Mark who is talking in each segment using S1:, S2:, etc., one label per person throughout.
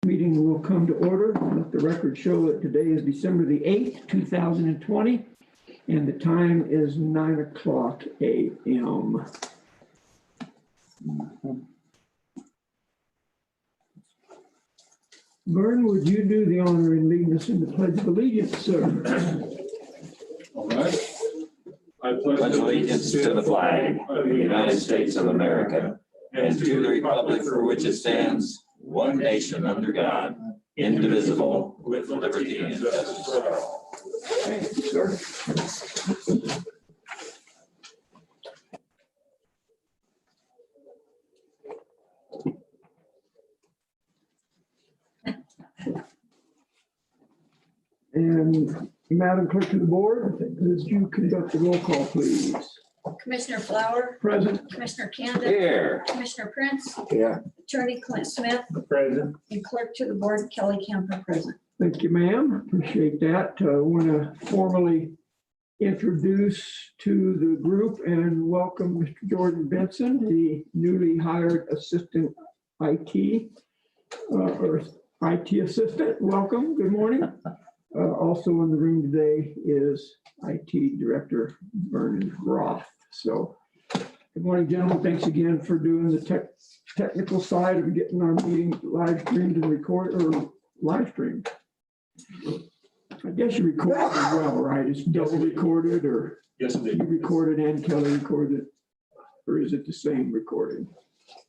S1: Meeting will come to order. Let the record show that today is December the 8th, 2020, and the time is 9:00 a.m. Vern, would you do the honor and lead us in the Pledge of Allegiance, sir?
S2: All right. I
S3: Pledge allegiance to the flag of the United States of America and to the republic for which it stands, one nation under God, indivisible, with liberty and justice for all.
S1: Thank you, sir. And Madam Clerk of the Board, as you conduct the roll call, please.
S4: Commissioner Flower,
S1: Present.
S4: Commissioner Canada,
S3: Here.
S4: Commissioner Prince,
S1: Yeah.
S4: Attorney Clint Smith,
S2: Present.
S4: and Clerk to the Board Kelly Kemper present.
S1: Thank you, ma'am. Appreciate that. I want to formally introduce to the group and welcome Mr. Jordan Benson, the newly hired assistant IT or IT assistant. Welcome. Good morning. Also in the room today is IT Director Vernon Roth. So good morning, gentlemen. Thanks again for doing the technical side of getting our meeting live streamed and recorded or live streamed. I guess you recorded as well, right? It's double recorded, or
S2: Yes, indeed.
S1: you recorded and Kelly recorded, or is it the same recording?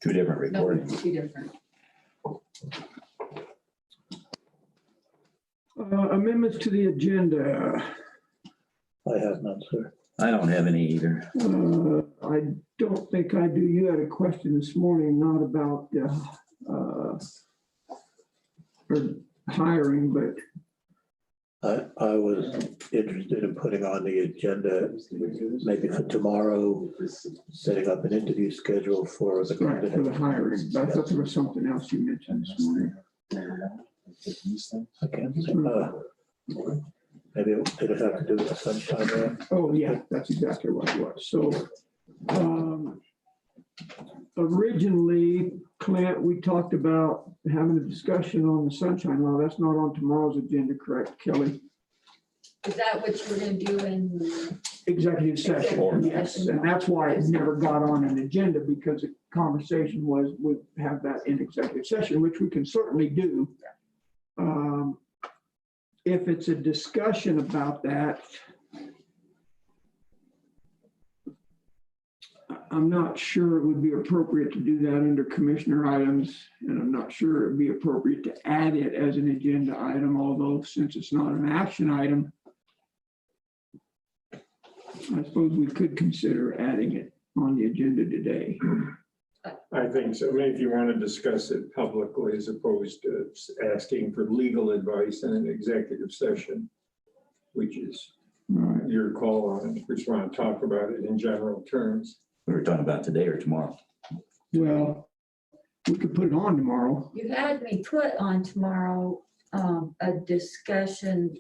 S3: Two different
S4: No,
S3: recordings.
S4: two different.
S1: Amendments to the agenda.
S5: I have none, sir.
S3: I don't have any either.
S1: I don't think I do. You had a question this morning, not about or hiring, but
S5: I was interested in putting on the agenda, maybe for tomorrow, setting up an interview schedule for the
S1: right, for the
S5: candidate.
S1: hiring. But I thought there was something else you mentioned this morning.
S5: Okay. Maybe did it have to do with the sunshine law?
S1: Oh, yeah, that's exactly what it was. So originally, Clint, we talked about having a discussion on the sunshine law. That's not on tomorrow's agenda, correct, Kelly?
S4: Is that what you were gonna do in?
S1: Executive session,
S4: Executive
S1: yes.
S4: session.
S1: And that's why it never got on an agenda, because the conversation was, we'd have that in executive session, which we can certainly do. If it's a discussion about that, I'm not sure it would be appropriate to do that under commissioner items, and I'm not sure it'd be appropriate to add it as an agenda item, although since it's not an action item, I suppose we could consider adding it on the agenda today.
S2: I think so. I mean, if you want to discuss it publicly as opposed to asking for legal advice in an executive session, which is
S1: Right.
S2: your call on it. If we just want to talk about it in general terms.
S3: We were talking about today or tomorrow.
S1: Well, we could put it on tomorrow.
S4: You had me put on tomorrow, a discussion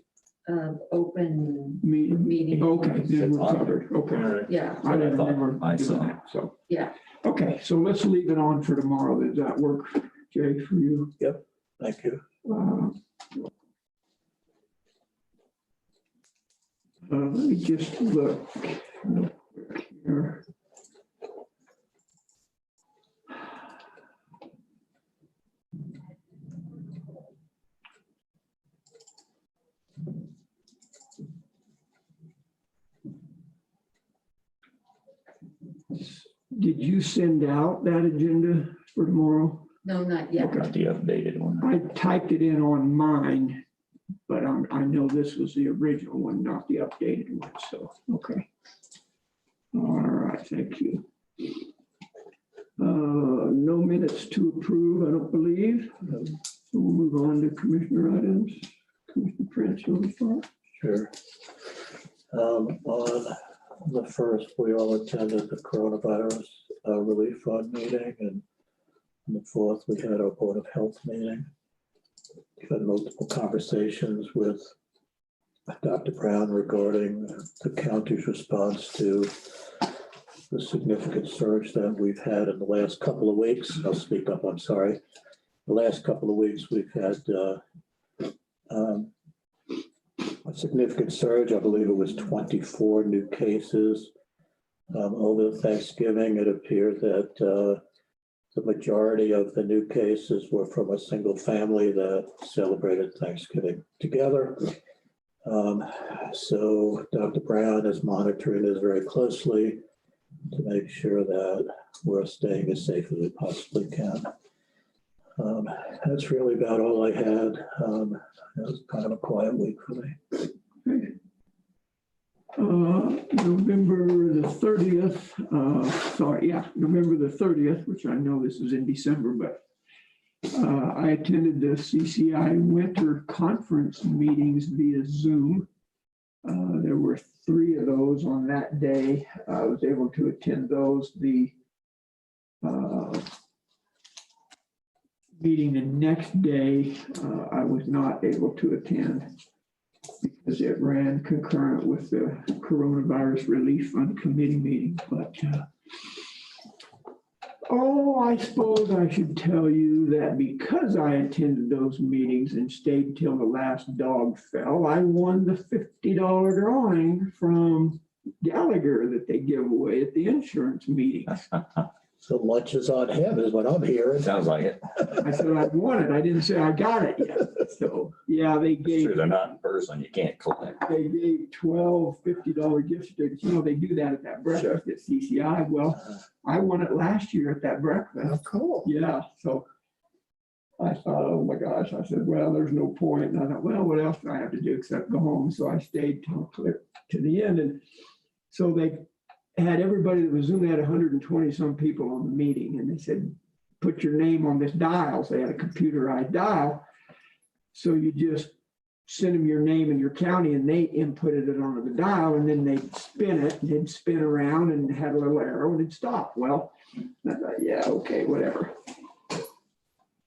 S4: of open meeting.
S1: Okay, then we're covered.
S2: All
S1: Okay.
S2: right.
S4: Yeah,
S1: I didn't
S3: thought
S1: remember
S3: I
S1: doing
S3: saw.
S1: that, so.
S4: yeah.
S1: Okay, so let's leave it on for tomorrow. Does that work, Jay, for you?
S5: Thank you.
S1: Let me just look real quick here. Did you send out that agenda for tomorrow?
S4: No, not yet.
S1: Okay.
S3: Not the updated one.
S1: I typed it in on mine, but I know this was the original one, not the updated one, so, okay. All right, thank you. No minutes to approve, I don't believe. So we'll move on to commissioner items. Commissioner Prince, you want to start?
S5: Sure. On the first, we all attended the coronavirus relief fund meeting, and on the fourth, we had our Board of Health meeting. We've had multiple conversations with Dr. Brown regarding the county's response to the significant surge that we've had in the last couple of weeks. I'll speak up, I'm sorry. the last couple of weeks, we've had a significant surge. I believe it was 24 new cases. Over Thanksgiving, it appeared that the majority of the new cases were from a single family that celebrated Thanksgiving together. So Dr. Brown is monitoring this very closely to make sure that we're staying as safe as we possibly can. That's really about all I had. It was kind of a quiet week for me.
S1: November the 30th, November the 30th, which I know this is in December, but I attended the CCI winter conference meetings via Zoom. There were 3 of those on that day. I was able to attend those. The meeting the next day, I was not able to attend because it ran concurrent with the Coronavirus Relief Fund Committee meeting. But I suppose I should tell you that because I attended those meetings and stayed till the last dog fell, I won the $50 drawing from Gallagher that they give away at the insurance meetings.
S5: So lunch is on him is what I'm hearing.
S3: Sounds like it.
S1: I said I won it. I didn't say I got it yet. So yeah, they
S3: It's
S1: gave
S3: true, they're not in person. You can't collect.
S1: they gave 12 $50 gift certificates. You know, they do that at that breakfast at CCI. Well, I won it last year at that breakfast.
S5: Oh, cool.
S1: Yeah. So I thought, oh my gosh. I said, well, there's no point. And I thought, well, what else do I have to do except go home? So I stayed till clear to the end. And so they had everybody that was Zoom, had 120 some people on the meeting. And they said, put your name on this dial. So they had a computerized dial. So you just send them your name and your county and they inputted it onto the dial and then they'd spin it and it'd spin around and had a little arrow and it'd stop. Well, I thought, yeah, okay, whatever.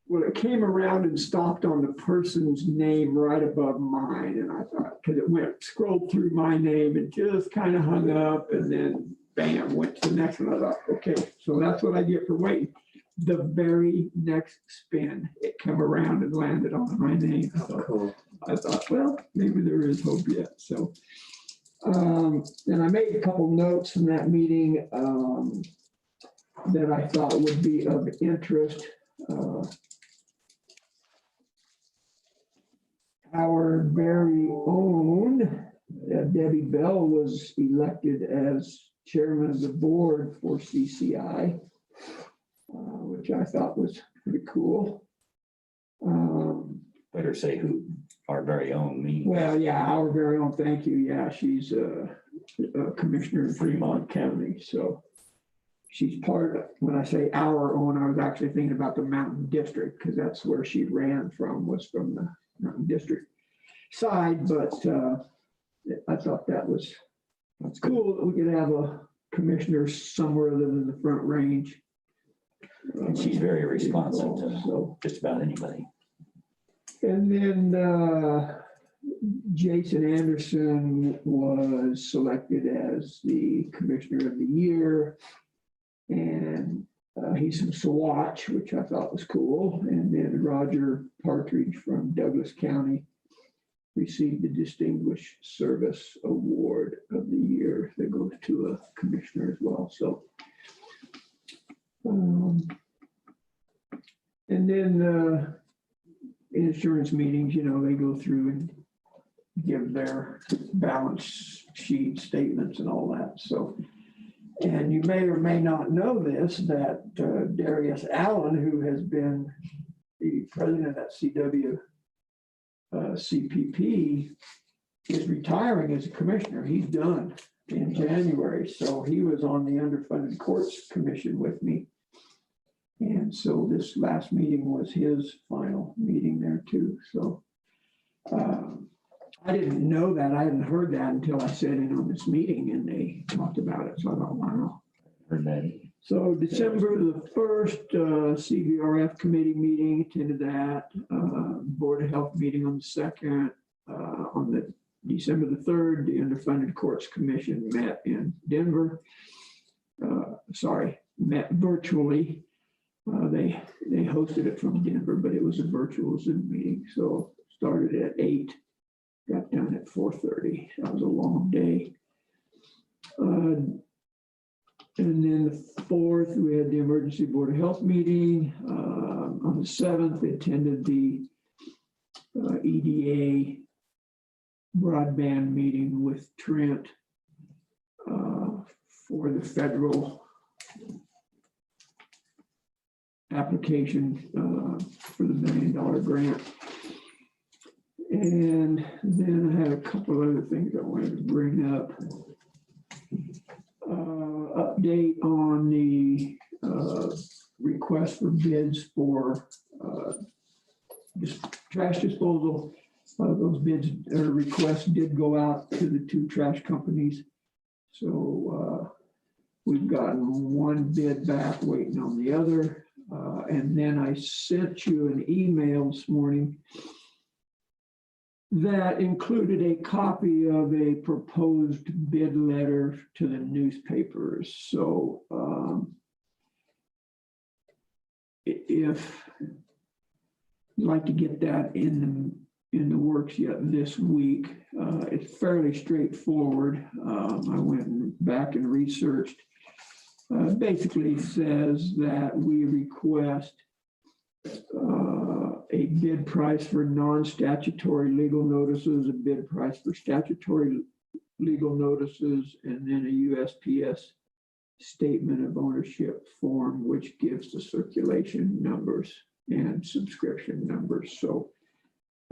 S1: Well, it came around and stopped on the person's name right above mine. And I thought, because it scrolled through my name and just kind of hung up and then bam, went to the next one. I thought, okay, so that's what I get for waiting. The very next spin, it came around and landed on my name. So
S5: Cool.
S1: I thought, well, maybe there is hope yet. So, and I made a couple notes from that meeting that I thought would be of interest. Our very own Debbie Bell was elected as chairman of the board for CCI, which I thought was pretty cool.
S3: Better say who our very own means.
S1: Well, yeah, our very own, thank you. Yeah, she's a commissioner in Fremont County. So she's part of, when I say our own, I was actually thinking about the Mountain District because that's where she ran from, was from the Mountain District side. But I thought that's cool that we could have a commissioner somewhere other than the Front Range.
S3: And she's very responsive to
S1: So,
S3: just about anybody.
S1: and then Jason Anderson was selected as the Commissioner of the Year. And he's from Saguache, which I thought was cool. And then Roger Partridge from Douglas County received the Distinguished Service Award of the Year that goes to a commissioner as well. So, and then insurance meetings, you know, they go through and give their balance sheet statements and all that. So, and you may or may not know this, that Darius Allen, who has been the president at CPP, is retiring as a commissioner. He's done in January. So he was on the Underfunded Courts Commission with me. And so this last meeting was his final meeting there too. So I didn't know that. I hadn't heard that until I sat in on this meeting and they talked about it. So I thought, wow.
S3: Heard that.
S1: So December the 1st, CVRF committee meeting, attended that. Board of Health meeting on the 2nd. On the December the 3rd, the Underfunded Courts Commission met in Denver. Met virtually. They hosted it from Denver, but it was a virtual Zoom meeting, so started at 8, got done at 4:30. That was a long day. And then the 4th, we had the Emergency Board of Health meeting. On the 7th, attended the EDA broadband meeting with Trent for the federal application for the $1 million grant. And then I had a couple other things I wanted to bring up. Update on the request for bids for trash disposal. Those bids or requests did go out to the 2 trash companies. So we've gotten one bid back, waiting on the other. And then I sent you an email this morning that included a copy of a proposed bid letter to the newspapers. So if you'd like to get that in the works yet this week, it's fairly straightforward. I went back and researched. Basically says that we request a bid price for non-statutory legal notices, a bid price for statutory legal notices, and then a USPS statement of ownership form, which gives the circulation numbers and subscription numbers. So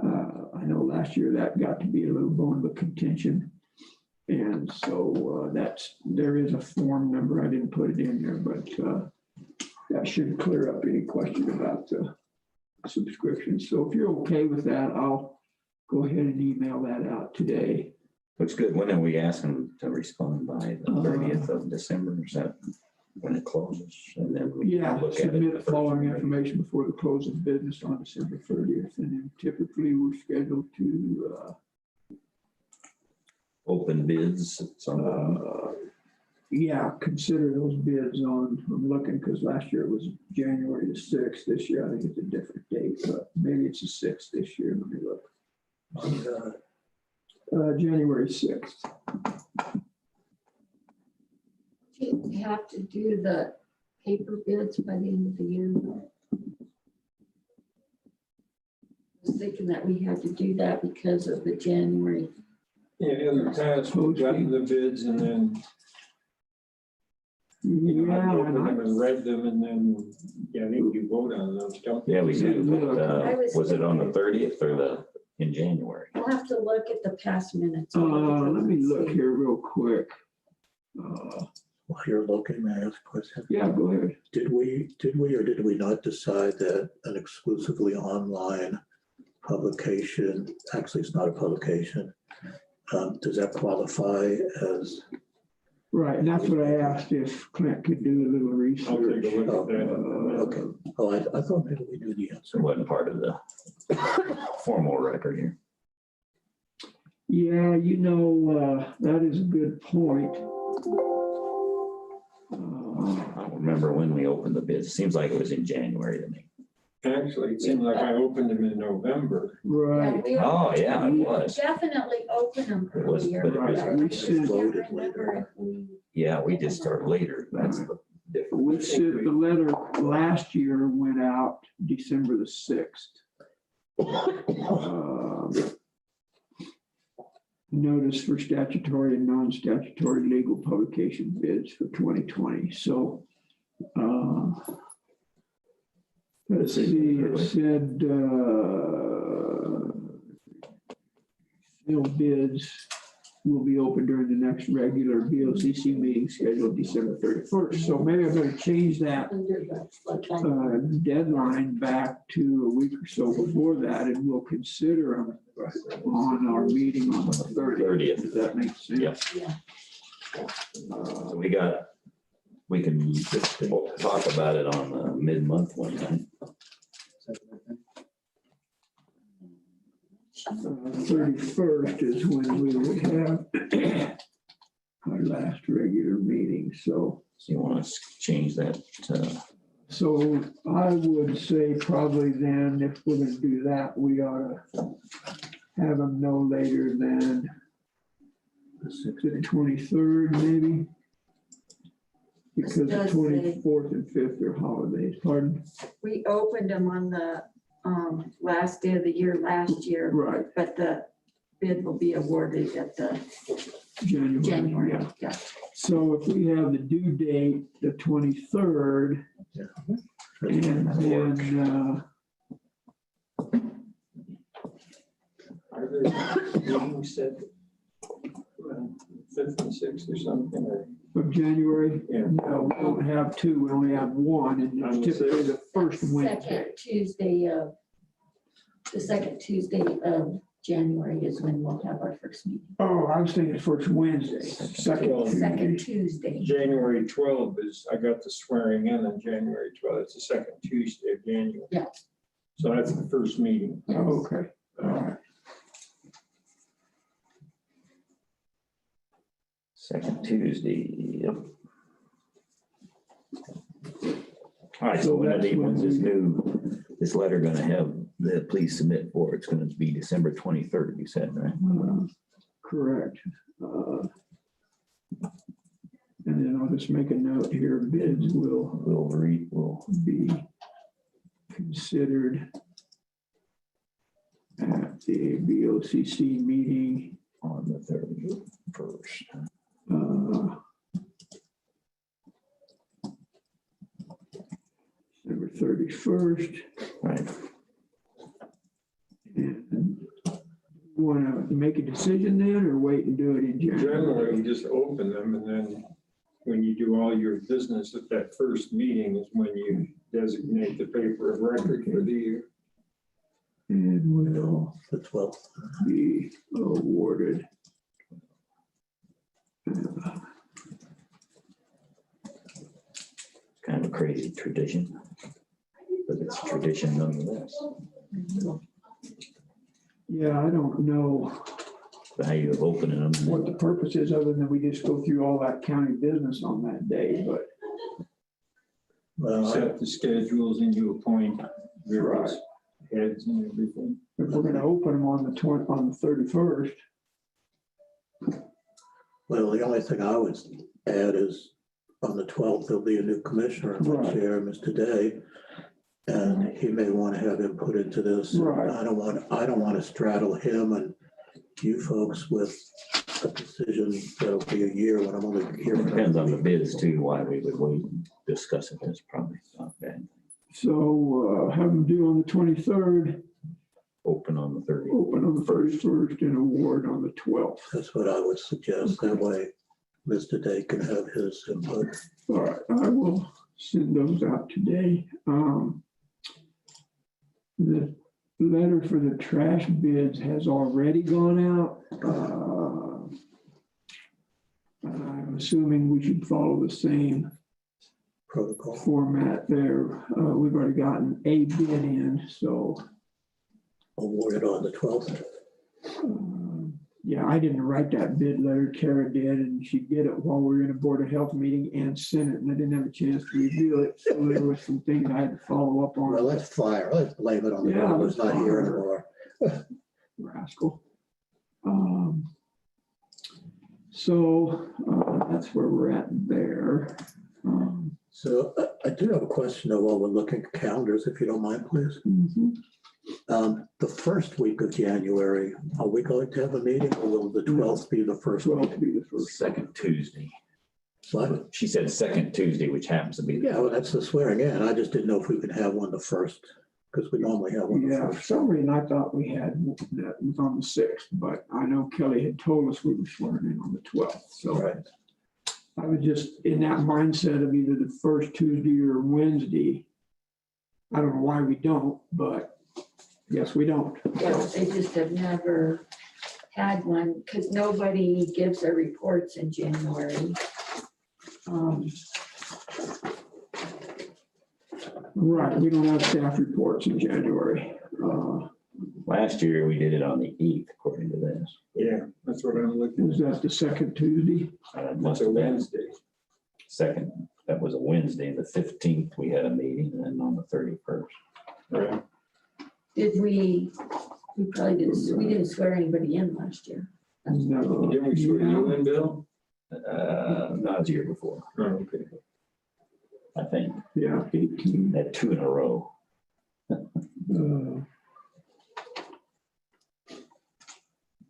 S1: I know last year that got to be a little bone of contention. And so there is a form number. I didn't put it in there, but that should clear up any question about the subscription. So if you're okay with that, I'll go ahead and email that out today.
S3: Looks good. When are we asking them to respond by the 30th of December? Is that when it closes? And then we
S1: Yeah,
S3: look at it
S1: submit
S3: the
S1: the
S3: first
S1: following
S3: of
S1: information before the close of business on December 30th. And then typically we're scheduled to
S3: open bids.
S1: yeah, consider those bids on, I'm looking because last year it was January the 6th. This year, I think it's a different date, but maybe it's the 6th this year. Let me look. January 6th.
S4: You have to do the paper bids by the end of the year. I was thinking that we had to do that because of the January.
S2: Yeah, in the past, we've gotten the bids and then
S1: Yeah,
S2: opened
S1: and
S2: them and read them, and then, I think you vote on them, don't you?
S3: Yeah, we do. But,
S4: was
S3: was it on the 30th or in January?
S4: I'll have to look at the past minutes.
S1: let me look here real quick.
S5: While you're looking, may I ask a question?
S1: Yeah, go ahead.
S5: Did we or did we not decide that an exclusively online publication, actually it's not a publication, does that qualify as?
S1: Right, and that's what I asked if Clint could do a little
S2: I'll
S1: research.
S2: take a look at that.
S5: Okay. Oh, I thought maybe we knew the answer.
S3: It wasn't part of the formal record here.
S1: Yeah, that is a good point.
S3: I don't remember when we opened the bids. It seems like it was in January to me.
S2: Actually, it seemed like I opened them in November.
S1: Right.
S3: Oh, yeah, it was.
S4: Definitely open them
S3: It was,
S4: earlier.
S3: but it was,
S1: Right.
S4: I
S1: We
S4: can't
S1: sent-
S5: voted
S4: remember
S5: later.
S4: if we-
S3: yeah, we just started later. That's the difference.
S1: We sent the letter last year went out December the 6th. Notice for statutory and non-statutory legal publication bids for 2020. So let's see, it said sealed bids will be open during the next regular BOCC meeting scheduled December 31st. So maybe I better change that
S4: Under the floodline.
S1: deadline back to a week or so before that, and we'll consider them on our meeting on the 30th. Does that make sense?
S3: Yep.
S4: Yeah.
S3: So we can talk about it on the mid-month one time.
S1: 31st is when we would have our last regular meeting, so.
S3: So you want to change that
S1: So I would say probably then, if we're gonna do that, we ought to have them no later than the 23rd, maybe. Because the
S4: Does say-
S1: 24th and 5th are holidays, pardon?
S4: We opened them on the last day of the year last year,
S1: Right,
S4: but the bid will be awarded at the January.
S1: yeah.
S4: Yeah.
S1: So if we have the due date, the 23rd, and then,
S2: Are there meetings set, 5th and 6th or something, or?
S1: of January,
S2: Yeah.
S1: no, we don't have two, we only have one, and
S2: On the
S1: it's typically the first Wednesday.
S4: The second Tuesday of January is when we'll have our first meeting.
S1: Oh, I was thinking first Wednesday, second
S2: Well,
S4: Second
S1: Tuesday.
S4: Tuesday.
S2: January 12th is, I got the swearing in on January 12th. It's the second Tuesday of January.
S4: Yeah.
S2: So that's the first meeting.
S1: Oh, okay, all right.
S3: Second Tuesday, yep. All right, so
S1: So
S3: when
S1: that's
S3: when's
S1: when
S3: this
S1: we-
S3: new, this letter gonna have, the please submit for, it's gonna be December 23rd, you said, right?
S1: Correct. And then I'll just make a note here, bids will
S3: We'll
S1: be considered at the BOCC meeting,
S3: on the 31st.
S1: December 31st.
S3: Right,
S1: And want to make a decision then, or wait and do it in
S2: Generally,
S1: January?
S2: you just open them, and then when you do all your business at that first meeting is when you designate the paper of record for the year.
S1: And will
S5: The 12th.
S1: be awarded.
S3: kind of a crazy tradition, but it's a tradition nonetheless.
S1: Yeah, I don't know
S3: Value of opening them.
S1: what the purpose is, other than we just go through all that county business on that day, but
S5: Well,
S2: Set the schedules and you appoint various heads and everything.
S1: if we're gonna open them on the 31st,
S5: well, the only thing I would add is on the 12th, there'll be a new commissioner,
S1: Right.
S5: Chair, Mr. Day. And he may want to have input into this.
S1: Right.
S5: I don't want to straddle him and you folks with a decision that'll be a year when I'm only here. for-
S3: Depends on the bids too, why we would wait and discuss it, that's probably not bad.
S1: so have them due on the 23rd,
S3: Open on the 30th.
S1: open on the 31st, and award on the 12th.
S5: That's what I would suggest. That way, Mr. Day can have his input.
S1: All right, I will send those out today. The letter for the trash bids has already gone out. I'm assuming we should follow the same
S5: Protocol.
S1: format there. We've already gotten a bid in, so
S5: Awarded on the 12th.
S1: yeah, I didn't write that bid letter. Kara did, and she did it while we were in a Board of Health meeting and sent it, and I didn't have a chance to review it. So there was some things I had to follow up on.
S5: Well, let's fire. Let's blame it on the
S1: Yeah,
S5: guy who's
S1: let's
S5: not here
S1: fire.
S5: anymore.
S1: Rascal. So that's where we're at there.
S5: So I do have a question though, while we're looking at calendars, if you don't mind, please.
S1: Mhm.
S5: The first week of January, are we going to have a meeting or will the 12th be the first
S1: 12
S5: week?
S1: to be the first.
S3: Second Tuesday.
S5: What?
S3: She said second Tuesday, which happens to be.
S5: Yeah, well, that's the swearing in. I just didn't know if we could have one the first, because we normally have one the
S1: Yeah, for
S5: first.
S1: some reason I thought we had that was on the 6th, but I know Kelly had told us we were swearing in on the 12th. So
S5: Right.
S1: I was just in that mindset of either the first Tuesday or Wednesday. I don't know why we don't, but yes, we don't.
S4: Well, they just have never had one because nobody gives their reports in January.
S1: Right, we don't have staff reports in January.
S3: Last year, we did it on the 8th, according to this.
S2: Yeah, that's what I'm looking
S1: Is that the second Tuesday?
S2: at.
S3: Must
S2: It's a
S3: have been
S2: Wednesday.
S3: second. that was a Wednesday. The 15th, we had a meeting, and then on the 31st.
S2: Right.
S4: Did we probably didn't swear anybody in last year.
S1: No.
S2: Didn't we swear you in, Bill?
S3: Not the year before,
S2: Oh, okay.
S3: I think.
S1: Yeah, 18.
S3: Had 2 in a row.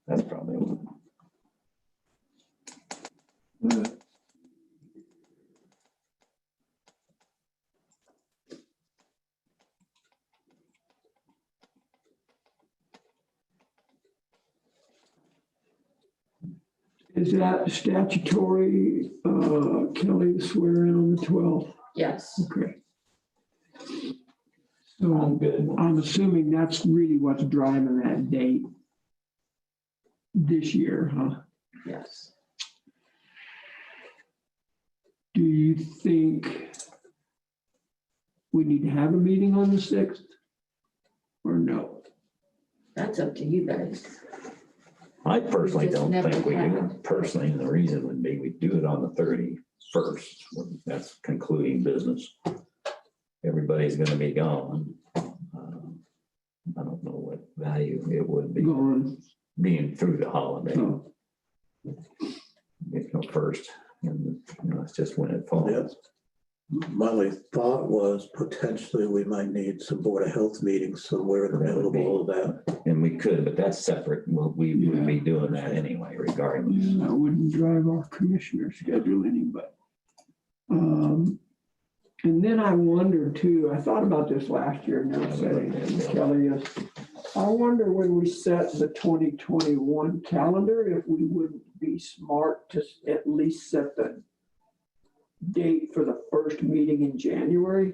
S3: That's probably one.
S1: Is that statutory, Kelly, swear in on the 12th?
S4: Yes,
S1: Okay.
S3: I'm
S1: So
S3: good.
S1: I'm assuming that's really what's driving that date this year, huh?
S4: yes.
S1: Do you think we need to have a meeting on the 6th? Or no?
S4: That's up to you guys.
S3: I personally
S4: just
S3: don't
S4: never
S3: think we do.
S4: have.
S3: Personally, and the reason would be we do it on the 31st. That's concluding business. Everybody's gonna be gone. I don't know what value it would be
S1: Gone.
S3: being through the holiday,
S1: Oh,
S3: first. And, it's just when it falls.
S5: Yes. My only thought was potentially we might need some Board of Health meetings somewhere in the middle of all of that.
S3: And we could, but that's separate. Well, we would be doing that anyway, regardless.
S1: yeah, that wouldn't drive our commissioner schedule any, but. And then I wonder too, I thought about this last year, now saying, Kelly, is, I wonder when we set the 2021 calendar, if we wouldn't be smart to at least set the date for the first meeting in January,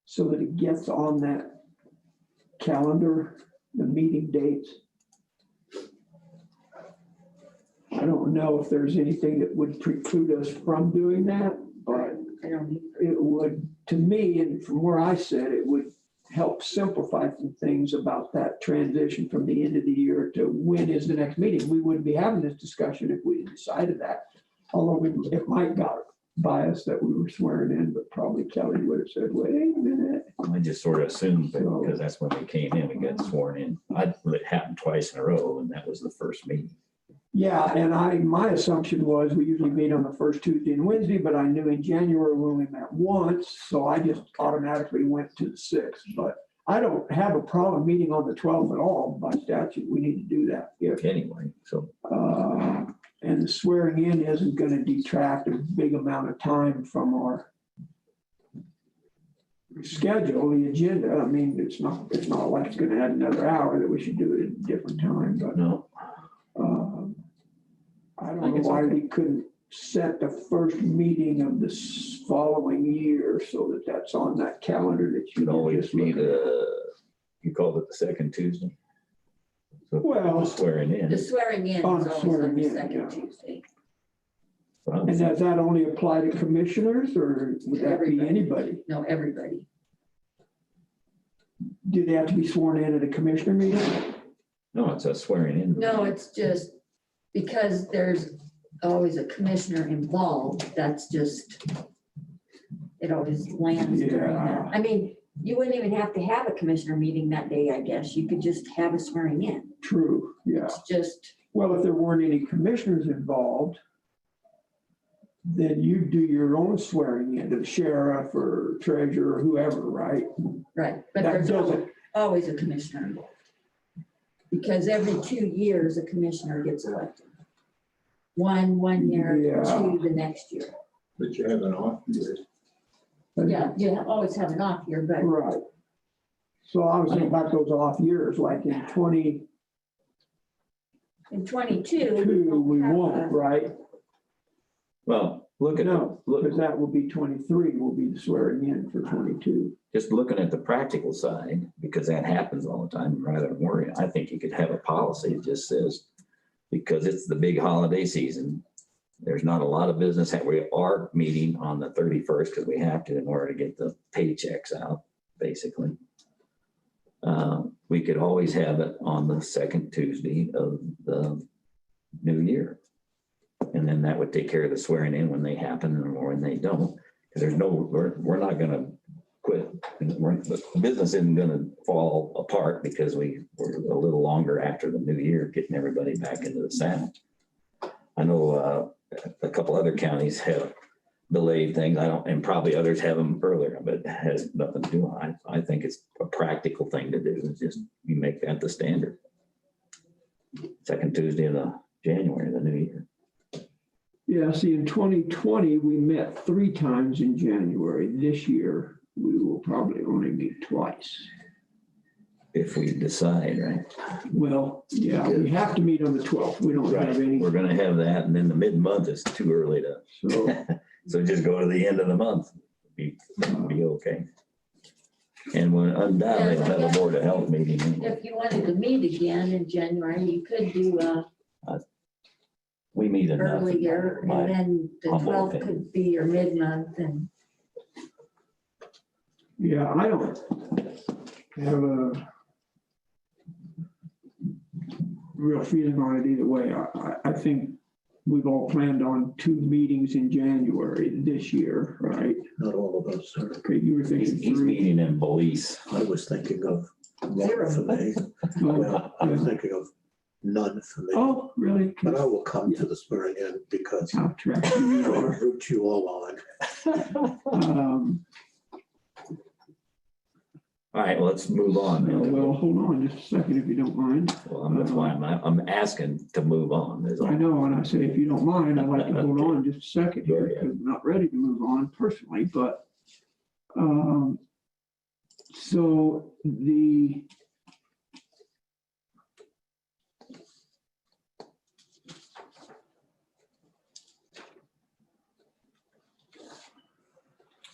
S1: so that it gets on that calendar, the meeting dates. I don't know if there's anything that would preclude us from doing that, but
S4: I don't either.
S1: it would, to me, and from where I sit, it would help simplify some things about that transition from the end of the year to when is the next meeting. We wouldn't be having this discussion if we decided that, although it might got biased that we were swearing in, but probably Kelly would have said, wait a minute.
S3: I just sort of assumed that because that's when we came in, we got sworn in. It happened twice in a row, and that was the first meeting.
S1: Yeah, and my assumption was we usually meet on the first Tuesday and Wednesday, but I knew in January we only met once, so I just automatically went to the 6th. But I don't have a problem meeting on the 12th at all. By statute, we need to do that. If,
S3: Anyway, so
S1: and the swearing in isn't going to detract a big amount of time from our schedule, the agenda. I mean, it's not like it's going to add another hour that we should do it at a different time, but.
S3: no,
S1: I don't know why we couldn't set the first meeting of this following year so that that's on that calendar that you
S3: it always
S1: just
S3: be
S1: look at.
S3: you called it the second Tuesday. So
S1: Well,
S3: swearing in.
S4: The swearing in is
S1: On
S4: always on
S1: swearing
S4: the
S1: in,
S4: second
S1: yeah.
S4: Tuesday.
S3: Well,
S1: And does that only apply to commissioners or would that be
S4: Everybody.
S1: anybody?
S4: No, everybody.
S1: Do they have to be sworn in at a commissioner meeting?
S3: No, it's a swearing in.
S4: No, it's just because there's always a commissioner involved, that's just, it always lands during that.
S1: Yeah.
S4: I mean, you wouldn't even have to have a commissioner meeting that day, I guess. You could just have a swearing in.
S1: True, yeah.
S4: It's just,
S1: Well, if there weren't any commissioners involved, then you do your own swearing in to the sheriff or treasurer or whoever, right?
S4: right, but
S1: That
S4: there's
S1: doesn't,
S4: always a commissioner involved. Because every 2 years, a commissioner gets elected. One year,
S1: Yeah.
S4: 2 the next year.
S2: But you have an off year.
S4: Yeah, you always have an off year, but
S1: Right. So I was thinking about those off years, like in 22,
S4: in 22.
S1: we
S4: have
S1: won't, right?
S3: Well, look at,
S1: No,
S3: look,
S1: because that will be 23, will be the swearing in for 22.
S3: just looking at the practical side, because that happens all the time, rather than worry, I think you could have a policy that just says, because it's the big holiday season, there's not a lot of business, and we are meeting on the 31st because we have to in order to get the paychecks out, basically. We could always have it on the second Tuesday of the new year. And then that would take care of the swearing in when they happen or when they don't. There's no, we're not gonna quit. The business isn't gonna fall apart because we're a little longer after the new year, getting everybody back into the saddle. I know a couple other counties have delayed things. I don't, and probably others have them earlier, but it has nothing to do with it. I think it's a practical thing to do. It's just, you make that the standard. Second Tuesday of January, the new year.
S1: Yeah, see, in 2020, we met 3 times in January. This year, we will probably only meet twice.
S3: If we decide, right?
S1: Well, yeah, we have to meet on the 12th. We don't have any.
S3: We're gonna have that, and then the mid-month is too early to,
S1: So,
S3: so just go to the end of the month. Be okay. And when undoubtedly, we'll have a Board of Health meeting anyway.
S4: If you wanted to meet again in January, you could do
S3: We meet enough.
S4: earlier,
S3: My
S4: and then the
S3: humble
S4: 12th
S3: opinion.
S4: could be your mid-month, and
S1: yeah, I don't have a real feeling on it either way. I think we've all planned on 2 meetings in January this year, right?
S5: Not all of us, sir.
S1: Okay, you were thinking
S3: He's
S1: 3.
S3: meeting in Belize.
S5: I was thinking of
S4: Zero.
S5: one for me. Well, I was thinking of none for me.
S1: Oh, really?
S5: But I will come to the swearing in because
S1: How attractive you
S5: I'll
S1: are.
S5: root you all on.
S3: All right, well, let's move on. then.
S1: Well, hold on just a second if you don't mind.
S3: Well, that's why I'm asking to move on. is all.
S1: I know, and I say, if you don't mind, I'd like to hold on just a second here,
S3: Go ahead.
S1: because I'm not ready to move on personally, but so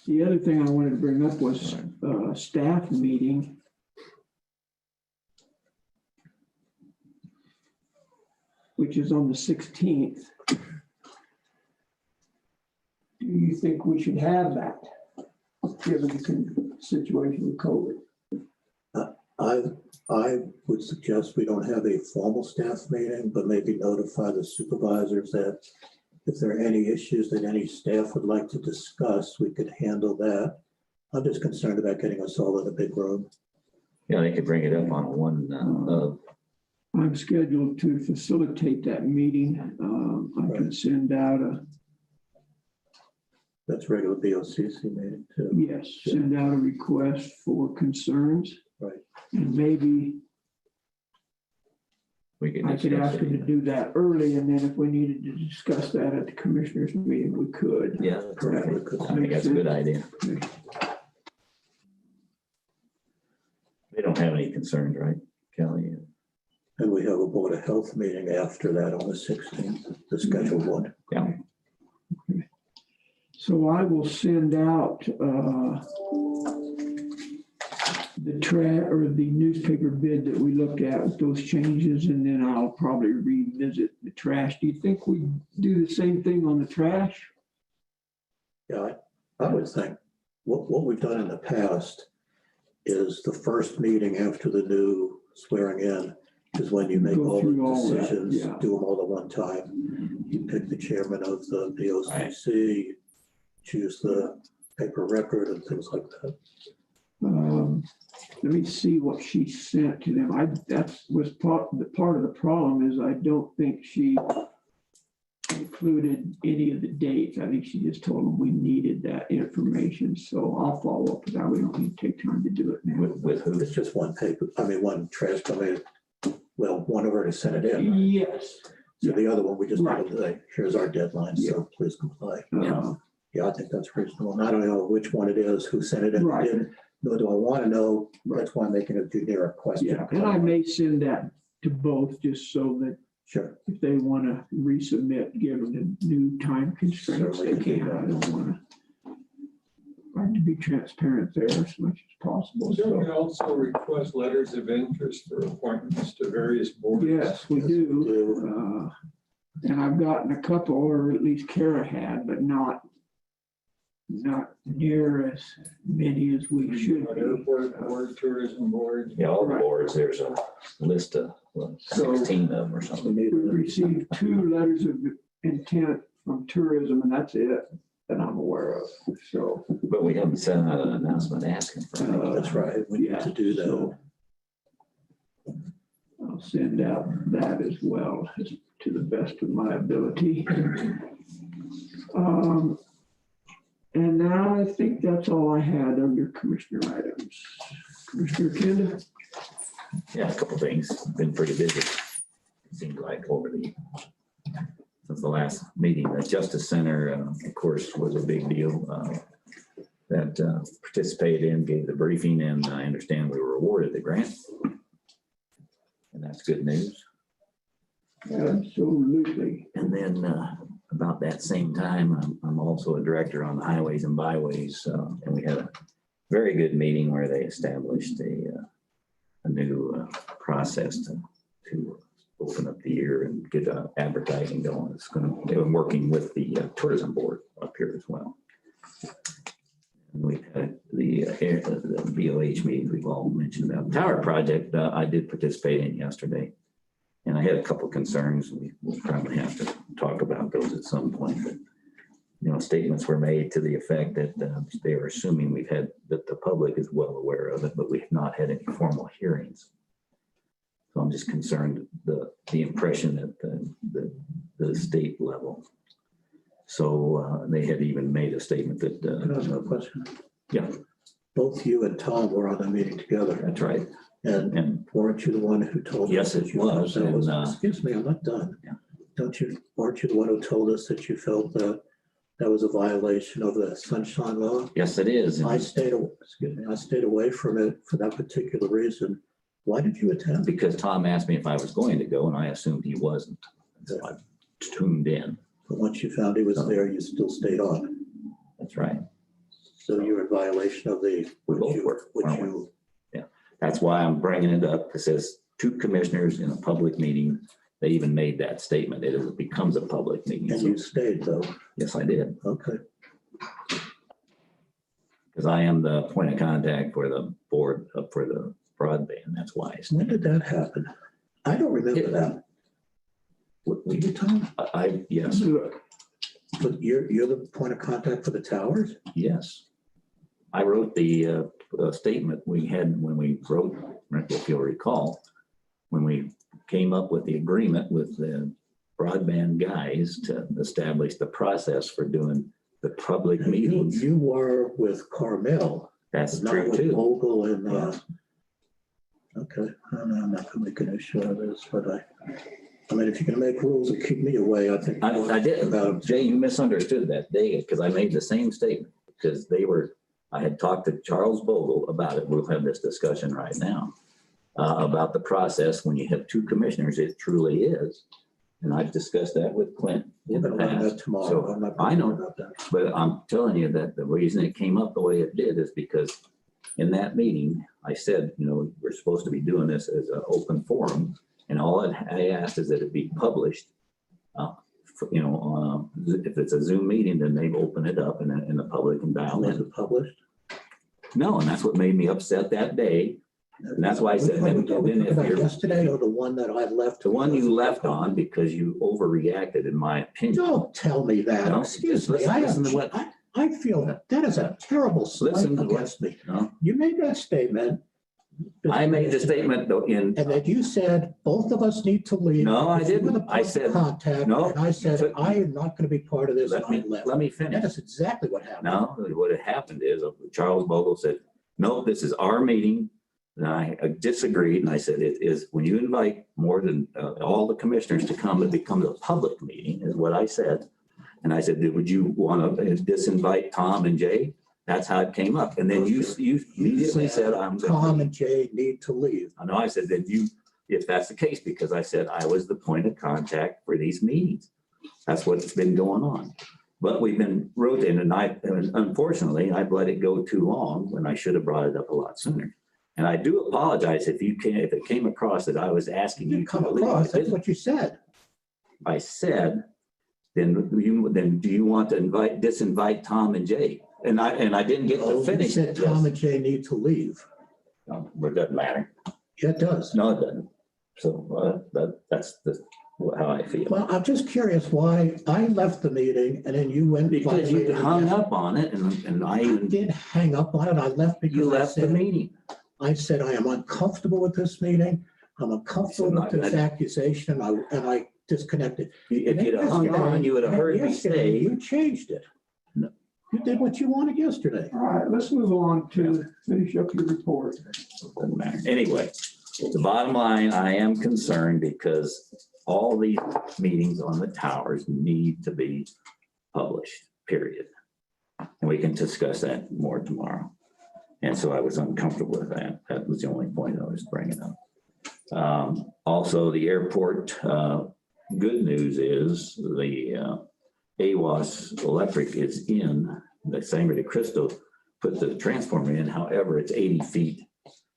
S1: the other thing I wanted to bring up was staff meeting. Which is on the 16th. Do you think we should have that, given the situation with COVID?
S5: I would suggest we don't have a formal staff meeting, but maybe notify the supervisors that if there are any issues that any staff would like to discuss, we could handle that. I'm just concerned about getting us all in a big room.
S3: Yeah, they could bring it up on one,
S1: I'm scheduled to facilitate that meeting. I can send out
S5: That's regular BOCC meeting too.
S1: yes, send out a request for concerns.
S5: Right.
S1: And maybe
S3: we could.
S1: I could
S3: discuss
S1: ask them to
S3: it.
S1: do that early, and then if we needed to discuss that at the commissioners meeting, we could.
S3: Yeah, that's right. I think that's a good idea. They don't have any concerns, right, Kelly?
S5: And we have a Board of Health meeting after that on the 16th, the scheduled one.
S3: Yeah.
S1: So I will send out the newspaper bid that we looked at with those changes, and then I'll probably revisit the trash. Do you think we do the same thing on the trash?
S5: Yeah, I would think what we've done in the past is the first meeting after the new swearing in is when you make
S1: Go
S5: all
S1: through all
S5: the
S1: that,
S5: decisions,
S1: yeah.
S5: do them all at one time. You pick the chairman of the BOCC, choose the paper record and things like that.
S1: Let me see what she sent to them. That was part of the problem is I don't think she included any of the dates. I think she just told them we needed that information. So I'll follow up with that. We don't need to take time to do it now.
S3: With who?
S5: It's just one paper, one trash company. Well, one already sent it in. Right?
S1: Yes.
S5: So the other one, we just
S1: Right.
S5: need to say, here's our deadline, so please comply.
S1: Uh,
S5: Yeah, I think that's reasonable. And I don't know which one it is, who sent it in,
S1: Right.
S5: didn't, nor do I want to know.
S1: Right.
S5: That's why I'm making a generic question.
S1: Yeah, and I may send that to both just so that
S5: Sure.
S1: if they want to resubmit, given the new time constraints, they
S5: Certainly can do
S1: can. I
S5: that.
S1: don't want to. Like to be transparent there as much as possible.
S2: Don't we
S1: So,
S2: also request letters of interest for appointments to various boards?
S1: yes, we
S5: Yes,
S1: do.
S5: we do.
S1: And I've gotten a couple, or at least Kara had, but not near as many as we should be.
S2: Airport board, tourism board.
S3: Yeah, all the
S1: Right.
S3: boards, there's a list of what,
S1: So-
S3: 16 of them or
S5: We
S3: something.
S5: need
S1: We
S5: to-
S1: received 2 letters of intent from tourism, and that's it. that I'm aware of. So,
S3: But we haven't sent out an announcement asking for it.
S5: That's right. We need to do that.
S1: so I'll send out that as well, as to the best of my ability. And now I think that's all I had under commissioner items. Commissioner Kenda?
S3: Yeah, a couple things. Been pretty busy. It seemed like since the last meeting, the Justice Center, of course, was a big deal. That participated in, gave the briefing, and I understand we were awarded the grant. And that's good news.
S1: Absolutely.
S3: And then about that same time, I'm also a director on the highways and byways. And we had a very good meeting where they established a new process to open up the year and get advertising going. It's they've been working with the tourism board up here as well. And we've had the BOH meetings we've all mentioned about. The tower project, I did participate in yesterday. And I had a couple concerns. We'll probably have to talk about those at some point. But, you know, statements were made to the effect that they are assuming that the public is well aware of it, but we have not had any formal hearings. So I'm just concerned the impression at the state level. So they had even made a statement that.
S5: Can I ask a question?
S3: Yeah.
S5: Both you and Tom were on the meeting together.
S3: That's right.
S5: And weren't you the one who told us?
S3: Yes,
S5: that
S3: it
S5: you
S3: was,
S5: felt that was,
S3: and,
S5: excuse me, I'm not done.
S3: Yeah.
S5: Weren't you the one who told us that you felt that that was a violation of the sunshine law?
S3: Yes, it is.
S5: I stayed away from it for that particular reason. Why did you attend?
S3: Because Tom asked me if I was going to go, and I assumed he wasn't. So I tuned in.
S5: But once you found he was there, you still stayed on.
S3: That's right.
S5: So you're in violation of the.
S3: We both were, weren't we? That's why I'm bringing it up. It says 2 commissioners in a public meeting. They even made that statement. It becomes a public meeting.
S5: And
S3: So,
S5: you stayed though.
S3: yes, I did.
S5: Okay.
S3: Because I am the point of contact for the board for the broadband. That's why I stayed.
S5: When did that happen? I don't remember that. Were you, Tom?
S3: Yes,
S1: Look,
S5: But you're the point of contact for the towers?
S3: yes. I wrote the statement we had when we wrote, if you'll recall, when we came up with the agreement with the broadband guys to establish the process for doing the public meetings.
S5: You were with Carmel.
S3: That's
S5: Not
S3: true
S5: with
S3: too.
S5: Vogel and,
S3: Yes.
S5: okay, I'm not gonna make an issue out of this, but I mean, if you're gonna make rules and keep me away, I think.
S3: I did.
S5: About
S3: Jay, you misunderstood that day because I made the same statement because I had talked to Charles Bogle about it. We'll have this discussion right now about the process. When you have 2 commissioners, it truly is. And I've discussed that with Clint
S5: We're
S3: in the
S5: gonna learn that
S3: past.
S5: tomorrow.
S3: So
S5: I'm not
S3: I know.
S5: about that.
S3: But I'm telling you that the reason it came up the way it did is because in that meeting, I said, you know, we're supposed to be doing this as an open forum. And all I asked is that it be published. If it's a Zoom meeting, then they open it up and the public can dial
S5: Was
S3: in.
S5: it published?
S3: No, and that's what made me upset that day. And that's why I said,
S5: Are we
S3: then
S5: talking
S3: if
S5: about
S3: you're
S5: yesterday or the one that I left?
S3: the one you left on because you overreacted, in my opinion.
S5: Don't tell me that.
S3: No,
S5: Excuse
S3: just
S5: me.
S3: listen to what-
S5: I feel that is a terrible slight
S3: Listen to what-
S5: against me.
S3: No,
S5: You made that statement.
S3: I made the statement though in,
S5: And that you said, both of us need to leave.
S3: No, I
S5: because you were the
S3: didn't. I
S5: point of
S3: said-
S5: Contact.
S3: no.
S5: And I said, I am not going to be part of this. And
S3: let
S5: I
S3: me
S5: left. That
S3: finish.
S5: is exactly what happened.
S3: No, what had happened is Charles Bogle said, no, this is our meeting. And I disagreed. And I said, it is when you invite more than all the commissioners to come, it becomes a public meeting is what I said. And I said, would you want to disinvite Tom and Jay? That's how it came up. And then you immediately said, I'm.
S5: Tom and Jay need to leave.
S3: I know, I said that if that's the case, because I said I was the point of contact for these meetings. That's what's been going on. But we've been rotating and unfortunately, I've let it go too long when I should have brought it up a lot sooner. And I do apologize if it came across that I was asking you
S5: You
S3: to
S5: come
S3: leave.
S5: across, that's what you said.
S3: I said, then do you want to disinvite Tom and Jay? And I didn't get
S5: Oh,
S3: to
S5: you
S3: finish.
S5: said Tom and Jay need to leave.
S3: No, but it doesn't matter.
S5: Yeah, it does.
S3: No, it doesn't. So that's how I feel.
S5: Well, I'm just curious why I left the meeting and then you went.
S3: Because you hung up on it and
S5: I didn't hang up on it. I left
S3: you
S5: because
S3: left the meeting.
S5: I said, I am uncomfortable with this meeting. I'm uncomfortable with this accusation and I disconnected.
S3: If you'd have hung on, you would have heard me
S5: Yesterday,
S3: say,
S5: you changed it.
S3: No.
S5: You did what you wanted yesterday.
S1: All right, let's move on to finish up your report.
S3: doesn't matter. Anyway, the bottom line, I am concerned because all these meetings on the towers need to be published, period. And we can discuss that more tomorrow. And so I was uncomfortable with that. That was the only point I was bringing up. Also, the airport, good news is the AWAS electric is in. The Sangre de Cristo put the transformer in. However, it's 80 feet.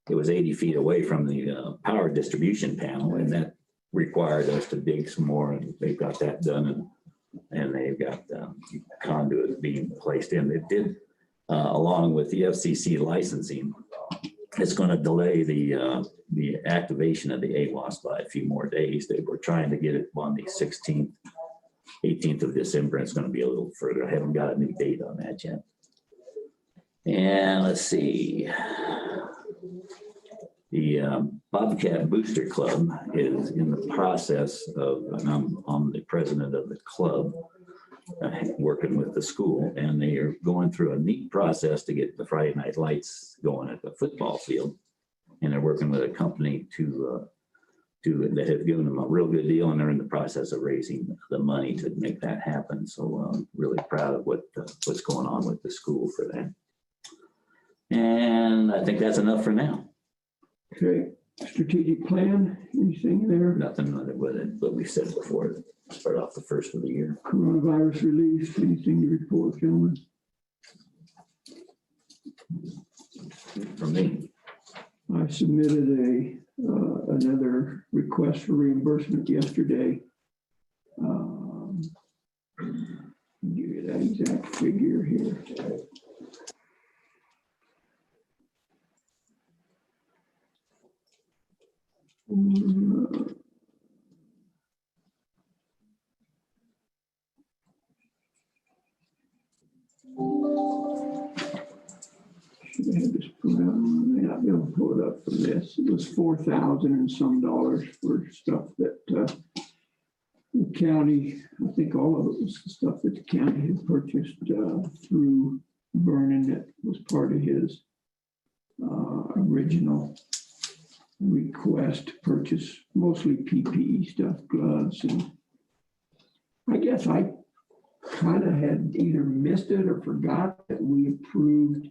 S3: It was 80 feet away from the power distribution panel, and that required us to dig some more, and they've got that done, and they've got conduit being placed in. It did, along with the FCC licensing, it's going to delay the activation of the AWAS by a few more days. They were trying to get it on the 16th, 18th of December. It's going to be a little further. I haven't got a new date on that yet. And let's see. The Bobcat Booster Club is in the process of, and I'm the president of the club, working with the school, and they are going through a neat process to get the Friday night lights going at the football field. And they're working with a company that have given them a real good deal, and they're in the process of raising the money to make that happen. So I'm really proud of what's going on with the school for that. And I think that's enough for now.
S1: Okay, strategic plan, anything there?
S3: Nothing with it, but we said before, start off the first of the year.
S1: Coronavirus relief, anything to report, gentlemen?
S3: From me.
S1: I submitted another request for reimbursement yesterday. Give you that exact figure here. Should have had this put out. I may not be able to pull it up from this. It was $4,000 and some for stuff that the county, I think all of it was the stuff that the county had purchased through Vernon that was part of his original request to purchase, mostly PPE stuff, gloves, and I guess I kind of had either missed it or forgot that we approved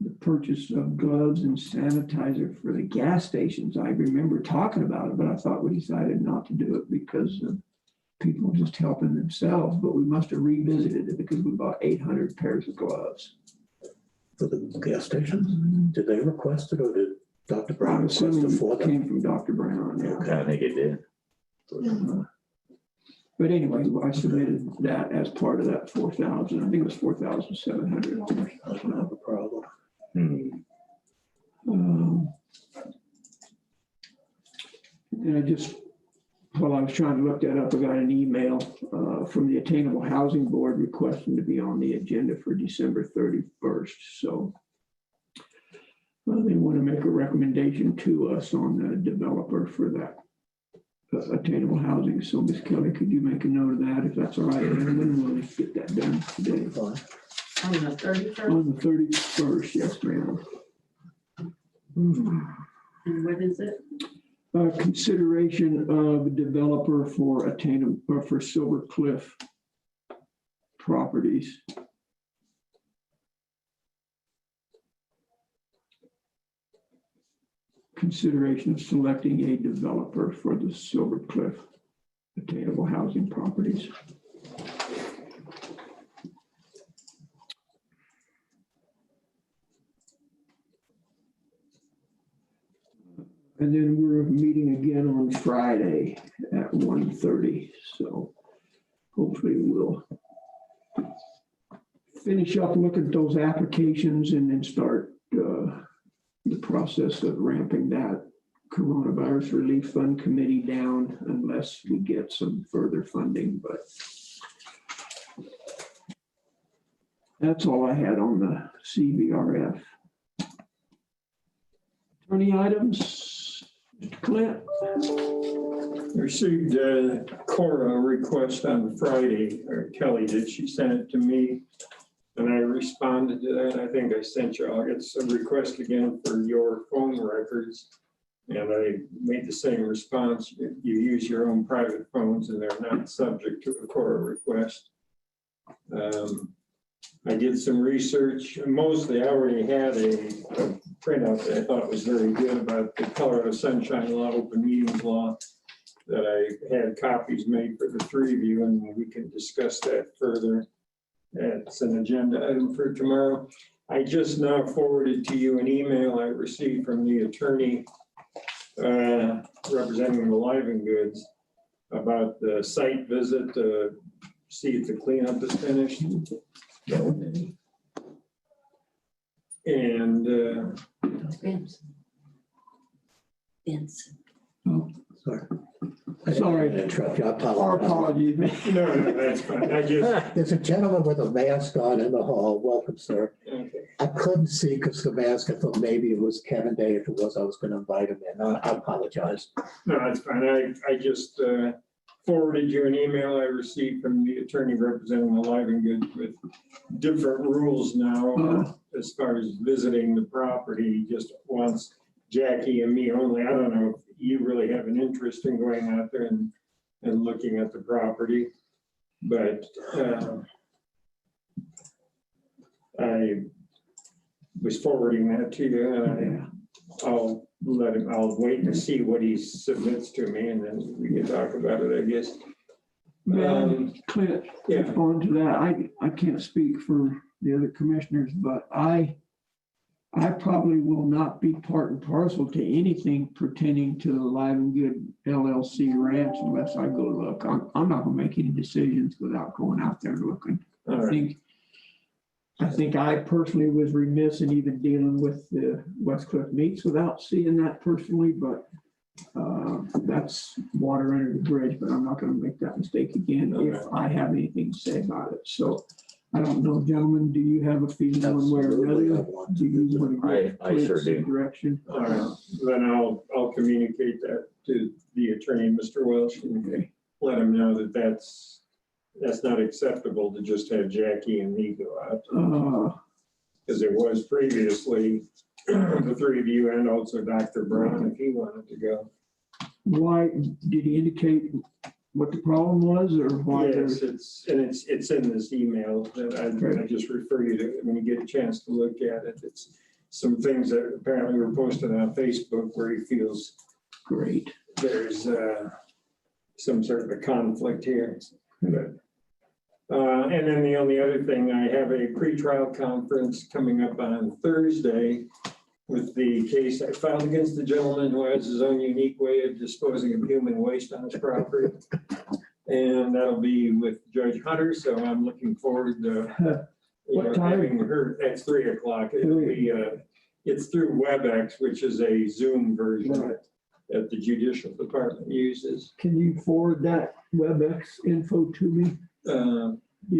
S1: the purchase of gloves and sanitizer for the gas stations. I remember talking about it, but I thought we decided not to do it because people were just helping themselves, but we must have revisited it because we bought 800 pairs of gloves.
S5: For the gas stations? Did they request it or did Dr. Brown request
S1: Assuming
S5: it for
S1: it
S5: them?
S1: came from Dr. Brown. Yeah.
S3: I think it did.
S1: But anyway, I submitted that as part of that 4,000. I think it was $4,700.
S5: I don't have a problem.
S1: And I just, while I was trying to look that up, I got an email from the Attainable Housing Board requesting to be on the agenda for December 31st. So they want to make a recommendation to us on the developer for that attainable housing. So Ms. Kelly, could you make a note of that if that's all right? And then we'll just get that done today.
S4: On the 31st,
S1: On the 31st, yes, ma'am.
S4: and what is it?
S1: Consideration of a developer for attainable or for Silver Cliff properties. Consideration of selecting a developer for the Silver Cliff attainable housing properties. And then we're meeting again on Friday at 1:30. So hopefully we'll finish up, look at those applications and then start the process of ramping that Coronavirus Relief Fund Committee down unless we get some further funding, but that's all I had on the CVRF. Attorney items, Mr. Clint?
S2: Received a Cora request on Friday, or Kelly did, she sent it to me. And I responded to that. I think I sent you, it's a request again for your phone records. And I made the same response. You use your own private phones and they're not subject to a Cora request. I did some research. Mostly I already had a printout that I thought was very good about the Colorado Sunshine Law, open meetings law, that I had copies made for the three of you, and we can discuss that further. It's an agenda item for tomorrow. I just now forwarded to you an email I received from the attorney representing the Live and Goods about the site visit to see if the cleanup is finished. And
S4: Vince.
S1: Oh,
S5: Sorry.
S1: Sorry.
S5: I didn't interrupt you. I
S1: our
S5: apologize.
S1: apologies.
S2: no, that's fine. I just,
S5: There's a gentleman with a mask on in the hall. Welcome, sir.
S2: okay.
S5: I couldn't see because the mask, I thought maybe it was Kevin Day. If it was, I was going to invite him in. I apologize.
S2: No, that's fine. I just forwarded you an email I received from the attorney representing the Live and Goods with different rules now as far as visiting the property. He just wants Jackie and me only. I don't know if you really have an interest in going out there and looking at the property, but I was forwarding that to you, and I'll wait to see what he submits to me, and then we can talk about it, I guess.
S1: Clint,
S2: Yeah.
S1: on to that, I can't speak for the other commissioners, but I probably will not be part and parcel to anything pertaining to the Live and Good LLC ranch unless I go look. I'm not gonna make any decisions without going out there and looking.
S2: All
S1: I
S2: right.
S1: think I personally was remiss in even dealing with the West Cliff Meats without seeing that personally, but that's water under the bridge, but I'm not gonna make that mistake again if I have anything to say about it. So I don't know, gentlemen, do you have a feeling one way or
S5: Absolutely, I
S1: another?
S5: want
S1: Do you
S5: to
S1: want to give
S3: I sure
S1: Clint some
S3: do.
S1: direction?
S2: All right, then I'll communicate that to the attorney, Mr. Welsh, and
S1: Okay.
S2: let him know that that's not acceptable to just have Jackie and me go out. Because it was previously the three of you and also Dr. Brown, if he wanted to go.
S1: Why, did he indicate what the problem was or why?
S2: Yes, it's in this email that I just refer you to when you get a chance to look at it. It's some things that apparently were posted on Facebook where he feels
S1: Great.
S2: there's some sort of a conflict here. But, and then the only other thing, I have a pretrial conference coming up on Thursday with the case I filed against the gentleman who has his own unique way of disposing of human waste on his property. And that'll be with Judge Hunter, so I'm looking forward to
S1: What time?
S2: having her, at 3:00. It'll be, it's through WebEx, which is a Zoom version
S1: Right.
S2: that the judicial department uses.
S1: Can you forward that WebEx info to me?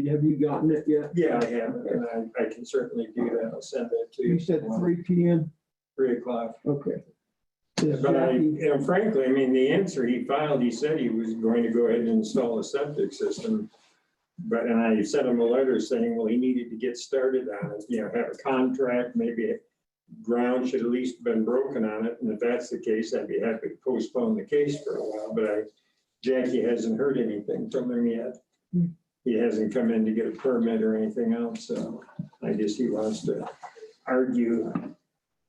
S1: Have you gotten it yet?
S2: Yeah, I have, and I can certainly do that. I'll send that to you.
S1: You said 3 p.m.?
S2: 3:00.
S1: Okay. Does
S2: But
S1: Jackie-
S2: frankly, I mean, the answer he filed, he said he was going to go ahead and install a septic system. And I sent him a letter saying, well, he needed to get started on it, have a contract, maybe ground should at least have been broken on it. And if that's the case, I'd be happy to postpone the case for a while, but Jackie hasn't heard anything from him yet. He hasn't come in to get a permit or anything else, so I guess he wants to argue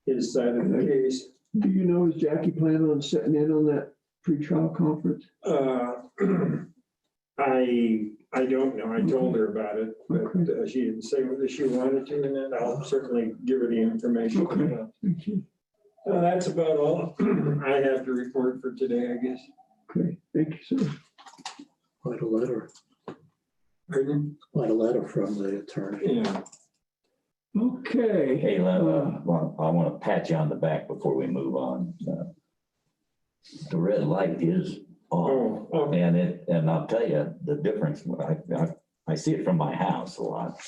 S2: his side of the case.
S1: Do you know, is Jackie planning on sitting in on that pretrial conference?
S2: I don't know. I told her about it, but she didn't say whether she wanted to, and then I'll certainly give her the information.
S1: Okay. Thank you.
S2: That's about all I have to report for today, I guess.
S1: Okay, thank you, sir.
S5: Quite a letter.
S2: Pardon?
S5: Quite a letter from the attorney.
S2: Yeah.
S1: Okay.
S3: Hey, Len, I want to pat you on the back before we move on. The red light is on.
S2: Oh,
S3: And I'll tell you the difference. I see it from my house a lot,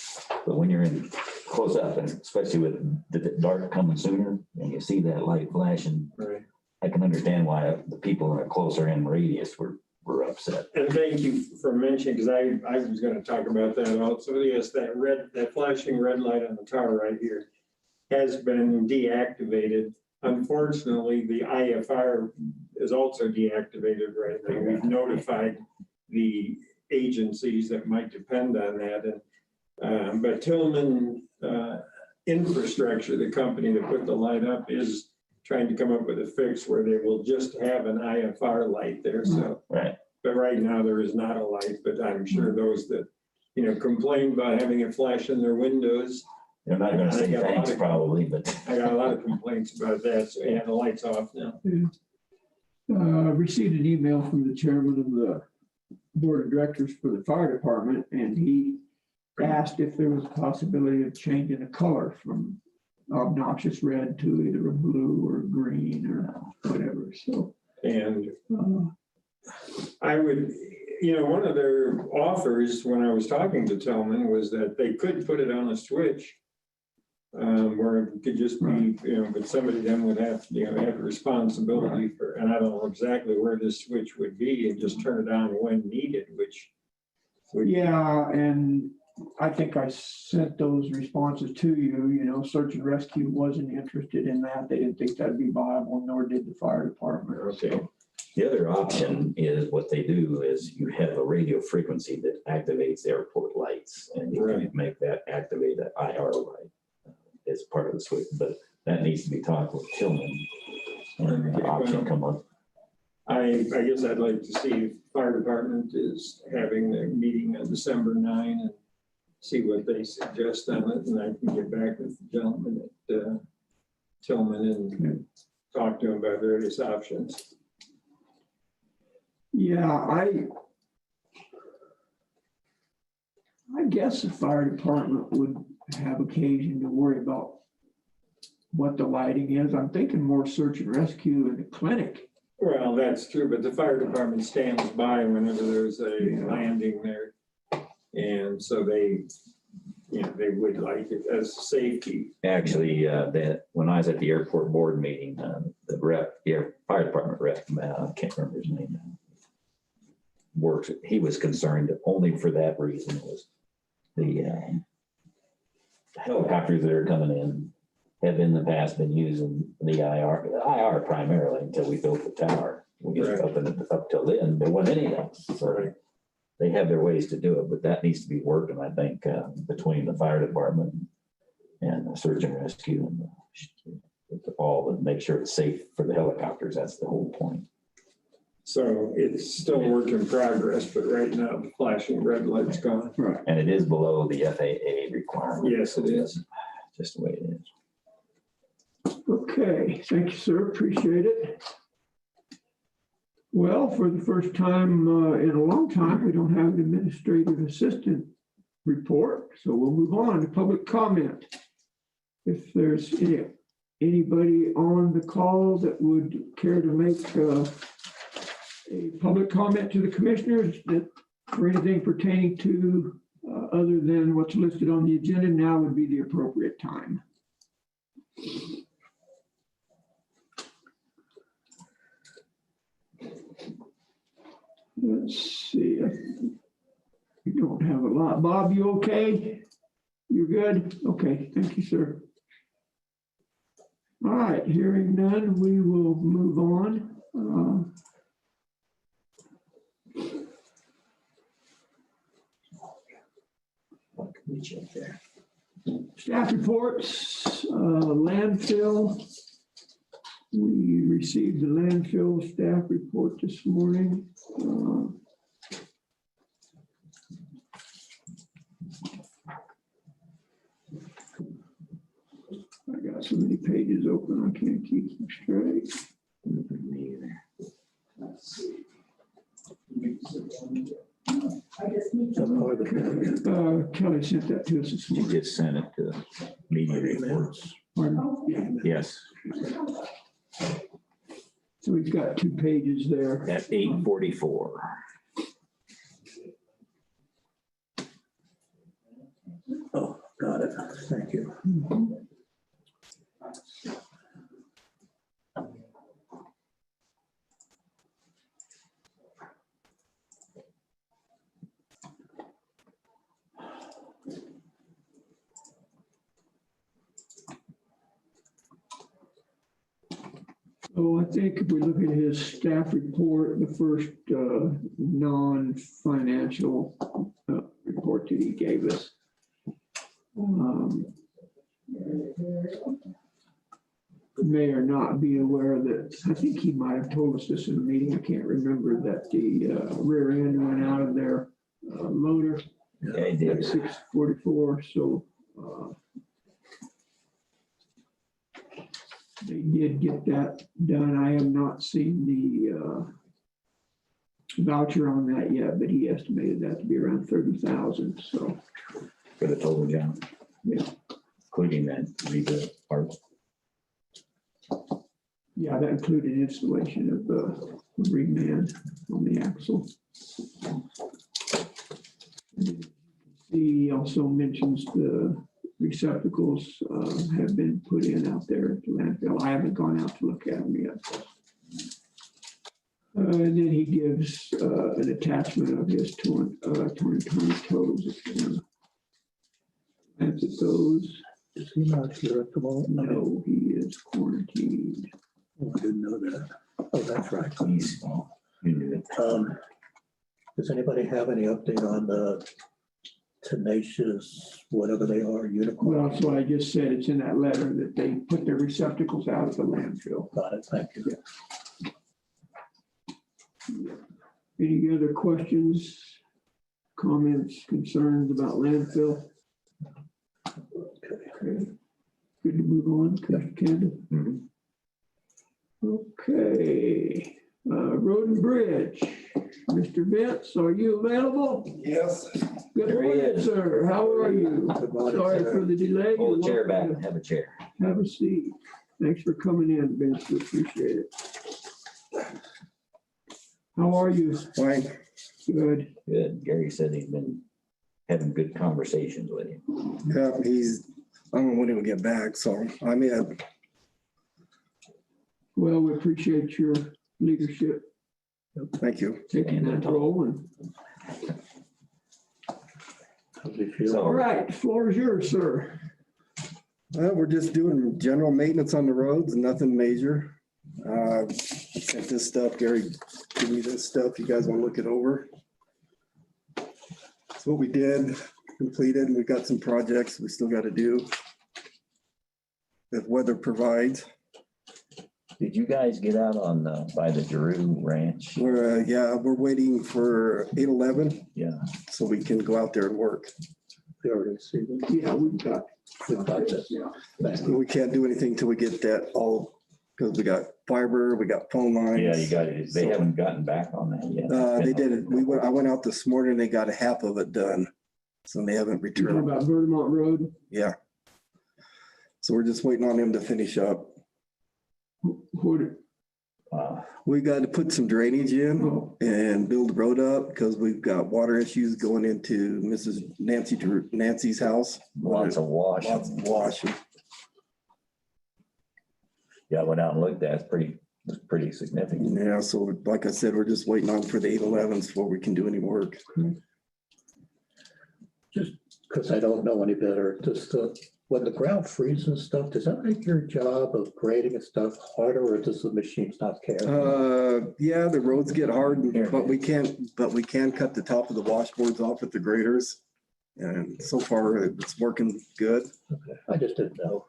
S3: but when you're in close up, and especially with the dark coming sooner, and you see that light flashing,
S2: right.
S3: I can understand why the people in a closer in radius were upset.
S2: And thank you for mentioning, because I was gonna talk about that also. Yes, that flashing red light on the tower right here has been deactivated. Unfortunately, the IFR is also deactivated right now. We've notified the agencies that might depend on that. And but Tillman Infrastructure, the company that put the light up, is trying to come up with a fix where they will just have an IFR light there. So,
S3: Right.
S2: but right now there is not a light. But I'm sure those that complain about having it flash in their windows.
S3: They're not going to say thanks probably, but
S2: I got a lot of complaints about that. So yeah, the light's off now.
S1: Received an email from the chairman of the board of directors for the fire department, and he asked if there was a possibility of changing the color from obnoxious red to either a blue or green or whatever. So,
S2: And I would, one of their offers when I was talking to Tillman was that they could put it on a switch. Where it could just be, but somebody then would have, have a responsibility for, and I don't know exactly where this switch would be, and just turn it on when needed, which.
S1: Yeah, and I think I sent those responses to you, search and rescue wasn't interested in that. They didn't think that'd be viable, nor did the fire department.
S2: Okay.
S3: the other option is what they do is you have a radio frequency that activates airport lights, and you can make that activate an IR light as part of the switch, but that needs to be talked with Tillman. And the option come up.
S2: I guess I'd like to see if fire department is having their meeting on December 9 and see what they suggest on it, and I can get back with the gentleman at Tillman and talk to him about various options.
S1: Yeah, I guess the fire department would have occasion to worry about what the lighting is. I'm thinking more search and rescue in the clinic.
S2: Well, that's true, but the fire department stands by whenever there's a landing there. And so they would like it as safety.
S3: Actually, when I was at the airport board meeting, the fire department rep, I can't remember his name now, he was concerned only for that reason was the helicopters that are coming in have in the past been using the IR primarily until we built the tower. We just opened it up till then, there wasn't any else. So they have their ways to do it, but that needs to be worked, and I think between the fire department and the search and rescue and all, and make sure it's safe for the helicopters. That's the whole point. So
S2: it's still a work in progress, but right now the flashing red light's gone.
S1: Right.
S3: And it is below the FAA requirement.
S2: Yes, it is.
S3: Just the way it is.
S1: Okay, thank you, sir. Appreciate it. Well, for the first time in a long time, we don't have an administrative assistant report, so we'll move on to public comment. If there's anybody on the call that would care to make a public comment to the commissioners for anything pertaining to other than what's listed on the agenda, now would be the appropriate time. Let's see. We don't have a lot. Bob, you okay? You're good? Okay, thank you, sir. All right, hearing none, we will move on. Staff reports, landfill. We received the landfill staff report this morning. I got so many pages open, I can't keep them straight.
S3: Me either.
S1: Kelly sent that to us this
S3: You
S1: morning.
S3: just sent it to media reports.
S1: Pardon?
S3: Yes.
S1: So we've got 2 pages there.
S3: At 8:44.
S5: Oh, got it. Thank you.
S1: So I think if we look at his staff report, the first non-financial report that he gave us. May or not be aware that, I think he might have told us this in a meeting, I can't remember, that the rear end went out of their loader
S3: Yeah, he
S1: at
S3: did.
S1: 644, so they did get that done. I have not seen the voucher on that yet, but he estimated that to be around 30,000, so.
S3: For the total job.
S1: Yeah.
S3: Including that rebuild part.
S1: Yeah, that included installation of the reman on the axle. He also mentions the receptacles have been put in out there at the landfill. I haven't gone out to look at them yet. And then he gives an attachment of his 2020 totals. As it goes.
S5: Is he not here at the moment?
S1: No, he is quarantined.
S5: Oh, I didn't know that. Oh, that's right.
S3: He's, well, you knew it.
S5: Does anybody have any update on the tenacious, whatever they are, unicorn?
S1: Well, that's what I just said. It's in that letter that they put their receptacles out at the landfill.
S5: Got it, thank you.
S1: Any other questions, comments, concerns about landfill? Okay. Good to move on, Commissioner Canada.
S3: Mhm.
S1: Okay, Road and Bridge. Mr. Vince, are you available?
S6: Yes,
S1: Good
S3: There he
S1: morning,
S3: is.
S1: sir. How are you?
S5: Good morning,
S1: Sorry
S5: sir.
S1: for the delay.
S3: Pull the chair
S1: You're welcome
S3: back, have a chair.
S1: to Have a seat. Thanks for coming in, Vince. We appreciate it. How are you?
S6: fine.
S1: Good.
S3: Good. Gary said he's been having good conversations with him.
S6: Yeah, I don't know when he'll get back, so I'm in.
S1: Well, we appreciate your leadership,
S6: Thank you.
S1: taking that role. And
S5: How do you feel?
S3: So-
S1: all right, the floor is yours, sir.
S6: We're just doing general maintenance on the roads, nothing major. Sent this stuff, Gary, give me this stuff. You guys want to look it over? That's what we did, completed. We got some projects we still got to do. If weather provides.
S3: Did you guys get out on by the Giroux Ranch?
S6: We're waiting for 8/11
S3: Yeah.
S6: so we can go out there and work.
S5: We already see them.
S1: Yeah, we've got
S5: this.
S1: Yeah.
S5: Thank you.
S6: We can't do anything till we get that all, because we got fiber, we got phone lines.
S3: Yeah, you got it. They haven't gotten back on that yet.
S6: They did it. I went out this morning, they got a half of it done. So they haven't
S1: You're talking
S6: returned.
S1: about Vermont Road.
S6: Yeah. So we're just waiting on them to finish up.
S1: What,
S6: We got to put some drainage in
S1: oh,
S6: and build the road up because we've got water issues going into Mrs. Nancy's house.
S3: Lots of wash.
S6: Lots of wash.
S3: Yeah, I went out and looked at it. It's pretty significant.
S6: Yeah, so like I said, we're just waiting on for the 8/11s before we can do any work.
S5: Just because I don't know any better, just when the ground freezes and stuff, does that make your job of grading and stuff harder, or does the machines not care?
S6: Yeah, the roads get hard, but we can cut the top of the washboards off with the graders. And so far it's working good.
S5: Okay, I just didn't know.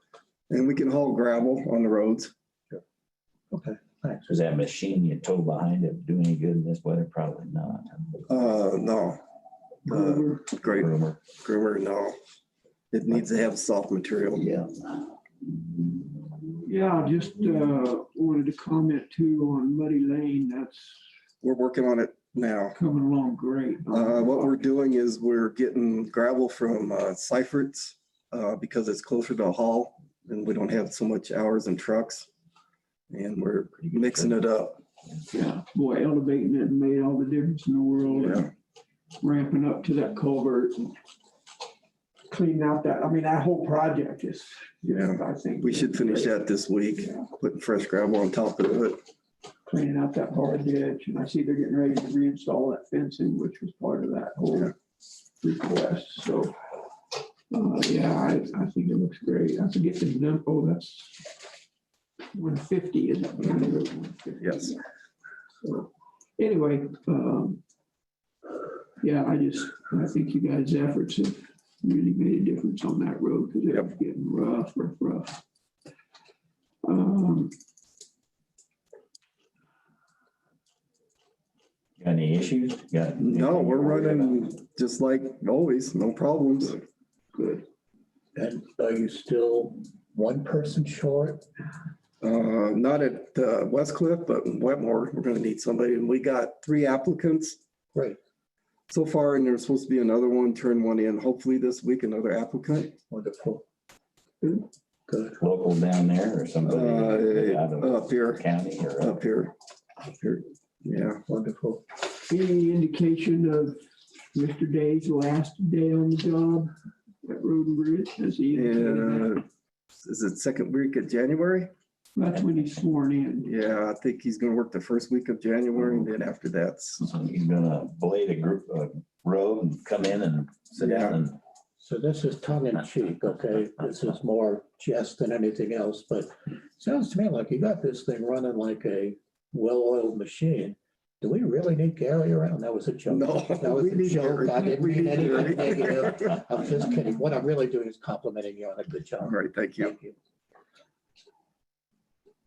S6: And we can haul gravel on the roads.
S5: Okay, thanks.
S3: Does that machine you tow behind it do any good in this weather? Probably not.
S6: No. Great
S3: Rumor.
S6: groomer, no. It needs to have soft material.
S3: Yeah.
S1: yeah, just wanted to comment too on Muddy Lane. That's
S6: We're working on it now.
S1: coming along great.
S6: What we're doing is we're getting gravel from Seifert's because it's closer to a haul and we don't have so much hours in trucks. and we're mixing it up.
S1: Yeah, boy, elevating it made all the difference in the world.
S6: Yeah.
S1: Ramping up to that culvert and cleaning out that, I mean, that whole project is,
S6: Yeah.
S1: I think.
S6: We should finish that this week, putting fresh gravel on top of it.
S1: Cleaning out that hard ditch, and I see they're getting ready to reinstall that fencing, which was part of that whole request, so. Yeah, I think it looks great. I forget the number, oh, that's 150, is it? County Road 150.
S6: Yes.
S1: So, anyway, yeah, I think you guys' efforts have really made a difference on that road because it was getting rough.
S3: Got any issues? Got?
S6: No, we're running just like always, no problems.
S1: Good.
S5: And are you still one person short?
S6: Not at West Cliff, but in Wetmore, we're gonna need somebody, and we got 3 applicants
S5: Great,
S6: so far, and there's supposed to be another one, turn one in, hopefully this week, another applicant.
S5: wonderful.
S1: Good.
S5: Good.
S3: Local down there or somebody out of
S6: Up here,
S3: county or?
S6: up here, up here, yeah.
S5: Wonderful.
S1: Any indication of Mr. Day's last day on the job at Road and Bridge? Has he indicated that?
S6: Is it second week of January?
S1: That's when he's sworn in.
S6: Yeah, I think he's gonna work the first week of January, and then after that's,
S3: So he's gonna blade a road and come in and sit down and.
S5: So this is tongue in cheek, okay? This is more jest than anything else, but sounds to me like you got this thing running like a well-oiled machine. Do we really need Gary around? That was a joke.
S6: No,
S5: That was
S6: we
S5: a
S6: need
S5: joke.
S6: Gary.
S5: I didn't
S6: We
S5: mean
S6: need
S5: anything
S6: Gary.
S5: negative. I'm just kidding. What I'm really doing is complimenting you on a good job.
S6: all right, thank you.
S5: Thank you.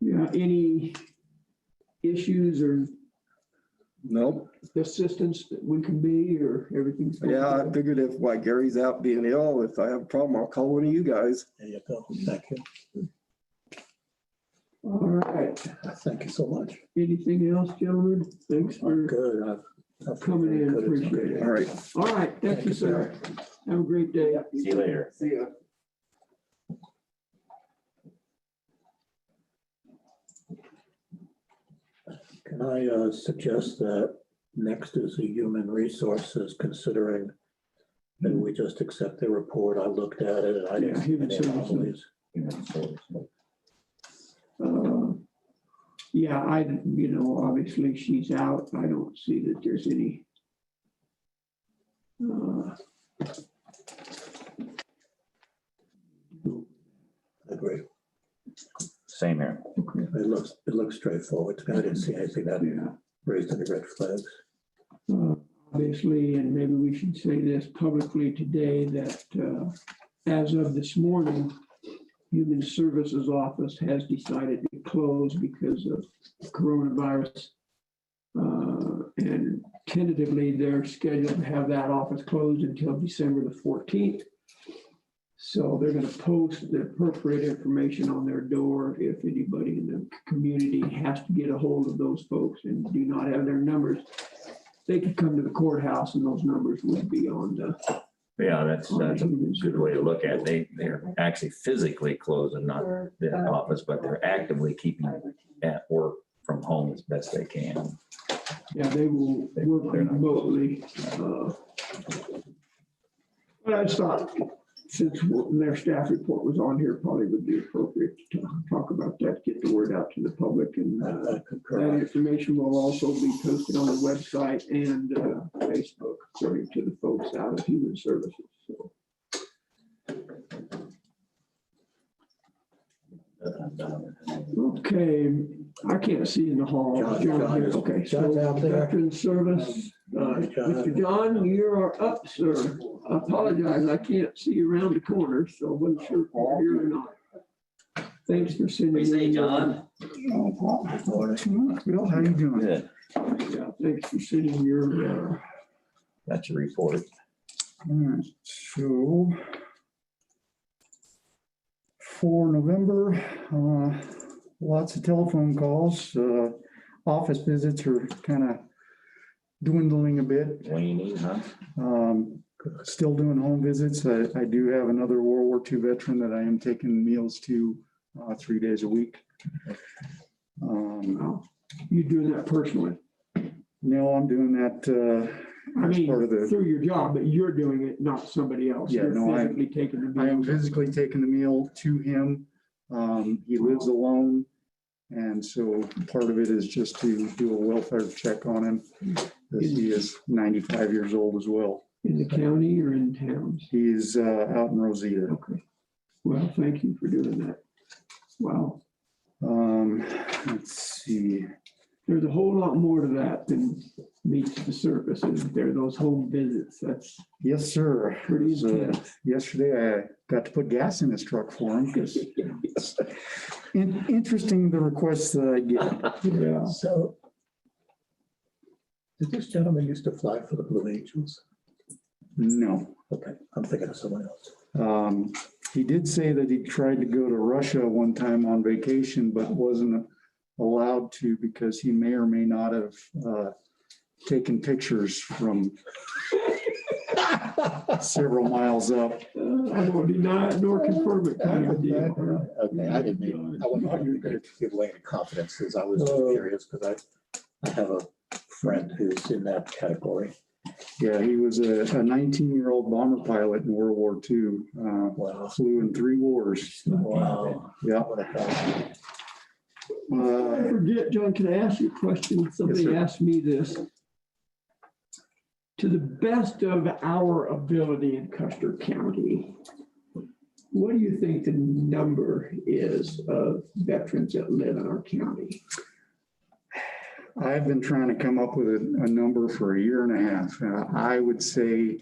S1: Yeah, any issues or
S6: Nope,
S1: assistance that we can be or everything's? going
S6: yeah, I
S1: good?
S6: figured if while Gary's out being ill, if I have a problem, I'll call one of you guys.
S5: There you go. Thank you.
S1: All right.
S5: Thank you so much.
S1: Anything else, gentlemen? Thanks
S5: I'm
S1: for
S5: good. I've
S1: coming in.
S5: good. It's
S1: Appreciate
S5: okay.
S1: it.
S6: All right.
S1: All right. Thank you, sir. Have a great day.
S3: See you later.
S6: See ya.
S5: Can I suggest that next is the human resources, considering that we just accept their report? I looked at it and I didn't
S1: Yeah,
S5: see
S1: human
S5: any
S1: services.
S5: anomalies.
S1: Yeah, obviously she's out. I don't see that there's any.
S5: I agree.
S3: Same here.
S1: Okay.
S5: It looks straightforward. To me, I didn't see anything that
S1: Yeah.
S5: raised any red flags.
S1: Obviously, and maybe we should say this publicly today, that as of this morning, Human Services Office has decided to close because of coronavirus. And tentatively, they're scheduled to have that office closed until December the 14th. So they're going to post the appropriate information on their door if anybody in the community has to get a hold of those folks and do not have their numbers. They could come to the courthouse and those numbers would be on the.
S3: Yeah, that's a good way to look at it. They're actually physically closing, not the office, but they're actively keeping at work from home as best they can.
S1: Yeah, they will work remotely. But I just thought, since their staff report was on here, probably would be appropriate to talk about that, get the word out to the public. And
S5: I
S1: that
S5: concur.
S1: information will also be posted on the website and Facebook, according to the folks out of Human Services. So, okay, I can't see in the hall.
S5: John is-
S1: Okay,
S5: John's
S1: so
S5: out there.
S1: Veteran Service, Mr. John, you are up, sir. I apologize, I can't see you around the corner, so I wasn't sure if you're here or not. Thanks for sending. in your-
S7: No problem. Bill, how you doing?
S3: Good.
S1: Yeah, thanks for sending your,
S3: That's your report.
S7: All right, so for November, lots of telephone calls. Office visits are kind of dwindling a bit.
S3: Waning, huh?
S7: Still doing home visits. I do have another World War II veteran that I am taking meals to 3 days a week.
S1: Wow. You doing that personally?
S7: No, I'm doing that,
S1: I
S7: as
S1: mean,
S7: part of the,
S1: through your job, but you're doing it, not somebody else.
S7: Yeah,
S1: You're
S7: no,
S1: physically taking the
S7: I am
S1: meal.
S7: physically taking the meal to him. He lives alone. And so part of it is just to do a welfare check on him, as he is 95 years old as well.
S1: In the county or in towns?
S7: He's out in Rosita.
S1: Okay. Well, thank you for doing that. Wow.
S7: Let's see.
S1: There's a whole lot more to that than meets the surface, isn't there? Those home visits, that's
S7: Yes, sir.
S1: pretty
S7: So,
S1: intense.
S7: yesterday I got to put gas in his truck for him because it's interesting the requests that I get.
S1: Yeah.
S5: So did this gentleman used to fly for the Blue Angels?
S7: No.
S5: Okay, I'm thinking of someone else.
S7: He did say that he tried to go to Russia one time on vacation, but wasn't allowed to because he may or may not have taken pictures from several miles up.
S1: I won't deny it nor confirm it kind of deal.
S5: Okay, I didn't mean, I wasn't going to give away any confidences. I was just curious because I have a friend who's in that category.
S7: Yeah, he was a 19-year-old bomber pilot in World War II.
S5: Wow.
S7: Flew in 3 wars.
S5: Wow.
S7: Yeah.
S5: What a guy.
S1: I forget, John, can I ask you a question? Somebody
S7: sir.
S1: asked me this. To the best of our ability in Custer County, what do you think the number is of veterans that live in our county?
S7: I've been trying to come up with a number for a year and a half. I would say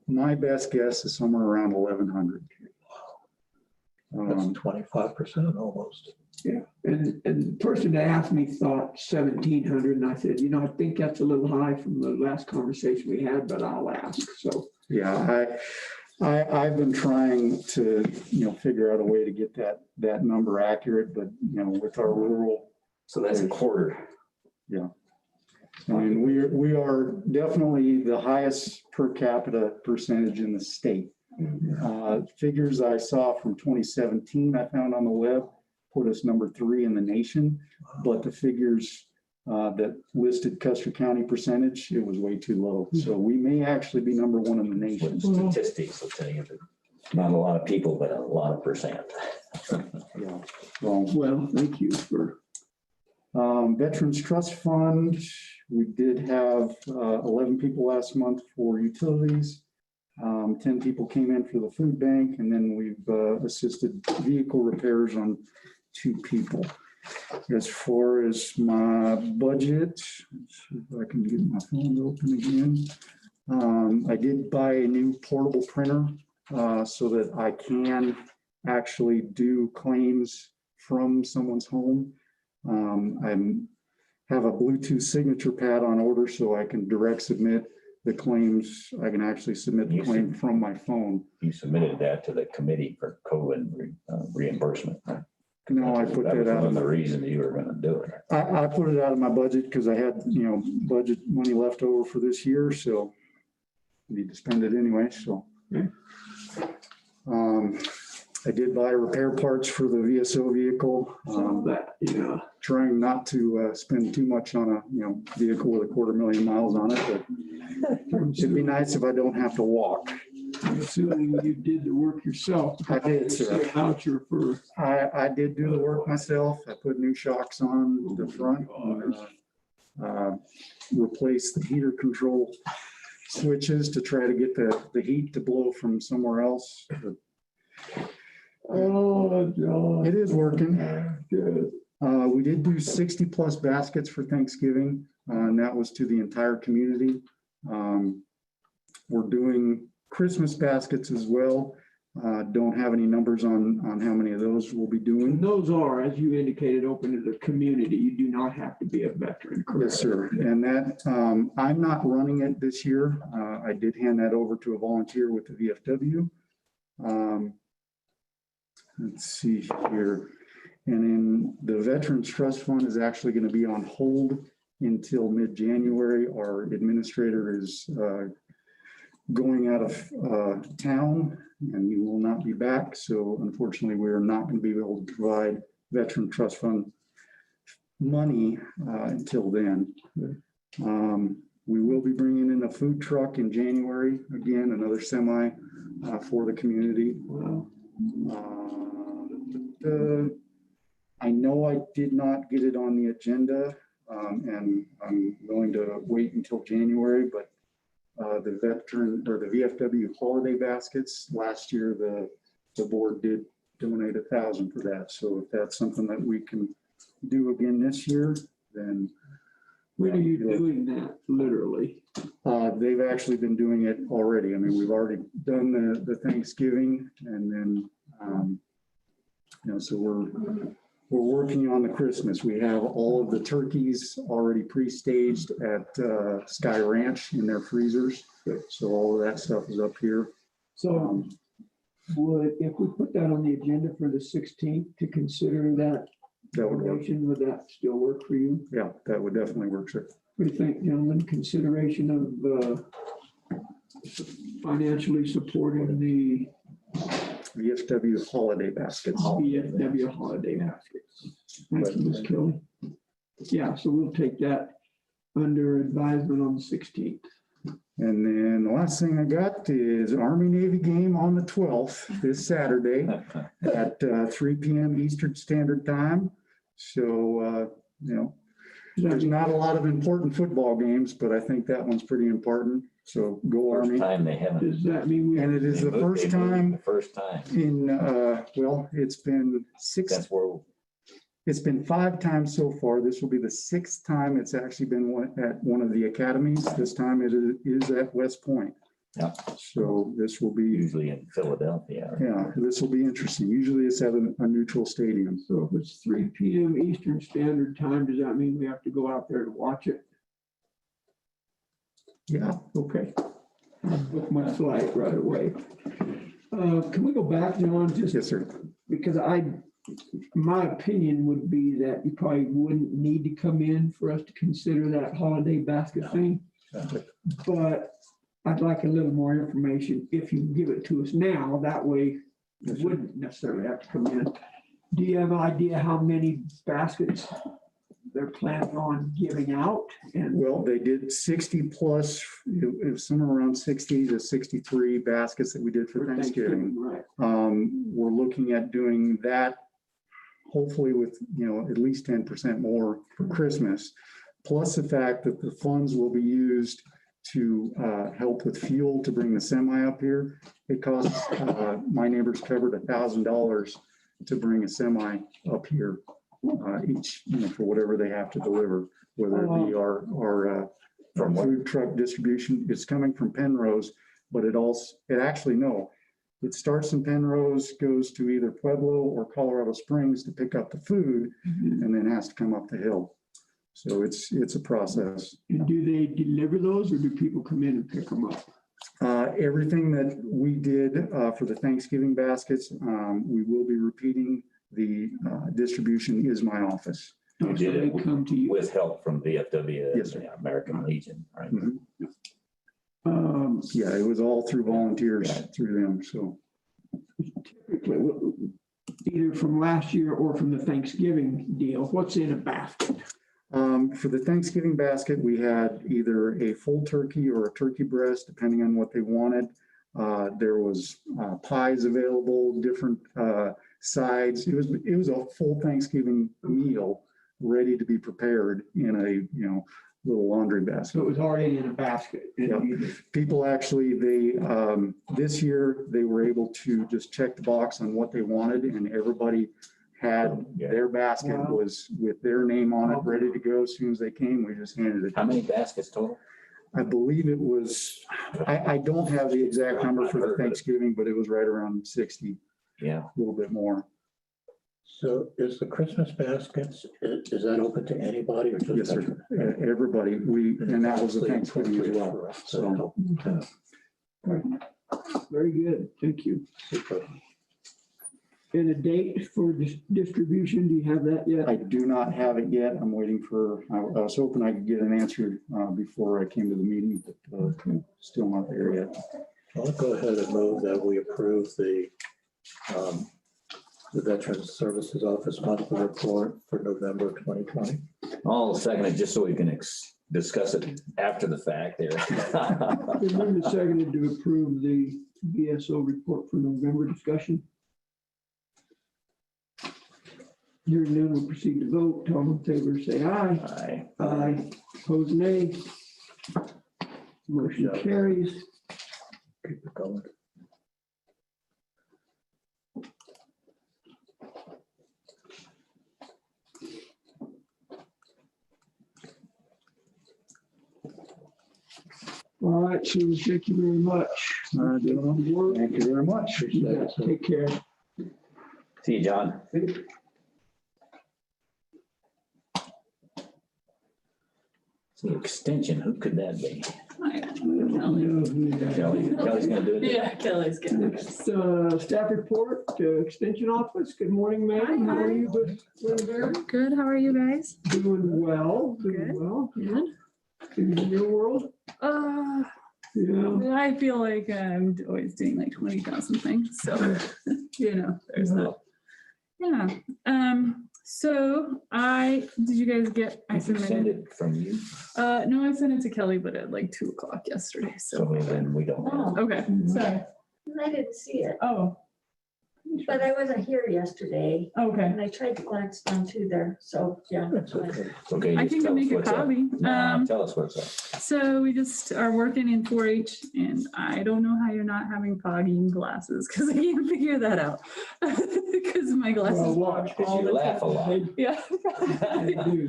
S7: my best guess is somewhere around 1,100.
S5: That's 25% almost.
S1: Yeah, and the person that asked me thought 1,700, and I said, I think that's a little high from the last conversation we had, but I'll ask, so.
S7: Yeah, I've been trying to, figure out a way to get that number accurate, but, with our rural.
S3: So that's a quarter.
S7: Yeah. I mean, we are definitely the highest per capita percentage in the state. Figures I saw from 2017, I found on the web, put us number 3 in the nation, but the figures that listed Custer County percentage, it was way too low. So we may actually be number 1 in the nation.
S3: With statistics will tell you that not a lot of people, but a lot of percent.
S7: Yeah.
S1: Well, thank you for.
S7: Veterans Trust Fund, we did have 11 people last month for utilities. 10 people came in for the food bank, and then we've assisted vehicle repairs on 2 people. As far as my budget, let's see if I can get my phone open again. I did buy a new portable printer so that I can actually do claims from someone's home. I have a Bluetooth signature pad on order so I can direct submit the claims. I can actually submit the claim from my phone.
S3: You submitted that to the committee for COVID reimbursement.
S7: No, I put that
S3: was
S7: out
S3: one
S7: of
S3: of the reasons you were gonna do it.
S7: I put it out of my budget because I had, budget money left over for this year, so I need to spend it anyway, so. I did buy repair parts for the VSO vehicle. Trying not to spend too much on a, vehicle with 250,000 miles on it, but it'd be nice if I don't have to walk.
S1: I'm assuming you did the work yourself.
S7: I did, sir.
S1: Voucher for.
S7: I did do the work myself. I put new shocks on the front, replaced the heater control switches to try to get the heat to blow from somewhere else.
S1: Oh, John.
S7: It is working.
S1: Good.
S7: We did do 60+ baskets for Thanksgiving, and that was to the entire community. We're doing Christmas baskets as well. Don't have any numbers on how many of those we'll be doing.
S1: And those are, as you indicated, open to the community. You do not have to be a veteran, correct?
S7: Yes, sir. And that, I'm not running it this year. I did hand that over to a volunteer with the VFW. Let's see here. And then the Veterans Trust Fund is actually going to be on hold until mid-January. Our administrator is going out of town and he will not be back. So unfortunately, we are not going to be able to provide Veteran Trust Fund money until then. We will be bringing in a food truck in January, again, another semi for the community. I know I did not get it on the agenda, and I'm willing to wait until January, but the veteran or the VFW holiday baskets, last year, the board did donate 1,000 for that. So if that's something that we can do again this year, then.
S1: When are you doing that, literally?
S7: They've actually been doing it already. I mean, we've already done the Thanksgiving, and then, so we're working on the Christmas. We have all of the turkeys already pre-staged at Sky Ranch in their freezers. So all of that stuff is up here.
S1: So if we put that on the agenda for the 16th to consider that
S7: That would work.
S1: donation, would that still work for you?
S7: Yeah, that would definitely work, sir.
S1: What do you think, gentlemen? Consideration of financially supporting the
S7: VFW holiday baskets.
S1: VFW holiday baskets. Thank you, Ms. Kelly. Yeah, so we'll take that under advisement on the 16th.
S7: And then the last thing I got is Army Navy game on the 12th, this Saturday at 3 p.m. Eastern Standard Time. So, there's not a lot of important football games, but I think that one's pretty important. So go
S3: First
S7: Army.
S3: time they haven't.
S1: Does that mean we
S7: And it is the first time
S3: The first time.
S7: in, it's been
S3: That's where,
S7: it's been 5 times so far. This will be the 6th time it's actually been at one of the academies. This time it is at West Point.
S3: Yeah.
S7: So this will be,
S3: usually in Philadelphia.
S7: yeah, this will be interesting. Usually it's at a neutral stadium.
S1: So if it's 3 p.m. Eastern Standard Time, does that mean we have to go out there to watch it?
S7: Yeah.
S1: Okay. I'll book my flight right away. Can we go back, John, just
S7: Yes, sir.
S1: because my opinion would be that you probably wouldn't need to come in for us to consider that holiday basket thing. But I'd like a little more information if you give it to us now. That way you wouldn't necessarily have to come in. Do you have an idea how many baskets they're planning on giving out? And
S7: Well, they did 60 plus, it was somewhere around 60 to 63 baskets that we did for Thanksgiving.
S1: Right.
S7: We're looking at doing that, hopefully with, at least 10% more for Christmas. Plus the fact that the funds will be used to help with fuel to bring the semi up here. It costs, my neighbors covered $1,000 to bring a semi up here each, for whatever they have to deliver, whether it be our
S3: From what?
S7: food truck distribution. It's coming from Penrose, but it starts in Penrose, goes to either Pueblo or Colorado Springs to pick up the food, and then has to come up the hill. So it's a process.
S1: And do they deliver those or do people come in and pick them up?
S7: Everything that we did for the Thanksgiving baskets, we will be repeating. The distribution is my office.
S3: You
S1: So
S3: did
S1: they
S3: it
S1: come to you.
S3: with help from VFW,
S7: Yes, sir.
S3: the American Legion, right?
S7: Mhm.
S1: Um,
S7: Yeah, it was all through volunteers through them, so.
S1: Typically, either from last year or from the Thanksgiving deal, what's in a basket?
S7: For the Thanksgiving basket, we had either a full turkey or a turkey breast, depending on what they wanted. There was pies available, different sides. It was a full Thanksgiving meal ready to be prepared in a, little laundry
S1: So
S7: basket.
S1: it was already in a basket. And
S7: Yep.
S1: you just-
S7: People actually, this year, they were able to just check the box on what they wanted, and everybody had their basket
S1: Wow.
S7: was with their name on it, ready to go. As soon as they came, we just handed it.
S3: How many baskets total?
S7: I believe it was, I don't have the exact number for the Thanksgiving, but it was right around 60,
S3: Yeah.
S7: a little bit more.
S5: So is the Christmas baskets, is that open to anybody or just?
S7: Yes, sir. Everybody, and that was the Thanksgiving as well. So,
S1: Very good, thank you.
S5: Super.
S1: And a date for distribution, do you have that yet?
S7: I do not have it yet. I'm waiting I was hoping I could get an answer before I came to the meeting, but still not there yet.
S5: I'll go ahead and move that we approve the the Veterans Services Office monthly report for November 2020.
S3: I'll second it just so we can discuss it after the fact there.
S1: Been moved and seconded to approve the VSO report for November discussion. Hearing none, we'll proceed to vote. All in favor, say aye.
S3: Aye.
S1: Aye. Opposed, nay. Motion carries.
S5: Keep it going.
S1: All right, so thank you very much.
S7: All right, gentlemen. Thank you very much.
S1: Yeah, take care.
S3: See you, John. It's an extension. Who could that be? Kelly's gonna do it.
S8: Yeah, Kelly's good.
S1: Next, staff report, extension office. Good morning, ma'am. How are you, Linda Barry?
S8: Good, how are you guys?
S1: Doing well, doing
S8: Good.
S1: well.
S8: Good.
S1: In your world? Yeah.
S8: I feel like I'm always doing like 20,000 things, so, there's that. Yeah, so did you guys get, I
S3: Did you send
S8: submitted,
S3: it from you?
S8: no, I sent it to Kelly, but at like 2:00 yesterday,
S3: So
S8: so,
S3: then we don't. have it.
S8: okay, sorry.
S4: I didn't see it,
S8: Oh,
S4: but I wasn't here yesterday
S8: okay.
S4: and I tried to glance down through there. So, yeah.
S5: That's okay.
S3: It's okay.
S8: I
S3: just
S8: can
S3: tell us
S8: make a
S3: what's up.
S8: copy.
S3: No, tell us what's up.
S8: So we just are working in 4-H and I don't know how you're not having fogging glasses because I can't figure that out. Because my glasses
S1: Well,
S8: fog
S1: watch,
S3: 'cause
S8: all
S3: you
S8: the
S3: laugh a
S8: time.
S3: lot.
S8: Yeah.
S1: They do.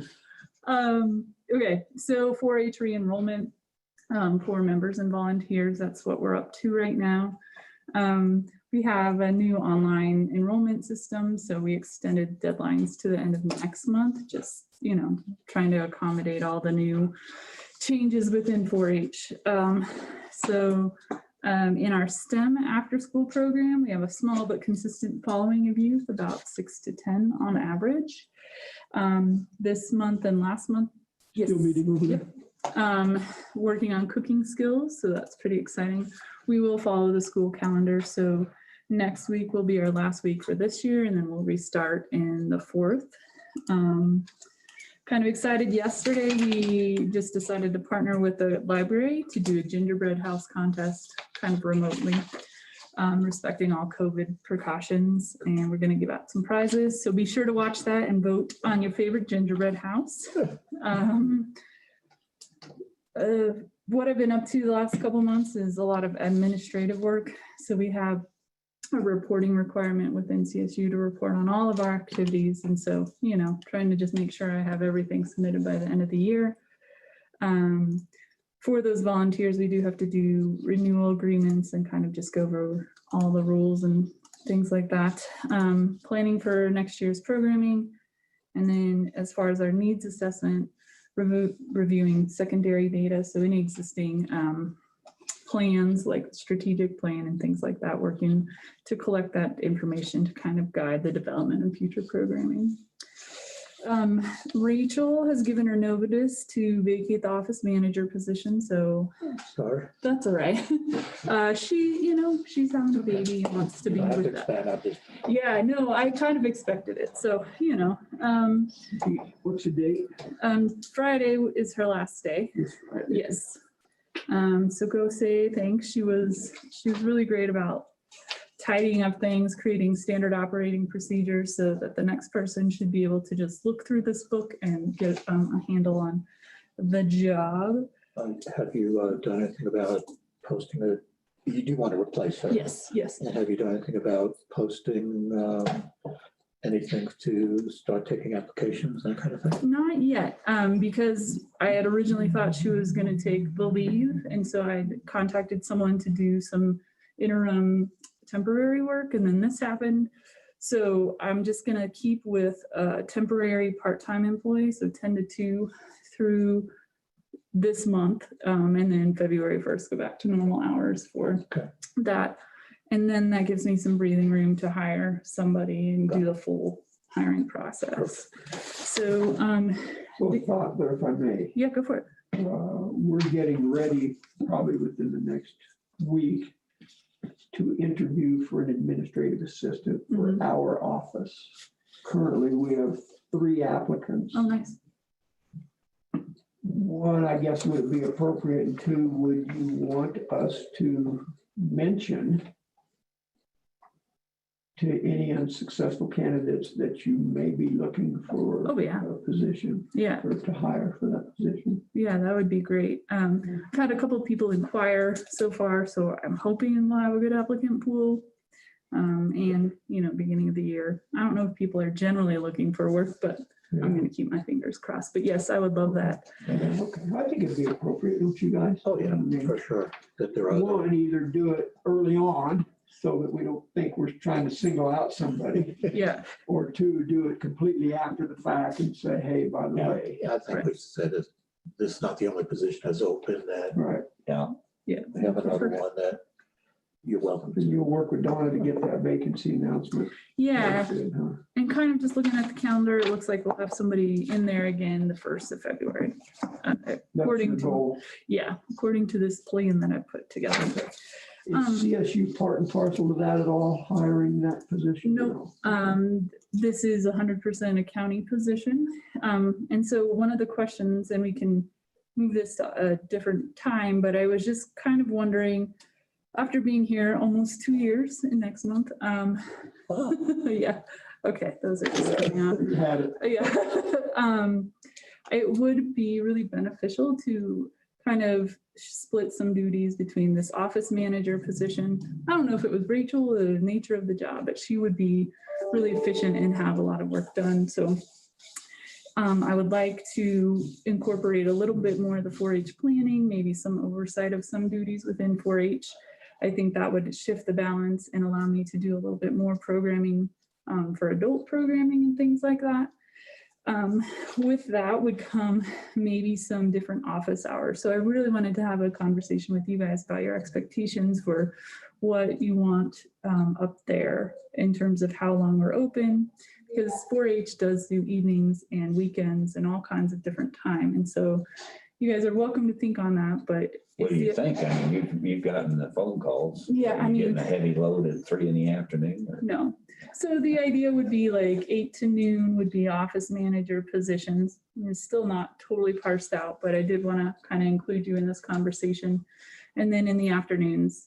S8: Okay, so 4-H re-enrollment for members and volunteers, that's what we're up to right now. We have a new online enrollment system, so we extended deadlines to the end of next month, just, trying to accommodate all the new changes within 4-H. In our STEM after-school program, we have a small but consistent following of youth, about 6 to 10 on average. This month and last month.
S1: Still meeting over there?
S8: Working on cooking skills, so that's pretty exciting. We will follow the school calendar, so next week will be our last week for this year, and then we'll restart in the 4th. Kind of excited. Yesterday, we just decided to partner with the library to do a gingerbread house contest, kind of remotely, respecting all COVID precautions, and we're going to give out some prizes. So be sure to watch that and vote on your favorite gingerbread house. What I've been up to the last couple months is a lot of administrative work. So we have a reporting requirement within CSU to report on all of our activities. And so, trying to just make sure I have everything submitted by the end of the year. For those volunteers, we do have to do renewal agreements and kind of just go over all the rules and things like that. Planning for next year's programming. And then as far as our needs assessment, reviewing secondary data. So any existing plans like strategic plan and things like that, working to collect that information to kind of guide the development of future programming. Rachel has given her notice to vacate the office manager position, so
S5: Sorry.
S8: that's all right. She's having a baby and wants to be
S5: You don't have to
S8: with that.
S5: expand on this.
S8: Yeah, no, I kind of expected it, so,
S1: What's the date?
S8: Friday is her last day.
S1: This Friday.
S8: Yes. So go say thanks. She was really great about tidying up things, creating standard operating procedures so that the next person should be able to just look through this book and get a handle on the job.
S5: Have you done anything about posting it? You do want to replace her?
S8: Yes.
S5: And have you done anything about posting anything to start taking applications, that kind of thing?
S8: Not yet, because I had originally thought she was going to take the leave. And so I contacted someone to do some interim temporary work, and then this happened. So I'm just going to keep with a temporary part-time employee, so 10 to 2 through this month. And then February 1st, go back to normal hours for that. And then that gives me some breathing room to hire somebody and do the full hiring process. So,
S1: Well, thought, but if I may,
S8: yeah, go for it.
S1: we're getting ready probably within the next week to interview for an administrative assistant for our office. Currently, we have 3 applicants.
S8: Oh, nice.
S1: One, I guess, would it be appropriate, and 2, would you want us to mention to any unsuccessful candidates that you may be looking for
S8: Oh, yeah.
S1: a position
S8: Yeah.
S1: or to hire for that position?
S8: Yeah, that would be great. I've had a couple of people inquire so far, so I'm hoping we'll have a good applicant pool. And, beginning of the year. I don't know if people are generally looking for work, but I'm gonna keep my fingers crossed. But yes, I would love that.
S1: Okay, I think it'd be appropriate, don't you guys?
S5: Oh, yeah,
S1: I mean,
S5: for sure, that there are. other-
S1: one, either do it early on so that we don't think we're trying to single out somebody,
S8: Yeah,
S1: or 2, do it completely after the fact and say, hey, by the way.
S5: Yeah, I think we said this is not the only position that's open, that
S1: Right,
S8: yeah.
S5: we have another one that you're welcome
S1: and
S5: to.
S1: you'll work with Donna to get that vacancy announcement.
S8: Yeah,
S1: posted, huh?
S8: and kind of just looking at the calendar, it looks like we'll have somebody in there again the 1st of February.
S1: That's
S8: According
S1: the
S8: to,
S1: goal.
S8: yeah, according to this plan that I put together.
S1: Is CSU part and parcel to that at all, hiring that position?
S8: Nope. This is 100% a county position. And so one of the questions, and we can move this to a different time, but I was just kind of wondering, after being here almost 2 years in next month, yeah, okay, those are just coming out.
S1: You had it.
S8: Yeah. It would be really beneficial to kind of split some duties between this office manager position. I don't know if it was Rachel or the nature of the job, but she would be really efficient and have a lot of work done. So I would like to incorporate a little bit more of the 4-H planning, maybe some oversight of some duties within 4-H. I think that would shift the balance and allow me to do a little bit more programming for adult programming and things like that. With that would come maybe some different office hours. So I really wanted to have a conversation with you guys about your expectations for what you want up there in terms of how long we're open, because 4-H does do evenings and weekends and all kinds of different time. And so you guys are welcome to think on that, but.
S3: What do you think? I mean, you've gotten the phone calls.
S8: Yeah, I
S3: Are you
S8: mean-
S3: getting a heavy load at 3 PM or?
S8: No. So the idea would be like 8 to noon would be office manager positions. It's still not totally parsed out, but I did want to kind of include you in this conversation. And then in the afternoons,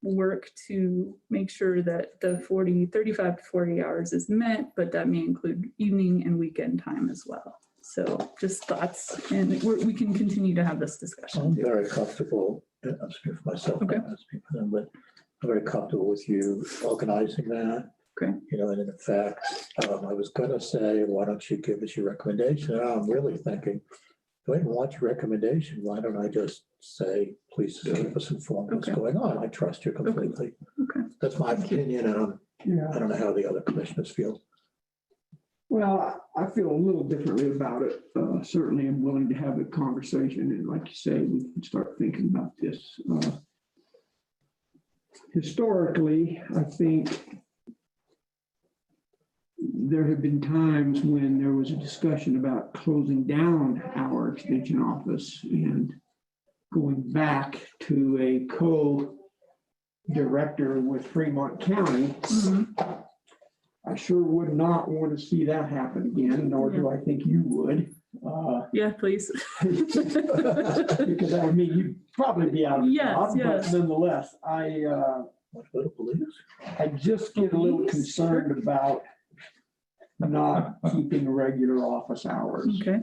S8: work to make sure that the 35 to 40 hours is met, but that may include evening and weekend time as well. So just thoughts, and we can continue to have this discussion.
S5: I'm very comfortable, I'm speaking for myself,
S8: Okay.
S5: I'm speaking for them, but I'm very comfortable with you organizing that.
S8: Okay.
S5: And in fact, I was gonna say, why don't you give us your recommendation? And I'm really thinking, if I didn't want your recommendation, why don't I just say, please keep us informed of what's
S8: Okay.
S5: going on? I trust you completely.
S8: Okay.
S5: That's my opinion, and
S1: Yeah.
S5: I don't know how the other commissioners feel.
S1: Well, I feel a little differently about it. Certainly I'm willing to have a conversation, and like you say, we can start thinking about this. Historically, I think there have been times when there was a discussion about closing down our extension office and going back to a co-director with Fremont County.
S8: Mhm.
S1: I sure would not want to see that happen again, nor do I think you would.
S8: Yeah, please.
S1: Because I mean, you'd probably be out of a
S8: Yes,
S1: job, but
S8: yes.
S1: nonetheless, I just get a little concerned about not keeping regular office hours.
S8: Okay.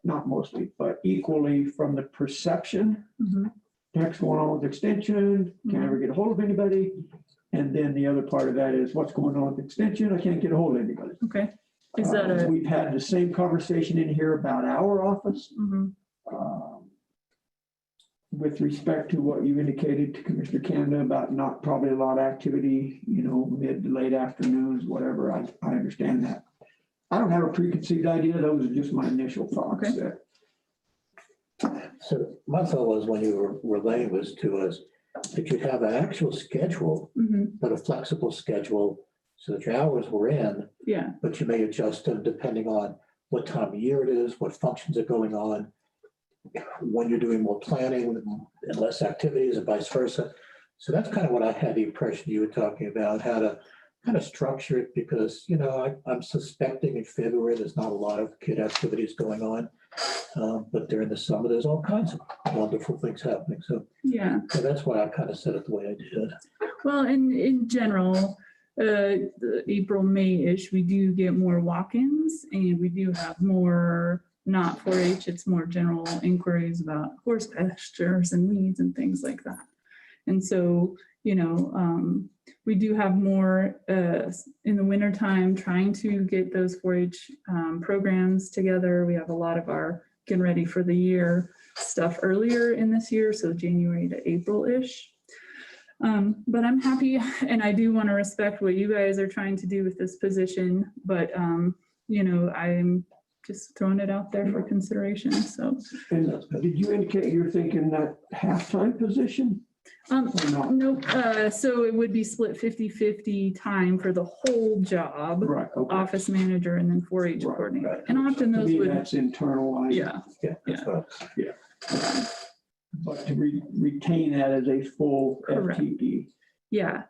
S1: Not mostly, but equally from the perception,
S8: Mhm.
S1: heck's going on with extension, can't ever get a hold of anybody. And then the other part of that is what's going on with extension, I can't get a hold of anybody.
S8: Okay. Is that a?
S1: We've had the same conversation in here about our office.
S8: Mhm.
S1: With respect to what you indicated to Commissioner Canada about not probably a lot of activity, mid to late afternoons, whatever, I understand that. I don't have a preconceived idea, those are just my initial thoughts.
S8: Okay.
S5: So my thought was, when you were relaying this to us, that you'd have an actual schedule,
S8: Mhm.
S5: but a flexible schedule, so that your hours were in,
S8: Yeah.
S5: but you may adjust them depending on what time of year it is, what functions are going on. when you're doing more planning and less activities and vice versa. So that's kind of what I had the impression you were talking about, how to kind of structure it, because, you know, I'm suspecting in February, there's not a lot of kid activities going on. But during the summer, there's all kinds of wonderful things happening. So
S8: Yeah.
S5: that's why I kind of said it the way I did.
S8: Well, in general, April, May-ish, we do get more walk-ins and we do have more, not 4-H, it's more general inquiries about horse pastures and weeds and things like that. And so, you know, we do have more in the wintertime trying to get those 4-H programs together. We have a lot of our getting ready for the year stuff earlier in this year, so January to April-ish. But I'm happy, and I do want to respect what you guys are trying to do with this position, but you know, I'm just throwing it out there for consideration, so.
S1: And did you indicate you're thinking that halftime position? Or not?
S8: Nope, so it would be split 50-50 time for the whole job,
S1: Right, okay.
S8: office manager and then 4-H
S1: Right,
S8: coordinator.
S5: right.
S8: And often
S1: To
S8: those
S1: me,
S8: would,
S1: that's internalized.
S8: yeah,
S5: Yeah. That's what-
S1: But to retain that as a full
S8: Correct.
S1: FTE.
S8: yeah.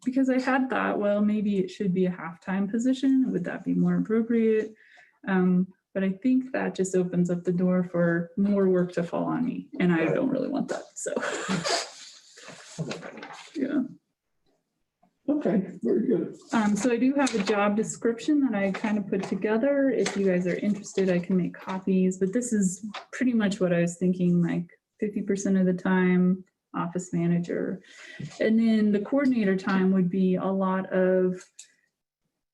S8: Because I had thought, well, maybe it should be a halftime position. Would that be more appropriate? But I think that just opens up the door for more work to fall on me, and I don't really want that, so. Yeah.
S1: Okay, very good.
S8: So I do have a job description that I kind of put together. If you guys are interested, I can make copies, but this is pretty much what I was thinking, like 50% of the time, office manager. And then the coordinator time would be a lot of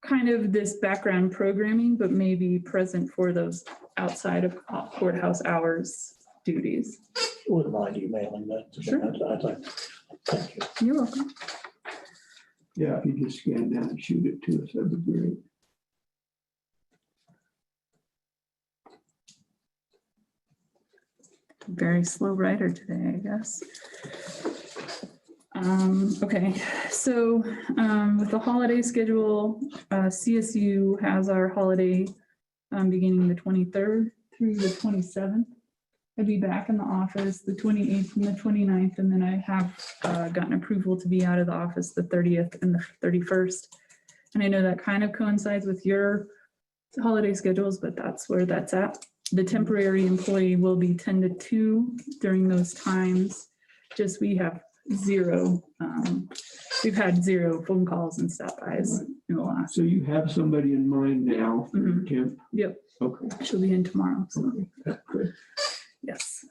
S8: kind of this background programming, but maybe present for those outside of courthouse hours duties.
S5: Wouldn't mind emailing that to me.
S8: Sure.
S5: I'd like, thank you.
S8: You're welcome.
S1: Yeah, if you just scan that and shoot it to us, that'd be great.
S8: Very slow writer today, I guess. Okay, so with the holiday schedule, CSU has our holiday beginning the 23rd through the 27th. I'd be back in the office the 28th and the 29th, and then I have gotten approval to be out of the office the 30th and the 31st. And I know that kind of coincides with your holiday schedules, but that's where that's at. The temporary employee will be 10 to 2 during those times. Just we have zero, we've had zero phone calls and stop bys in the last.
S1: So you have somebody in mind now,
S8: Mhm.
S1: Tim?
S8: Yep,
S1: Okay.
S8: she'll be in tomorrow, so
S1: Good.
S8: yes.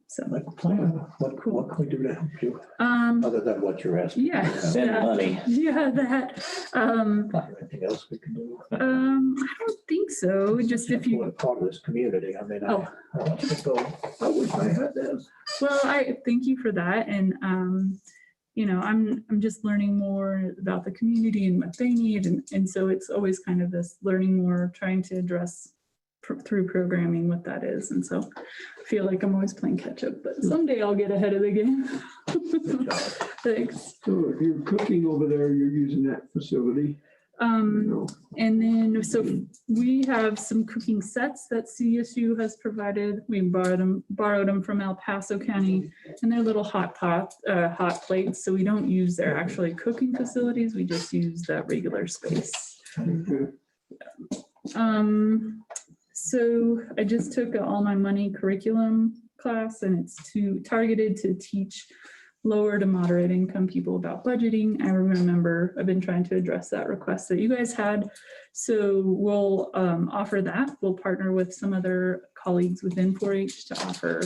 S8: So,
S5: Like a plan. What can we do to help you,
S8: um,
S5: other than what you're asking?
S8: yeah.
S3: Send money.
S8: Yeah, that,
S5: Not anything else we can do.
S8: I don't think so, just if you.
S5: We're part of this community. I mean,
S8: Oh.
S5: I want you to go.
S1: I wish I had this.
S8: Well, I thank you for that. And, you know, I'm just learning more about the community and what they need. And so it's always kind of this learning more, trying to address through programming what that is. And so I feel like I'm always playing catch up, but someday I'll get ahead of the game. Thanks.
S1: So if you're cooking over there, you're using that facility? No.
S8: And then, so we have some cooking sets that CSU has provided. We borrowed them from El Paso County, and they're little hot plates. So we don't use their actually cooking facilities. We just use that regular space.
S1: Good.
S8: So I just took an All My Money curriculum class, and it's targeted to teach lower to moderate income people about budgeting. I remember I've been trying to address that request that you guys had. So we'll offer that. We'll partner with some other colleagues within 4-H to offer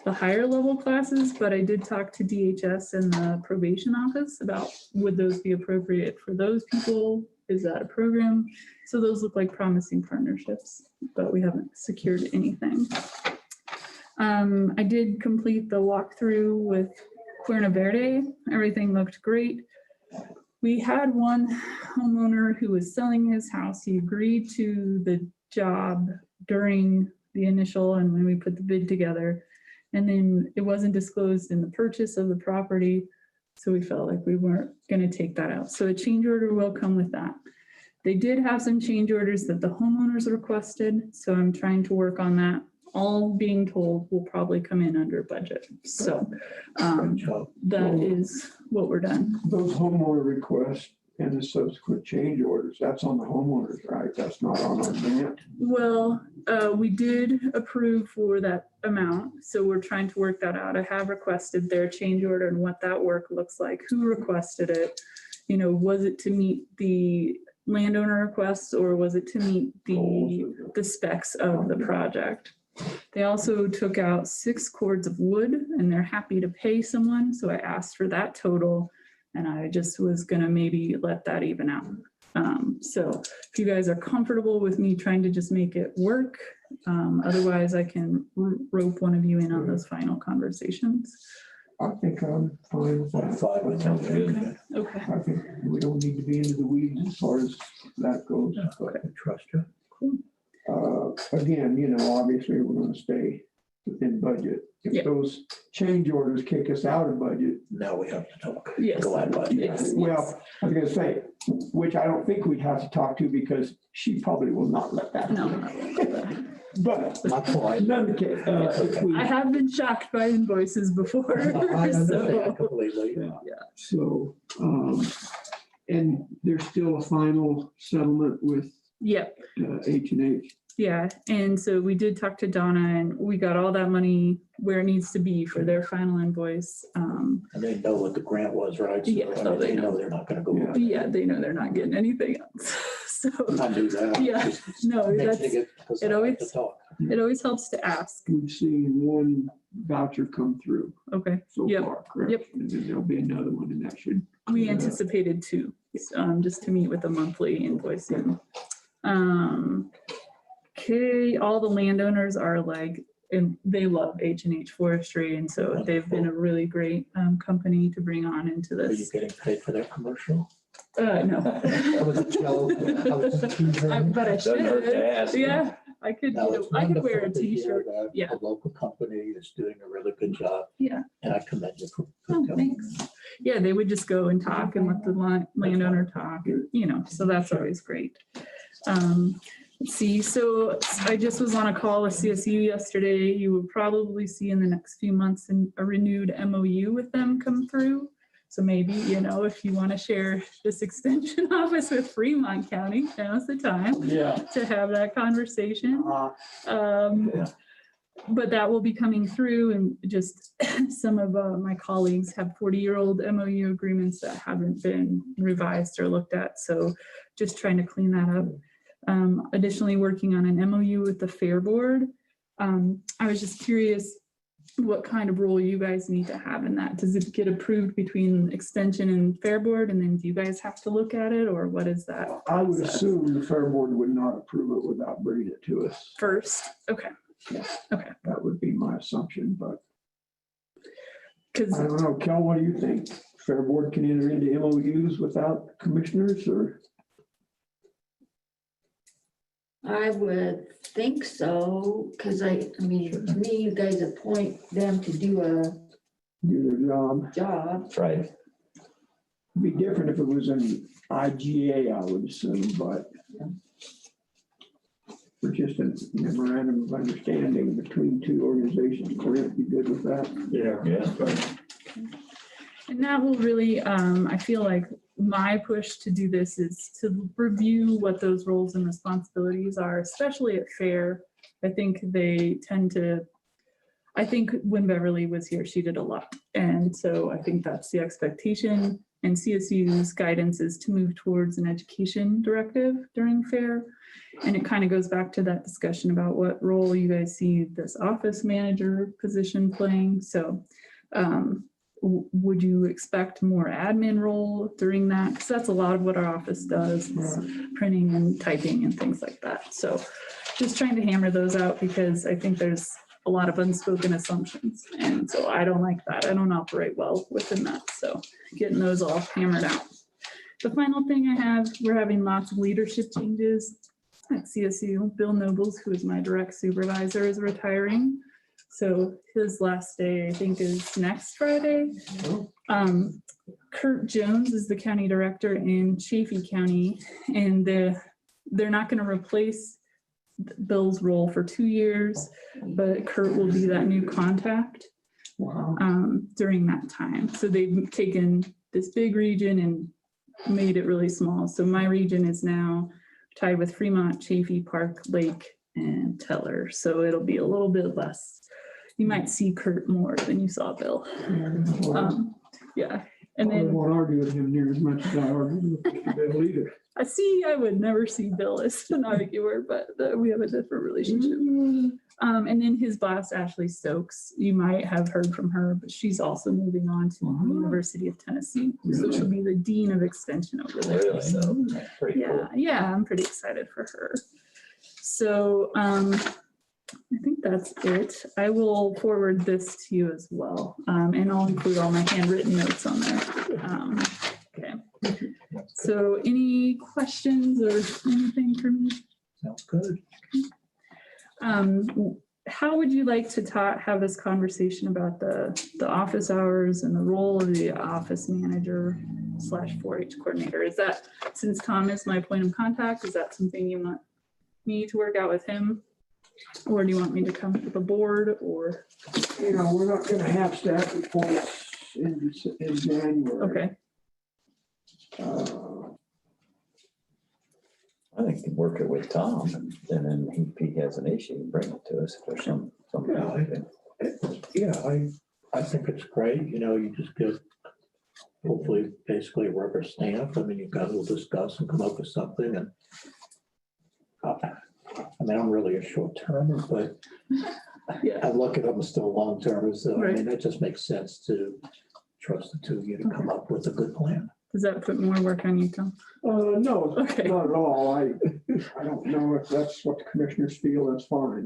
S8: the higher level classes, but I did talk to DHS and the probation office about would those be appropriate for those people? Is that a program? So those look like promising partnerships, but we haven't secured anything. I did complete the walkthrough with Cuerna Verde. Everything looked great. We had one homeowner who was selling his house. He agreed to the job during the initial and when we put the bid together. And then it wasn't disclosed in the purchase of the property. So we felt like we weren't going to take that out. So a change order will come with that. They did have some change orders that the homeowners requested. So I'm trying to work on that. all being told will probably come in under budget. So
S5: Great job.
S8: that is what we're done.
S1: Those homeowner requests and the subsequent change orders, that's on the homeowners, right? That's not on our grant.
S8: Well, we did approve for that amount, so we're trying to work that out. I have requested their change order and what that work looks like, who requested it. You know, was it to meet the landowner requests or was it to meet the specs of the project? They also took out 6 cords of wood and they're happy to pay someone. So I asked for that total and I just was gonna maybe let that even out. So if you guys are comfortable with me trying to just make it work, otherwise I can rope one of you in on those final conversations.
S1: I think I'm fine with
S5: I'm
S1: that.
S5: fine with that.
S8: Okay.
S1: I think we don't need to be into the weeds as far as that goes. But,
S5: I trust you.
S1: again, you know, obviously we're gonna stay within budget.
S8: Yeah.
S1: If those change orders kick us out of budget,
S5: Now we have to talk.
S8: Yes.
S5: Go on, buddy.
S8: Yes.
S1: well, I was gonna say, which I don't think we'd have to talk to because she probably will not let that.
S8: No.
S1: But
S5: Not quite.
S1: none of the case, if we,
S8: I have been shocked by invoices before.
S5: I understand
S8: So,
S5: completely.
S1: so, and there's still a final settlement with
S8: yeah,
S1: H&H.
S8: yeah. And so we did talk to Donna and we got all that money where it needs to be for their final invoice.
S5: And they know what the grant was, right? So,
S8: Yeah,
S5: I mean,
S8: no, they
S5: they know
S8: know.
S5: they're not gonna go.
S1: Yeah.
S8: Yeah, they know they're not getting anything else. So
S5: Not do that.
S8: Yeah,
S5: Just
S8: no,
S5: mention
S8: that's,
S5: it 'cause
S8: it
S5: I like
S8: always-
S5: to talk.
S8: it always helps to ask.
S1: We've seen one voucher come through
S8: Okay,
S1: so
S8: Yep.
S1: far, correct?
S8: Yep.
S1: And then there'll be another one and that should.
S8: we anticipated 2, just to meet with the monthly invoicing. Okay, all the landowners are like, and they love H&H Forestry, and so they've been a really great company to bring on into
S5: Are you
S8: this.
S5: getting paid for that commercial?
S8: No.
S5: That was a joke. I was just teasing.
S8: But I
S3: Doesn't hurt to
S8: should,
S3: ask.
S8: yeah, I could,
S5: No, it's
S8: I could wear a
S5: wonderful to hear
S8: t-shirt.
S5: that
S8: Yeah.
S5: A local company is doing a really good job.
S8: Yeah.
S5: And I commend you for.
S8: Oh,
S5: doing
S8: thanks. Yeah, they would just go and talk and let the landowner talk, and, you know, so that's always great. Let's see, so I just was on a call with CSU yesterday. You will probably see in the next few months a renewed MOU with them come through. So maybe, you know, if you want to share this extension office with Fremont County, now's the time
S1: Yeah.
S8: to have that conversation.
S5: Yeah.
S8: But that will be coming through and just some of my colleagues have 40-year-old MOU agreements that haven't been revised or looked at. So just trying to clean that up. Additionally, working on an MOU with the Fair Board. I was just curious what kind of role you guys need to have in that. Does it get approved between extension and Fair Board and then do you guys have to look at it or what is that?
S1: I would
S8: process?
S1: assume the Fair Board would not approve it without bringing it to us.
S8: First, okay.
S1: Yeah.
S8: Okay,
S1: That would be my assumption, but
S8: because
S1: I don't know. Kel, what do you think? Fair Board can enter into MOUs without commissioners or?
S4: I would think so, because I mean, to me, you guys appoint them to do a
S1: Do their job.
S4: job.
S3: That's right.
S1: It'd be different if it was an IGA, I would assume, but for just a memorandum of understanding between 2 organizations, Clint, be good with that?
S2: Yeah.
S3: Yeah.
S8: and that will really, I feel like my push to do this is to review what those roles and responsibilities are, especially at Fair. I think they tend to, I think when Beverly was here, she did a lot. And so I think that's the expectation. And CSU's guidance is to move towards an education directive during Fair. And it kind of goes back to that discussion about what role you guys see this office manager position playing. So would you expect more admin role during that? Because that's a lot of what our office does, is printing and typing and things like that. So just trying to hammer those out because I think there's a lot of unspoken assumptions. And so I don't like that. I don't operate well within that. So getting those all hammered out. The final thing I have, we're having lots of leadership changes at CSU. Bill Nobles, who is my direct supervisor, is retiring. So his last day, I think, is next Friday. Kurt Jones is the county director in Chaffey County, and they're not going to replace Bill's role for 2 years, but Kurt will be that new contact
S1: Wow.
S8: during that time. So they've taken this big region and made it really small. So my region is now tied with Fremont, Chaffee, Park, Lake, and Teller. So it'll be a little bit less. You might see Kurt more than you saw Bill. Yeah. And
S1: I
S8: then
S1: won't argue with him near as much as I argue with Mr. Bill either.
S8: I would never see Bill as an arguer, but we have a different relationship. And then his boss, Ashley Stokes, you might have heard from her, but she's also moving on to the University of Tennessee. So she'll be the Dean of Extension over there.
S3: Really?
S8: So
S3: Pretty cool.
S8: yeah, I'm pretty excited for her. So I think that's it. I will forward this to you as well. And I'll include all my handwritten notes on there. Okay. So any questions or anything for me?
S5: Sounds good.
S8: How would you like to have this conversation about the office hours and the role of the office manager / 4-H coordinator? Is that, since Tom is my point of contact, is that something you want me to work out with him? Or do you want me to come to the board or?
S1: You know, we're not gonna have staff reports in January.
S8: Okay,
S3: I think you can work it with Tom and then if he has an issue, bring it to us if there's some.
S5: Yeah, I think it's great, you know, you just get hopefully basically a rubber stamp. I mean, you guys will discuss and come up with something and I mean, I'm really a short termer, but
S8: yeah,
S5: I look at them as still long termers. So I
S8: Right.
S5: mean, it just makes sense to trust the two of you to come up with a good plan.
S8: does that put more work on you, Tom?
S1: No,
S8: Okay.
S1: not at all. I don't know if that's what the commissioners feel, that's fine.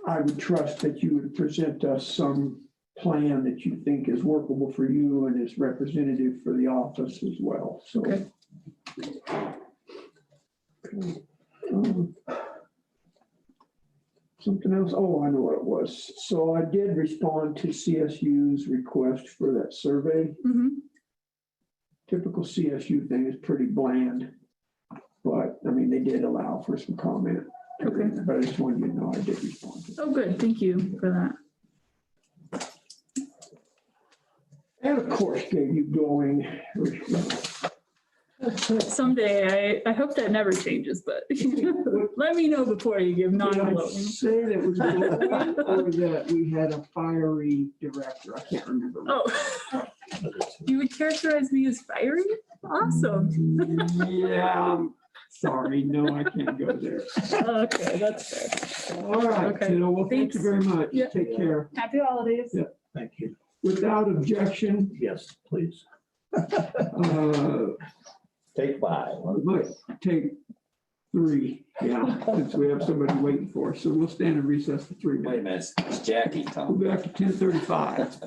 S1: I would trust that you would present us some plan that you think is workable for you and is representative for the office as well, so.
S8: Okay.
S1: Something else, oh, I know what it was. So I did respond to CSU's request for that survey.
S8: Mhm.
S1: Typical CSU thing is pretty bland, but I mean, they did allow for some comment.
S8: Okay.
S1: But I just wanted you to know I did respond to that.
S8: Oh, good. Thank you for that.
S1: And of course, gave you glowing.
S8: Someday, I hope that never changes, but let me know before you give
S1: Did I
S8: non-glowing.
S1: say that was glowing or that we had a fiery director? I can't remember.
S8: Oh, you would characterize me as fiery? Awesome.
S1: Yeah, I'm sorry. No, I can't go there.
S8: Okay, that's fair.
S1: All right,
S8: Okay.
S1: Tito, well, thank you very much.
S8: Yeah.
S1: Take care.
S8: Happy holidays.
S1: Yeah.
S5: Thank you.
S1: Without objection,
S5: Yes, please.
S3: Take 5.
S1: we might take 3, yeah, since we have somebody waiting for us. So we'll stand in recess for 3
S3: Wait a
S1: minutes.
S3: minute, it's Jackie,
S1: We'll
S3: Tom.
S1: be back to 10:35.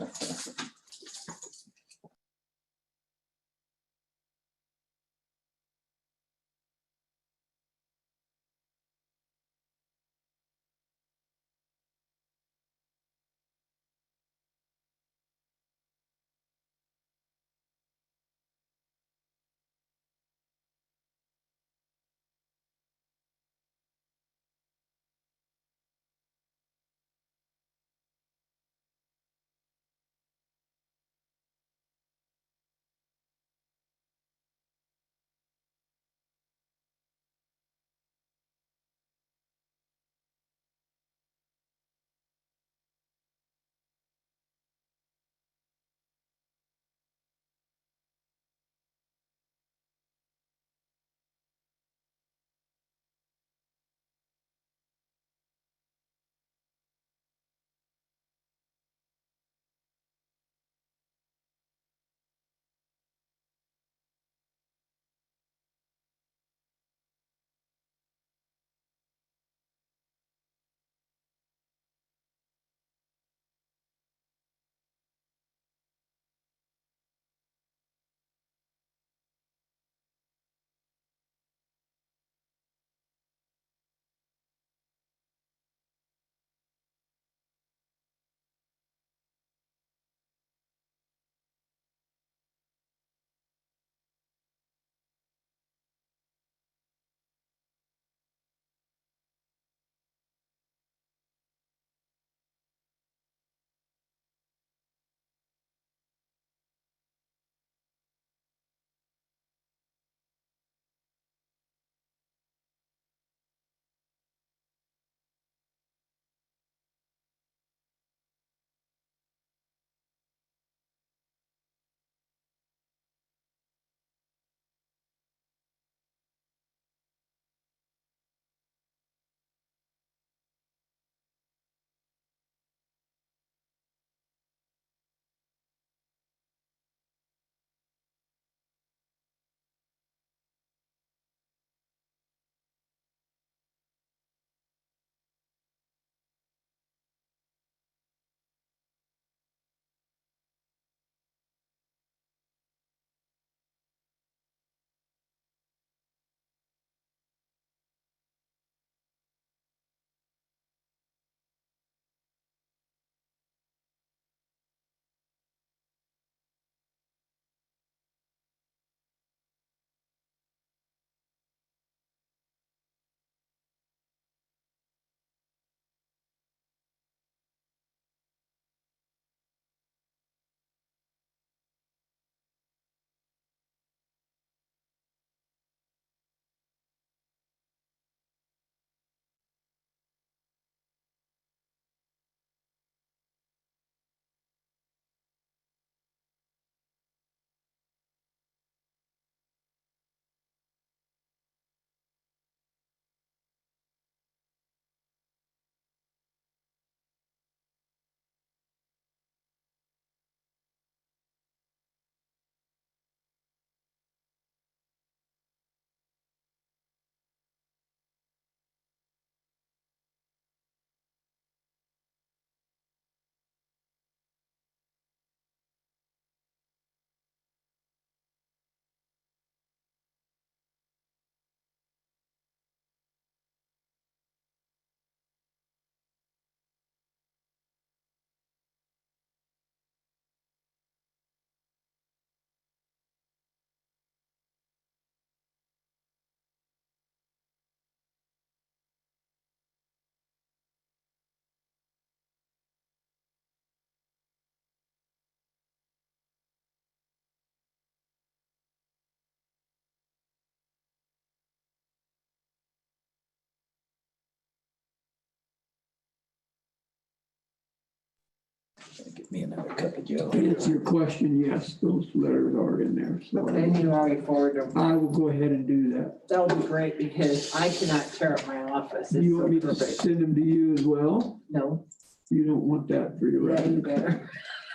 S3: Get me another cup of joe.
S1: To answer your question, yes, those letters are in there. So
S9: And you already forwarded them.
S1: I will go ahead and do that.
S9: That would be great because I cannot tear up my office.
S1: Do
S9: It's
S1: you want me
S9: so
S1: to
S9: perfect.
S1: send them to you as well?
S9: No,
S1: You don't want that for your
S9: yeah, you
S1: record?
S9: better.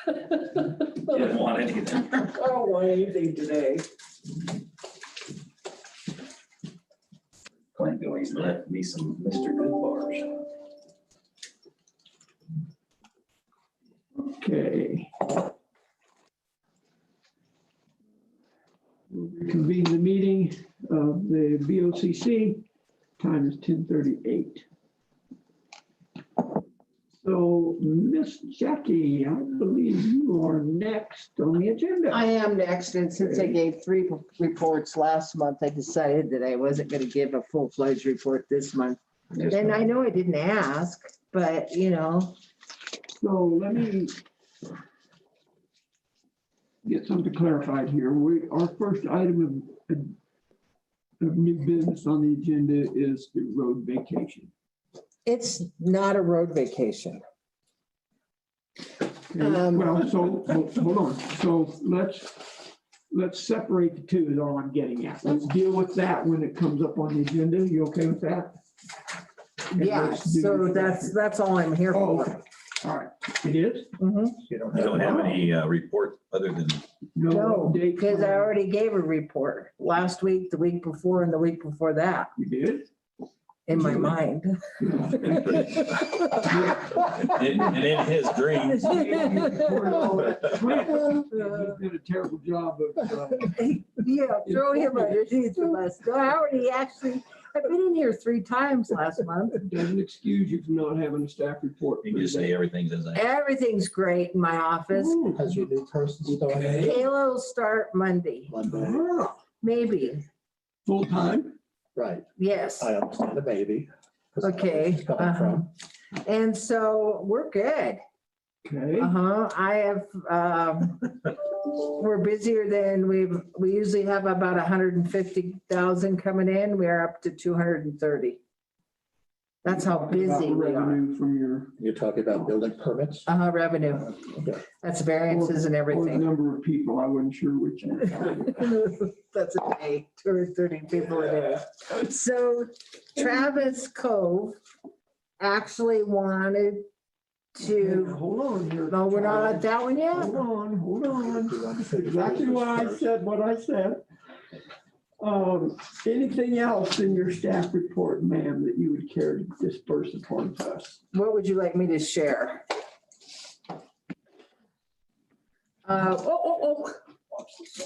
S3: You didn't want anything.
S9: I don't want anything today.
S3: Clint Billy's left me some Mr. Good bars.
S1: Okay. We'll reconvene the meeting of the BOCC. Time is 10:38. So, Miss Jackie, I believe you are next on the agenda.
S9: I am next, and since I gave 3 reports last month, I decided that I wasn't gonna give a full-fledged report this month. And I know I didn't ask, but you know,
S1: So let me get something clarified here. Our first item of new business on the agenda is the road vacation.
S9: it's not a road vacation.
S1: Okay, well, so, hold on. So let's separate the two is all I'm getting at. Let's deal with that when it comes up on the agenda. You okay with that? And
S9: Yeah,
S1: let's do-
S9: so that's all I'm here
S1: Oh,
S9: for.
S1: okay. All right. It is?
S9: Mhm.
S3: You don't have any report other than,
S9: No,
S1: update
S9: because I
S1: from-
S9: already gave a report last week, the week before, and the week before that,
S1: You did?
S9: in my mind.
S3: and in his dreams.
S1: You've did a terrible job of,
S9: Yeah, throw him underneath the bus. No, I already actually, I've been in here 3 times last month.
S1: doesn't excuse you from not having a staff report.
S3: You just say everything's as I.
S9: Everything's great in my office.
S1: Ooh,
S5: Has your new person started?
S1: Okay.
S9: Kayla will start Monday,
S5: Monday?
S1: ah,
S9: maybe.
S1: Full time?
S5: Right,
S9: Yes.
S5: I understand the baby. 'cause that's where
S9: Okay.
S5: it's coming from.
S9: And so we're good.
S1: Okay.
S9: I have, we're busier than we usually have about 150,000 coming in. We're up to 230. That's how
S1: About
S9: busy we are.
S1: revenue from your,
S5: You're talking about building permits?
S9: Revenue.
S5: Okay.
S9: That's variances and
S1: or the
S9: everything.
S1: number of people, I wasn't sure which.
S9: That's a day, 230 people a day. So Travis Cove actually wanted to,
S1: Hold on here.
S9: no, we're not at that one yet.
S1: Hold on. That's exactly why I said what I said. Anything else in your staff report, ma'am, that you would care to disperse upon us?
S9: What would you like me to share?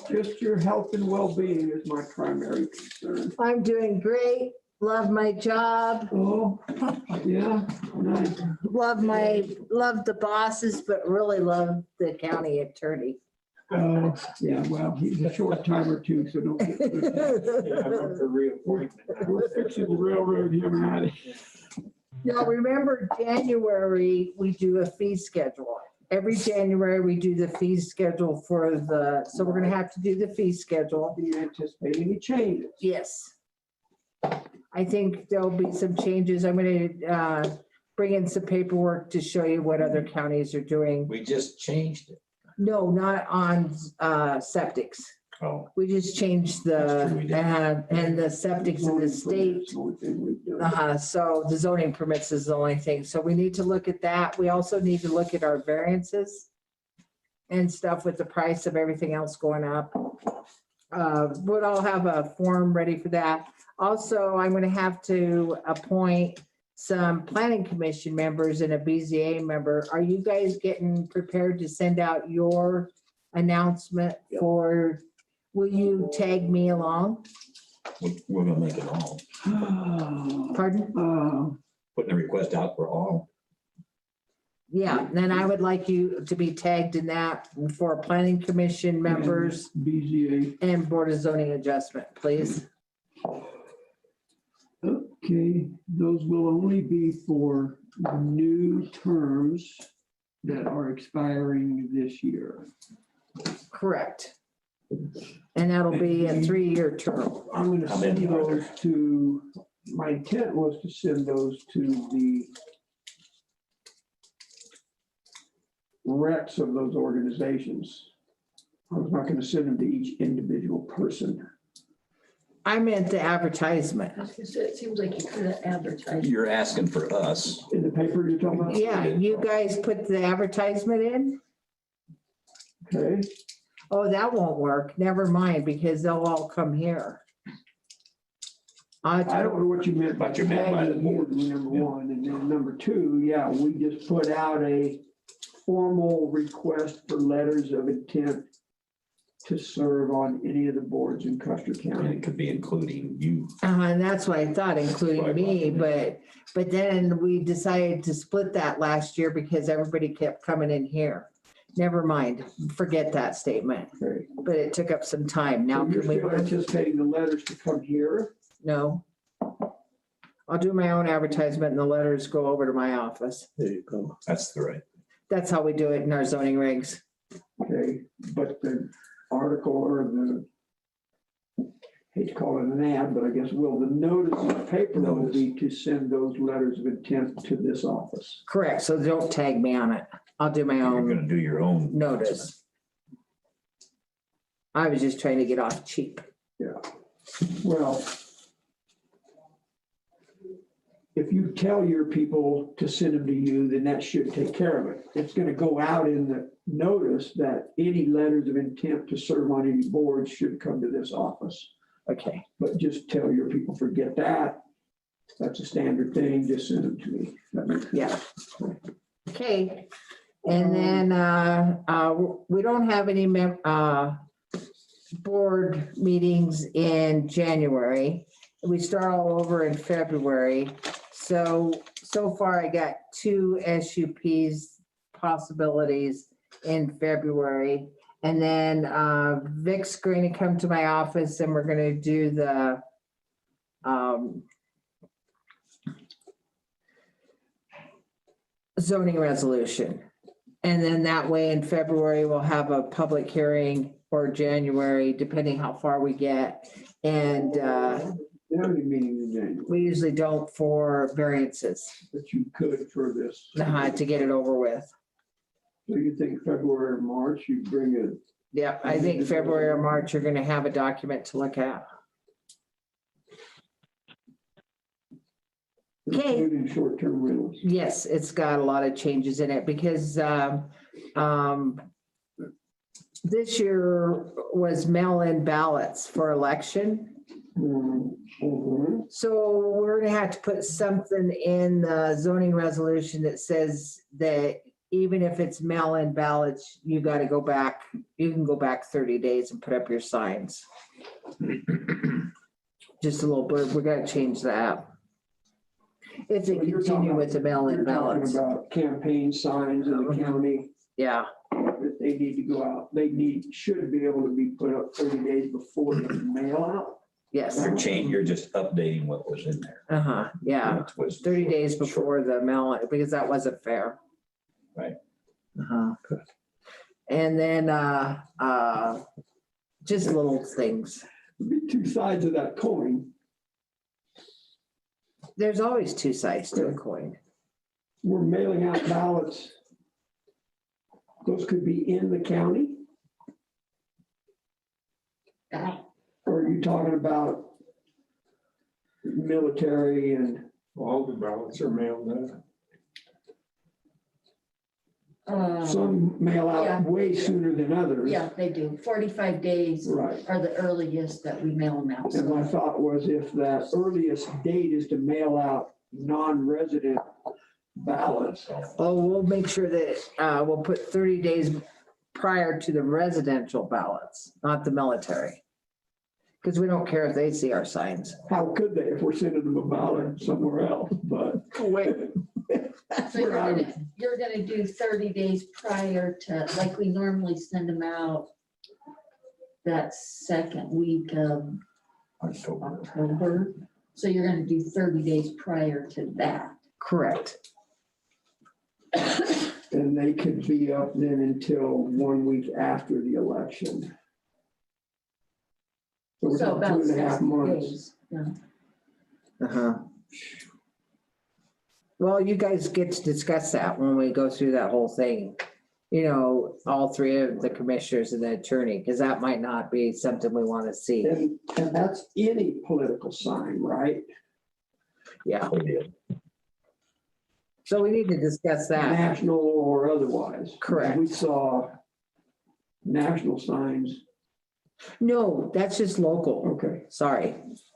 S1: Just your health and well-being is my primary concern.
S9: I'm doing great. Love my job.
S1: Oh, yeah, nice.
S9: Love the bosses, but really love the county attorney.
S1: Yeah, well, he's a short timer too, so don't get. We're fixing to railroad him out of here.
S9: Now, remember, January, we do a fee schedule. Every January, we do the fee schedule so we're gonna have to do the fee schedule.
S1: Do you anticipate any changes?
S9: Yes. I think there'll be some changes. I'm gonna bring in some paperwork to show you what other counties are doing.
S3: We just changed it.
S9: No, not on septics.
S3: Oh.
S9: We just changed
S3: That's true, we did.
S9: and the septics in the state. So the zoning permits is the only thing. So we need to look at that. We also need to look at our variances and stuff with the price of everything else going up. But I'll have a form ready for that. Also, I'm going to have to appoint some planning commission members and a BZA member. Are you guys getting prepared to send out your announcement for, will you tag me along?
S3: We're gonna make it all,
S9: Pardon?
S3: putting a request out for all.
S9: Yeah, then I would like you to be tagged in that for planning commission members
S1: BZA.
S9: and board of zoning adjustment, please.
S1: Okay, those will only be for new terms that are expiring this year.
S9: Correct. And that'll be a 3-year term.
S1: I'm gonna
S3: How
S1: send
S3: many are
S1: those to, my intent was to send those to the recs of those organizations. I was not gonna send them to each individual person.
S9: I meant the advertisement.
S4: I was gonna say, it seems like you could have advertised.
S3: You're asking for us.
S1: In the paper you're talking about?
S9: Yeah, you guys put the advertisement in?
S1: Okay,
S9: Oh, that won't work. Never mind, because they'll all come here.
S1: I don't know what you meant by
S3: What you meant by the
S1: tagging you,
S3: boards.
S1: number one, and then number two, yeah, we just put out a formal request for letters of intent to serve on any of the boards in Custer
S3: And
S1: County.
S3: it could be including you.
S9: And that's what I thought, including me, but then we decided to split that last year because everybody kept coming in here. Never mind, forget that statement,
S1: Okay.
S9: but it took up some time. Now
S1: So you're
S9: can we,
S1: still anticipating the letters to come here?
S9: no? I'll do my own advertisement and the letters go over to my office.
S5: There you go.
S3: That's the right.
S9: That's how we do it in our zoning regs.
S1: Okay, but the article or the, hate to call it an ad, but I guess will, the notice in the paper will be to send those letters of intent to this office.
S9: Correct, so don't tag me on it. I'll do my
S3: You're
S9: own
S3: gonna do your own.
S9: notice. I was just trying to get off cheap.
S1: Well, if you tell your people to send them to you, then that should take care of it. It's gonna go out in the notice that any letters of intent to serve on any board should come to this office.
S9: Okay,
S1: But just tell your people, forget that. That's a standard thing, just send them to me. That makes sense.
S9: yeah. Okay, and then, we don't have any board meetings in January. We start all over in February. So far I got 2 SUPs possibilities in February. And then, Vic's going to come to my office and we're gonna do the, zoning resolution. And then that way in February, we'll have a public hearing, or January, depending how far we get. And
S1: How many meetings in January?
S9: we usually don't for variances,
S1: But you could for this.
S9: to get it over with.
S1: So you think February or March, you bring it,
S9: Yeah, I think February or March, you're gonna have a document to look at. Okay.
S1: including short-term rentals.
S9: Yes, it's got a lot of changes in it because this year was mail-in ballots for election.
S1: Mhm.
S9: So we're gonna have to put something in the zoning resolution that says that even if it's mail-in ballots, you gotta go back, you can go back 30 days and put up your signs. Just a little bit, we gotta change that. If they
S1: So you're
S9: continue
S1: talking
S9: with the mail-in
S1: You're talking
S9: ballots,
S1: about campaign signs in the county
S9: yeah,
S1: that they need to go out. Should be able to be put up 30 days before the mail out.
S9: yes,
S3: You're just updating what was in there.
S9: yeah.
S3: It was
S9: 30 days before the mail, because that wasn't fair.
S3: Right.
S5: Good.
S9: And then, just little things.
S1: There'd be two sides of that coin.
S9: There's always 2 sides to a coin.
S1: We're mailing out ballots. Those could be in the county, or are you talking about military and?
S2: All the ballots are mailed in.
S1: Some mail
S4: Yeah.
S1: out way sooner than others.
S4: Yeah, they do. 45 days
S1: Right.
S4: are the earliest that we mail them out.
S1: And my thought was if the earliest date is to mail out non-resident ballots,
S9: Oh, we'll make sure that, we'll put 30 days prior to the residential ballots, not the military. Because we don't care if they see our signs.
S1: how could they if we're sending them a ballot somewhere else? But
S9: Wait.
S4: So you're gonna do 30 days prior to, like we normally send them out that second week of October. So you're gonna do 30 days prior to that.
S9: Correct.
S1: and they could be up then until 1 week after the election. So we're
S4: So
S1: talking
S4: about
S1: 2.5
S4: 60
S1: months.
S4: days. Yeah.
S9: Well, you guys get to discuss that when we go through that whole thing. you know, all three of the commissioners and the attorney, because that might not be something we want to see.
S1: And that's any political sign, right?
S9: Yeah. So we need to discuss that.
S1: National or otherwise.
S9: Correct.
S1: We saw national signs.
S9: No, that's just local.
S1: Okay.
S9: Sorry.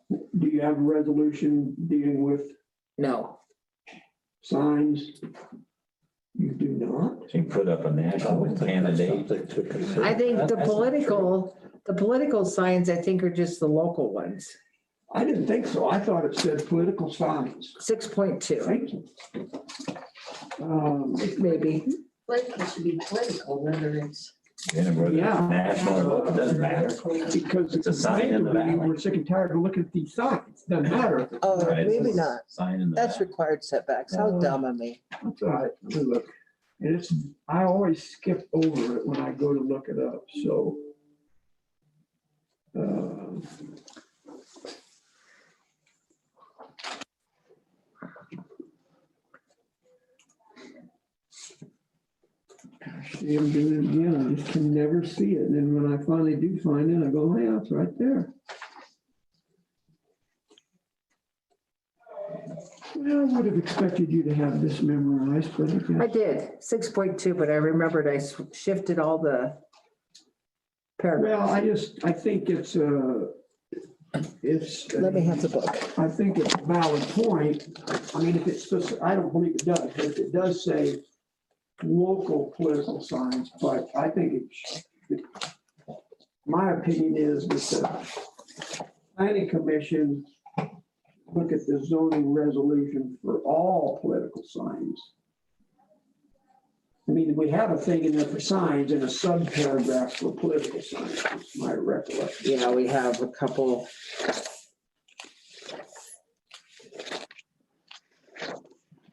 S1: Do you have a resolution dealing with
S9: No.
S1: signs? You do not?
S3: You put up a national candidate.
S9: I think the political signs, I think, are just the local ones.
S1: I didn't think so. I thought it said political signs.
S9: 6.2,
S1: Thank you.
S9: maybe.
S4: Like it should be political, whether it's.
S1: Yeah.
S3: National or local, it doesn't matter.
S1: Because
S3: It's a sign in the valley.
S1: we're sick and tired of looking at these signs. Doesn't matter.
S10: Oh,
S3: Right, it's
S10: maybe
S3: a
S10: not.
S3: Sign in the.
S10: That's
S3: valley.
S10: required setbacks. How dumb of me.
S1: That's all right. Let me look. And it's, I always skip over it when I go to look it up, so. Gosh, see, I'm doing it again. I just can never see it. And then when I finally do find it, I go, oh, yeah, it's right there. Well, I would have expected you to have this memorized, but I
S9: I
S1: guess.
S9: did, 6.2, but I remembered I shifted all the paragraphs.
S1: Well, I think it's,
S10: Let me have the book.
S1: I think it's a valid point. I mean, if it's, I don't believe it does, but it does say local political signs, but I think my opinion is that the planning commission look at the zoning resolution for all political signs. I mean, we have a thing in there for signs and a subparagraph for political signs, is my recollection.
S9: Yeah, we have a couple.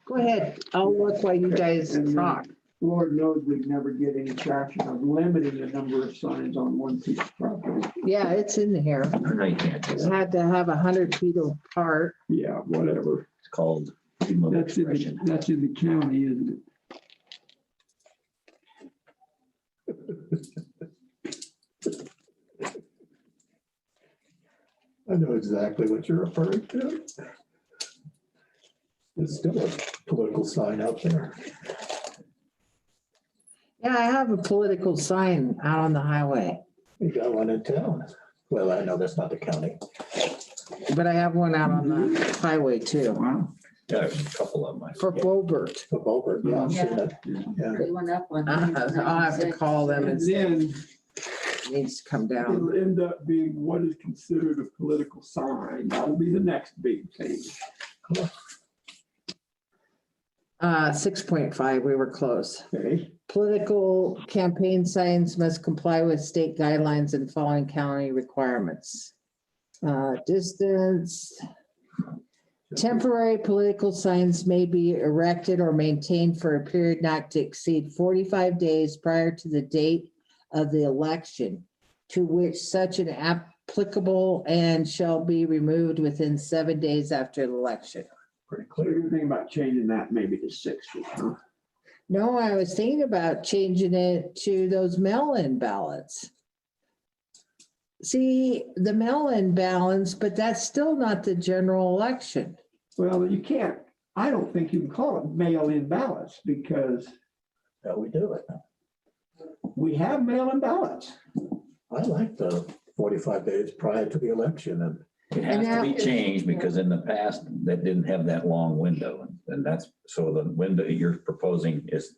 S9: Go ahead, I'll look while you guys
S1: And,
S9: talk.
S1: Lord knows we'd never get any traction of limiting the number of signs on one piece of property.
S9: Yeah, it's in here.
S3: No, you can't do
S9: It
S3: that.
S9: had to have 100 feet apart.
S1: Yeah, whatever.
S3: It's called freedom of
S1: That's in
S3: expression.
S1: that's in the county, isn't it?
S5: I know exactly what you're referring to. There's still a political sign out there.
S9: Yeah, I have a political sign out on the highway,
S5: You got one in town. Well, I know that's not the county.
S9: but I have one out on the highway too,
S1: Wow.
S3: Yeah, there's a couple of them.
S9: for Bobert.
S5: For Boulder, yeah, I've seen it. Yeah.
S4: They went up on.
S9: I'll have to call them and
S1: And
S9: say
S1: then
S9: it needs to come down.
S1: it'll end up being what is considered a political sign. That'll be the next big thing.
S9: 6.5, we were close.
S1: Okay,
S9: Political campaign signs must comply with state guidelines and following county requirements. Distance. Temporary political signs may be erected or maintained for a period not to exceed 45 days prior to the date of the election, to which such an applicable and shall be removed within 7 days after the election.
S5: Pretty
S1: so
S5: clear.
S1: you're thinking about changing that maybe to 60, huh?
S9: No, I was thinking about changing it to those mail-in ballots. See, the mail-in ballots, but that's still not the general election.
S1: Well, you can't, I don't think you can call it mail-in ballots because
S5: How we do it.
S1: we have mail-in ballots.
S5: I like the 45 days prior to the election and
S3: It has to be changed because in the past, that didn't have that long window. And that's, so the window you're proposing is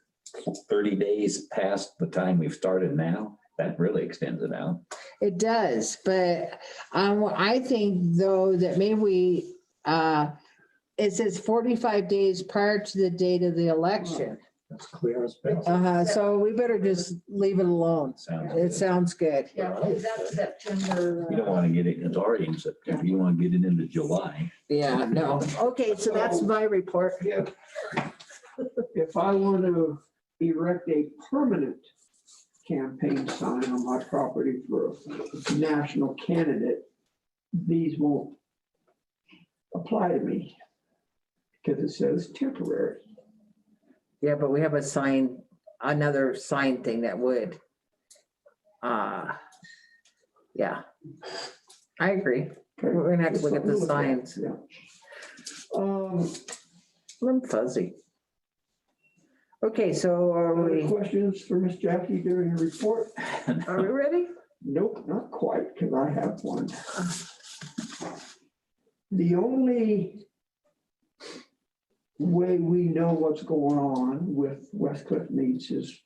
S3: 30 days past the time we've started now. That really extends it out.
S9: It does, but I think though that maybe we, it says 45 days prior to the date of the election.
S5: it's clear as bell.
S9: So we better just leave it alone.
S3: Sounds
S9: It
S3: good.
S9: sounds good.
S4: Yeah, because that's September.
S3: You don't want to get it, it's already in September. You want to get it into July.
S9: Yeah, no. Okay, so that's my report.
S1: If I want to erect a permanent campaign sign on my property for a national candidate, these won't apply to me because it says temporary.
S9: Yeah, but we have a sign another sign thing that would. Yeah, I agree. We're gonna have to look at the signs.
S1: Yeah.
S9: I'm fuzzy. Okay, so are
S1: Any
S9: we,
S1: questions for Miss Jackie during her report?
S9: are we ready?
S1: Nope, not quite, because I have one. The only way we know what's going on with Westcliff Meats is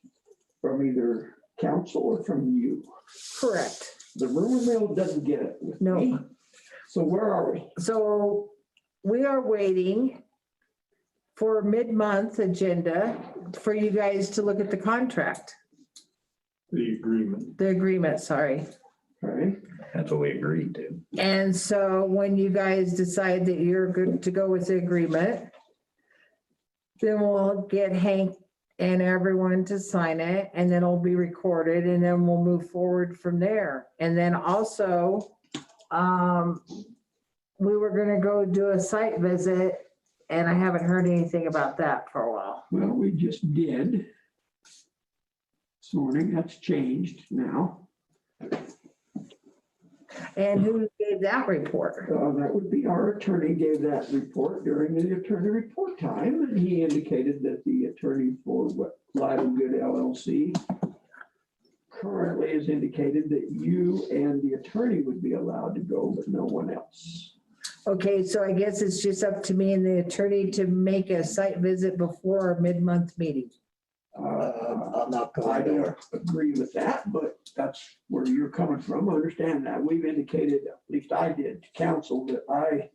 S1: from either council or from you.
S9: Correct.
S1: The rumor mill doesn't get it with
S9: No.
S1: me. So where are we?
S9: So we are waiting for a mid-month agenda for you guys to look at the contract,
S2: The agreement.
S9: the agreement, sorry.
S1: Okay,
S3: That's what we agreed to.
S9: And so when you guys decide that you're good to go with the agreement, then we'll get Hank and everyone to sign it, and then it'll be recorded, and then we'll move forward from there. And then also, we were gonna go do a site visit, and I haven't heard anything about that for a while.
S1: well, we just did this morning. That's changed now.
S9: And who gave that report?
S1: That would be our attorney gave that report during the attorney report time. And he indicated that the attorney for what Live and Good LLC currently has indicated that you and the attorney would be allowed to go, but no one else.
S9: Okay, so I guess it's just up to me and the attorney to make a site visit before our mid-month meeting.
S5: I'm not
S1: I
S5: going
S1: don't
S5: there.
S1: agree with that, but that's where you're coming from. I understand that. We've indicated, at least I did, to council that I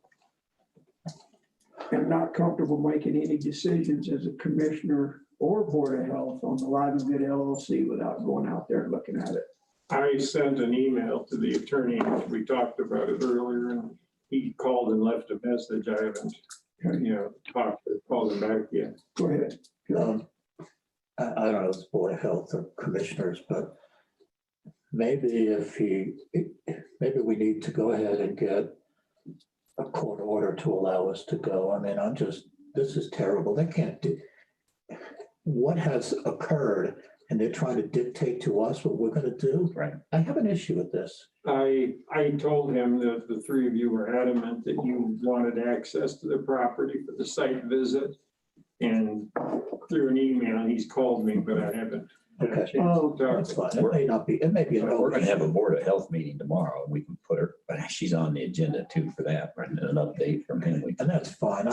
S1: am not comfortable making any decisions as a commissioner or board of health on the Live and Good LLC without going out there and looking at it.
S2: I sent an email to the attorney. We talked about it earlier and he called and left a message. I haven't, called him back yet.
S1: Go ahead.
S5: I don't know if it's Board of Health or commissioners, but maybe maybe we need to go ahead and get a court order to allow us to go. I mean, this is terrible. They can't do what has occurred and they're trying to dictate to us what we're going to do.
S3: Right.
S5: I have an issue with this.
S2: I told him that the three of you were adamant that you wanted access to the property for the site visit. And through an email, he's called me, but I haven't. had a
S5: Okay.
S2: chance to talk
S5: That's
S2: to him.
S5: fine. It may be a
S3: We're gonna have a
S5: no.
S3: Board of Health meeting tomorrow, and we can put her, but she's on the agenda too for that, and an update from him.
S5: And that's fine.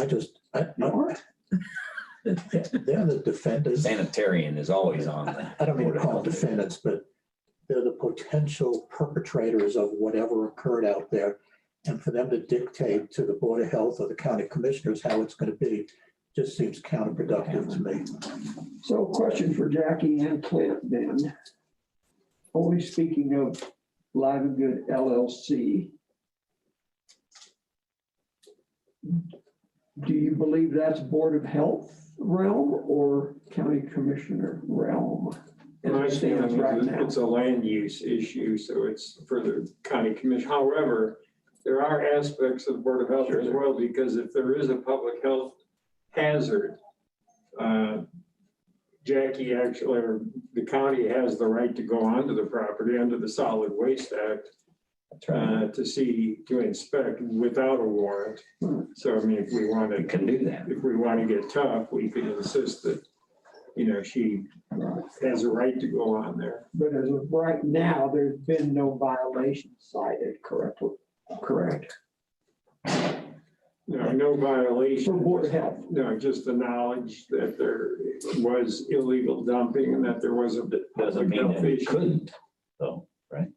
S5: They're the defendants.
S3: Sanitarian is always on the.
S5: I don't mean
S3: Board
S5: to
S3: of
S5: call
S3: Health.
S5: them defendants, but they're the potential perpetrators of whatever occurred out there. And for them to dictate to the Board of Health or the county commissioners how it's going to be, just seems counterproductive to me.
S1: So question for Jackie and Clint then. Only speaking of Live and Good LLC. Do you believe that's Board of Health realm or County Commissioner realm? As
S2: My
S1: it stands
S2: feeling
S1: right
S2: is
S1: now.
S2: it's a land use issue, so it's for the county commission. However, there are aspects of the Board of Health as well, because if there is a public health hazard, Jackie actually, or the county has the right to go onto the property under the Solid Waste Act
S3: That's right.
S2: to inspect without a warrant. So, I mean, if we want
S3: We
S2: to,
S3: can do that.
S2: if we want to get tough, we could insist that, she has a right to go on there.
S1: But as of right now, there's been no violation cited, correct? Correct.
S2: No violation.
S1: For Board of Health.
S2: No, just the knowledge that there was illegal dumping and that there was a
S3: Doesn't
S2: public
S3: mean
S2: health
S3: that we
S2: issue.
S3: couldn't, though, right?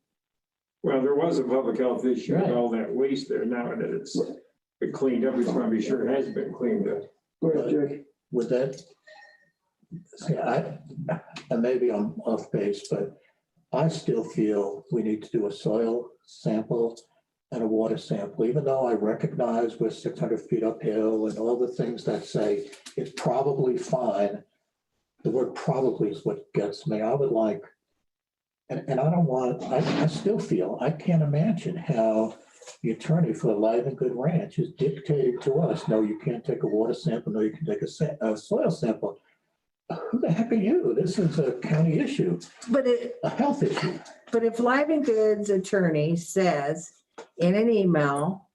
S2: Well, there was a public health issue with
S3: Right.
S2: all that waste there. Now that it's been cleaned up, we just want to be sure it has been cleaned up.
S1: Go ahead, Jackie.
S5: With that, see, I may be on off base, but I still feel we need to do a soil sample and a water sample, even though I recognize we're 600 feet uphill and all the things that say it's probably fine. The word probably is what gets me. I would like, and I don't want, I still feel, I can't imagine how the attorney for the Live and Good Ranch is dictating to us, no, you can't take a water sample, no, you can take a soil sample. who the heck are you? This is a county issue,
S9: But
S5: a health issue.
S9: if Live and Goods attorney says in an email,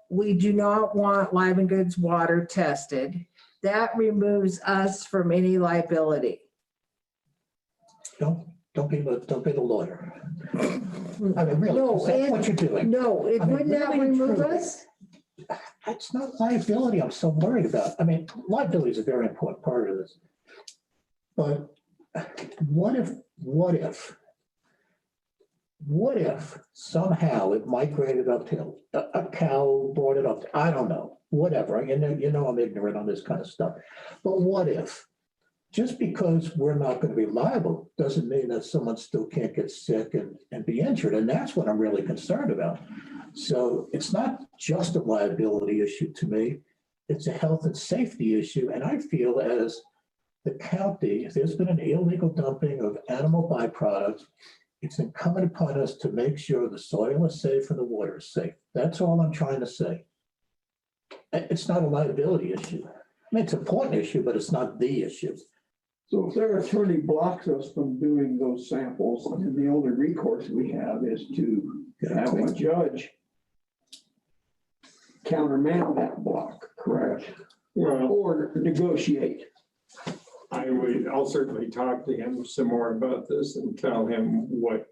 S9: we do not want Live and Goods water tested, that removes us from any liability.
S5: Don't be the lawyer. I mean, really,
S9: No,
S5: that's what you're doing.
S9: No, it
S5: I mean,
S9: would not
S5: really,
S9: remove
S5: truly.
S9: us.
S5: It's not liability I'm so worried about. I mean, liability is a very important part of this. But what if somehow it migrated uphill? A cow brought it up. I don't know, whatever. You know I'm ignorant on this kind of stuff. But what if? Just because we're not going to be liable doesn't mean that someone still can't get sick and be injured. And that's what I'm really concerned about. So it's not just a liability issue to me. It's a health and safety issue. And I feel as the county, if there's been an illegal dumping of animal byproducts, it's incumbent upon us to make sure the soil is safe and the water is safe. That's all I'm trying to say. It's not a liability issue. I mean, it's an important issue, but it's not the issue.
S1: So if their attorney blocks us from doing those samples, then the only recourse we have is to have a judge countermand that block, correct?
S2: Well,
S1: Or negotiate.
S2: I'll certainly talk to him some more about this and tell him what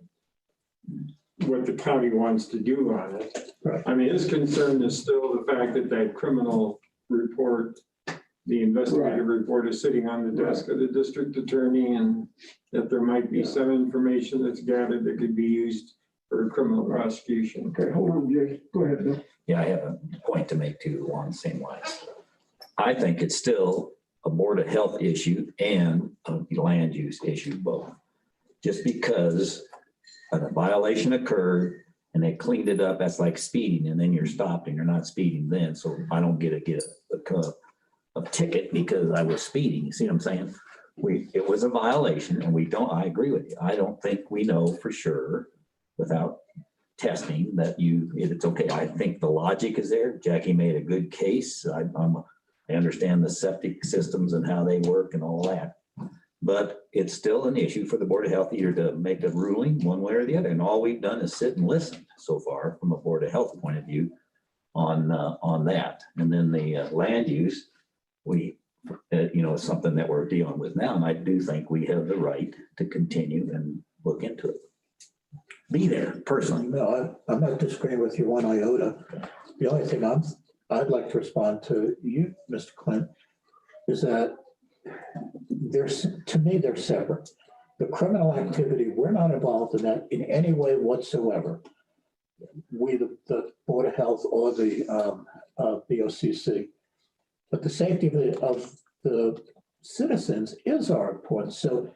S2: the county wants to do on it.
S5: Right.
S2: I mean, his concern is still the fact that that criminal report, the investigative report is sitting on the desk of the district attorney, and that there might be some information that's gathered that could be used for criminal prosecution.
S1: Okay, hold on, Jay. Go ahead, Bill.
S3: Yeah, I have a point to make too along the same lines. I think it's still a Board of Health issue and a land use issue both. Just because a violation occurred and they cleaned it up, that's like speeding, and then you're stopped and you're not speeding then. So I don't get a ticket because I was speeding. You see what I'm saying? It was a violation, and I agree with you. I don't think we know for sure without testing that it's okay. I think the logic is there. Jackie made a good case. I understand the septic systems and how they work and all that. But it's still an issue for the Board of Health either to make a ruling one way or the other. And all we've done is sit and listen so far from a Board of Health point of view on that. And then the land use, it's something that we're dealing with now. And I do think we have the right to continue and look into it. Be there personally.
S5: No, I'm not disagreeing with you one iota. The only thing I'd like to respond to you, Mr. Clint, is that to me, they're separate. The criminal activity, we're not involved in that in any way whatsoever. We, the Board of Health or the BOCC. But the safety of the citizens is our importance. So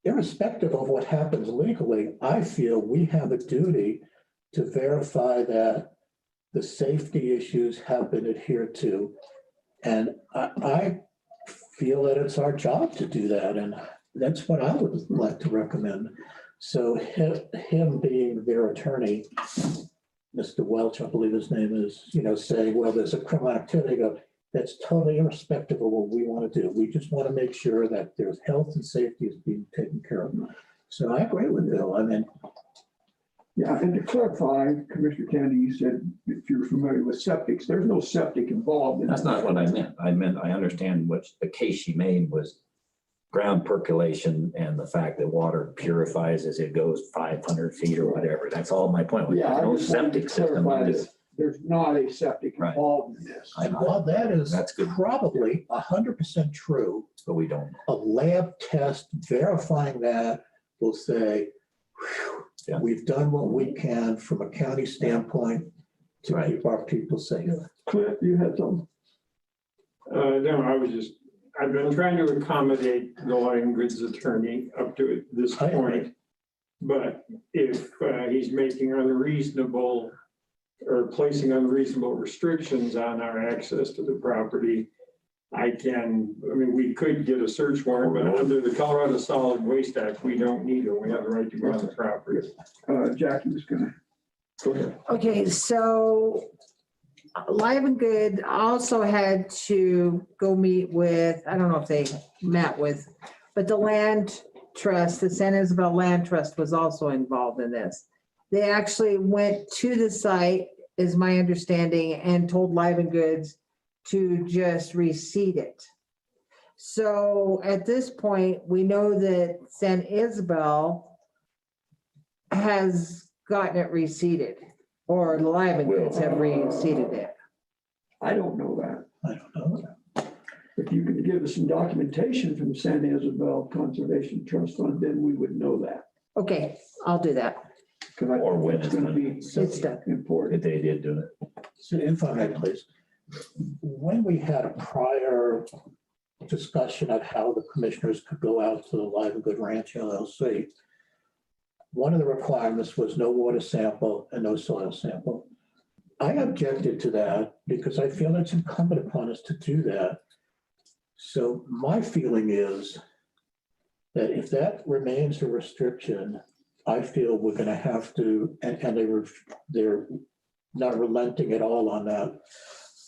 S5: irrespective of what happens legally, I feel we have a duty to verify that the safety issues have been adhered to. And I feel that it's our job to do that. And that's what I would like to recommend. So him being their attorney, Mr. Welch, I believe his name is, saying, well, there's a criminal activity. That's totally irrespective of what we want to do. We just want to make sure that there's health and safety is being taken care of. So I agree with Bill. I mean,
S1: Yeah, and to clarify, Commissioner Kennedy, you said if you're familiar with septics, there's no septic involved in
S3: That's not what I meant. I understand what the case she made was ground percolation and the fact that water purifies as it goes 500 feet or whatever. That's all my point was.
S1: Yeah, I
S3: No
S1: just wanted to
S3: septic system.
S1: clarify that there's not a septic
S3: Right.
S1: involved in this.
S5: and while that is
S3: That's good.
S5: probably 100% true,
S3: But we don't.
S5: a lab test verifying that will say, "Whew,
S3: Yeah.
S5: we've done what we can from a county standpoint to
S3: Right.
S5: keep our people safe."
S1: Clint, you had something?
S2: No, I've been trying to accommodate the Lion Goods attorney up to this
S5: I agree.
S2: point. But if he's making unreasonable or placing unreasonable restrictions on our access to the property, we could get a search warrant, but under the Colorado Solid Waste Act, we don't need it. We have the right to go on the property.
S1: Jackie was gonna, go ahead.
S9: Okay, so Live and Good also had to go meet with, I don't know if they met with, but the land trust, the San Isabel Land Trust was also involved in this. They actually went to the site, is my understanding, and told Live and Goods to just reseed it. So at this point, we know that San Isabel has gotten it reseeded, or the Live and Goods have reseeded it.
S1: I don't know that.
S5: I don't know.
S1: If you could give us some documentation from San Isabel Conservation Trust Fund, then we would know that.
S9: Okay, I'll do that.
S1: Because I
S3: Or
S1: think
S3: when
S1: it's
S3: it's
S1: going to be
S9: It's done.
S1: important.
S3: They did do it.
S5: So if I may, please, when we had a prior discussion of how the commissioners could go out to the Live and Good Ranch LLC, one of the requirements was no water sample and no soil sample. I objected to that because I feel it's incumbent upon us to do that. So my feeling is that if that remains a restriction, I feel we're going to have to, and they're not relenting at all on that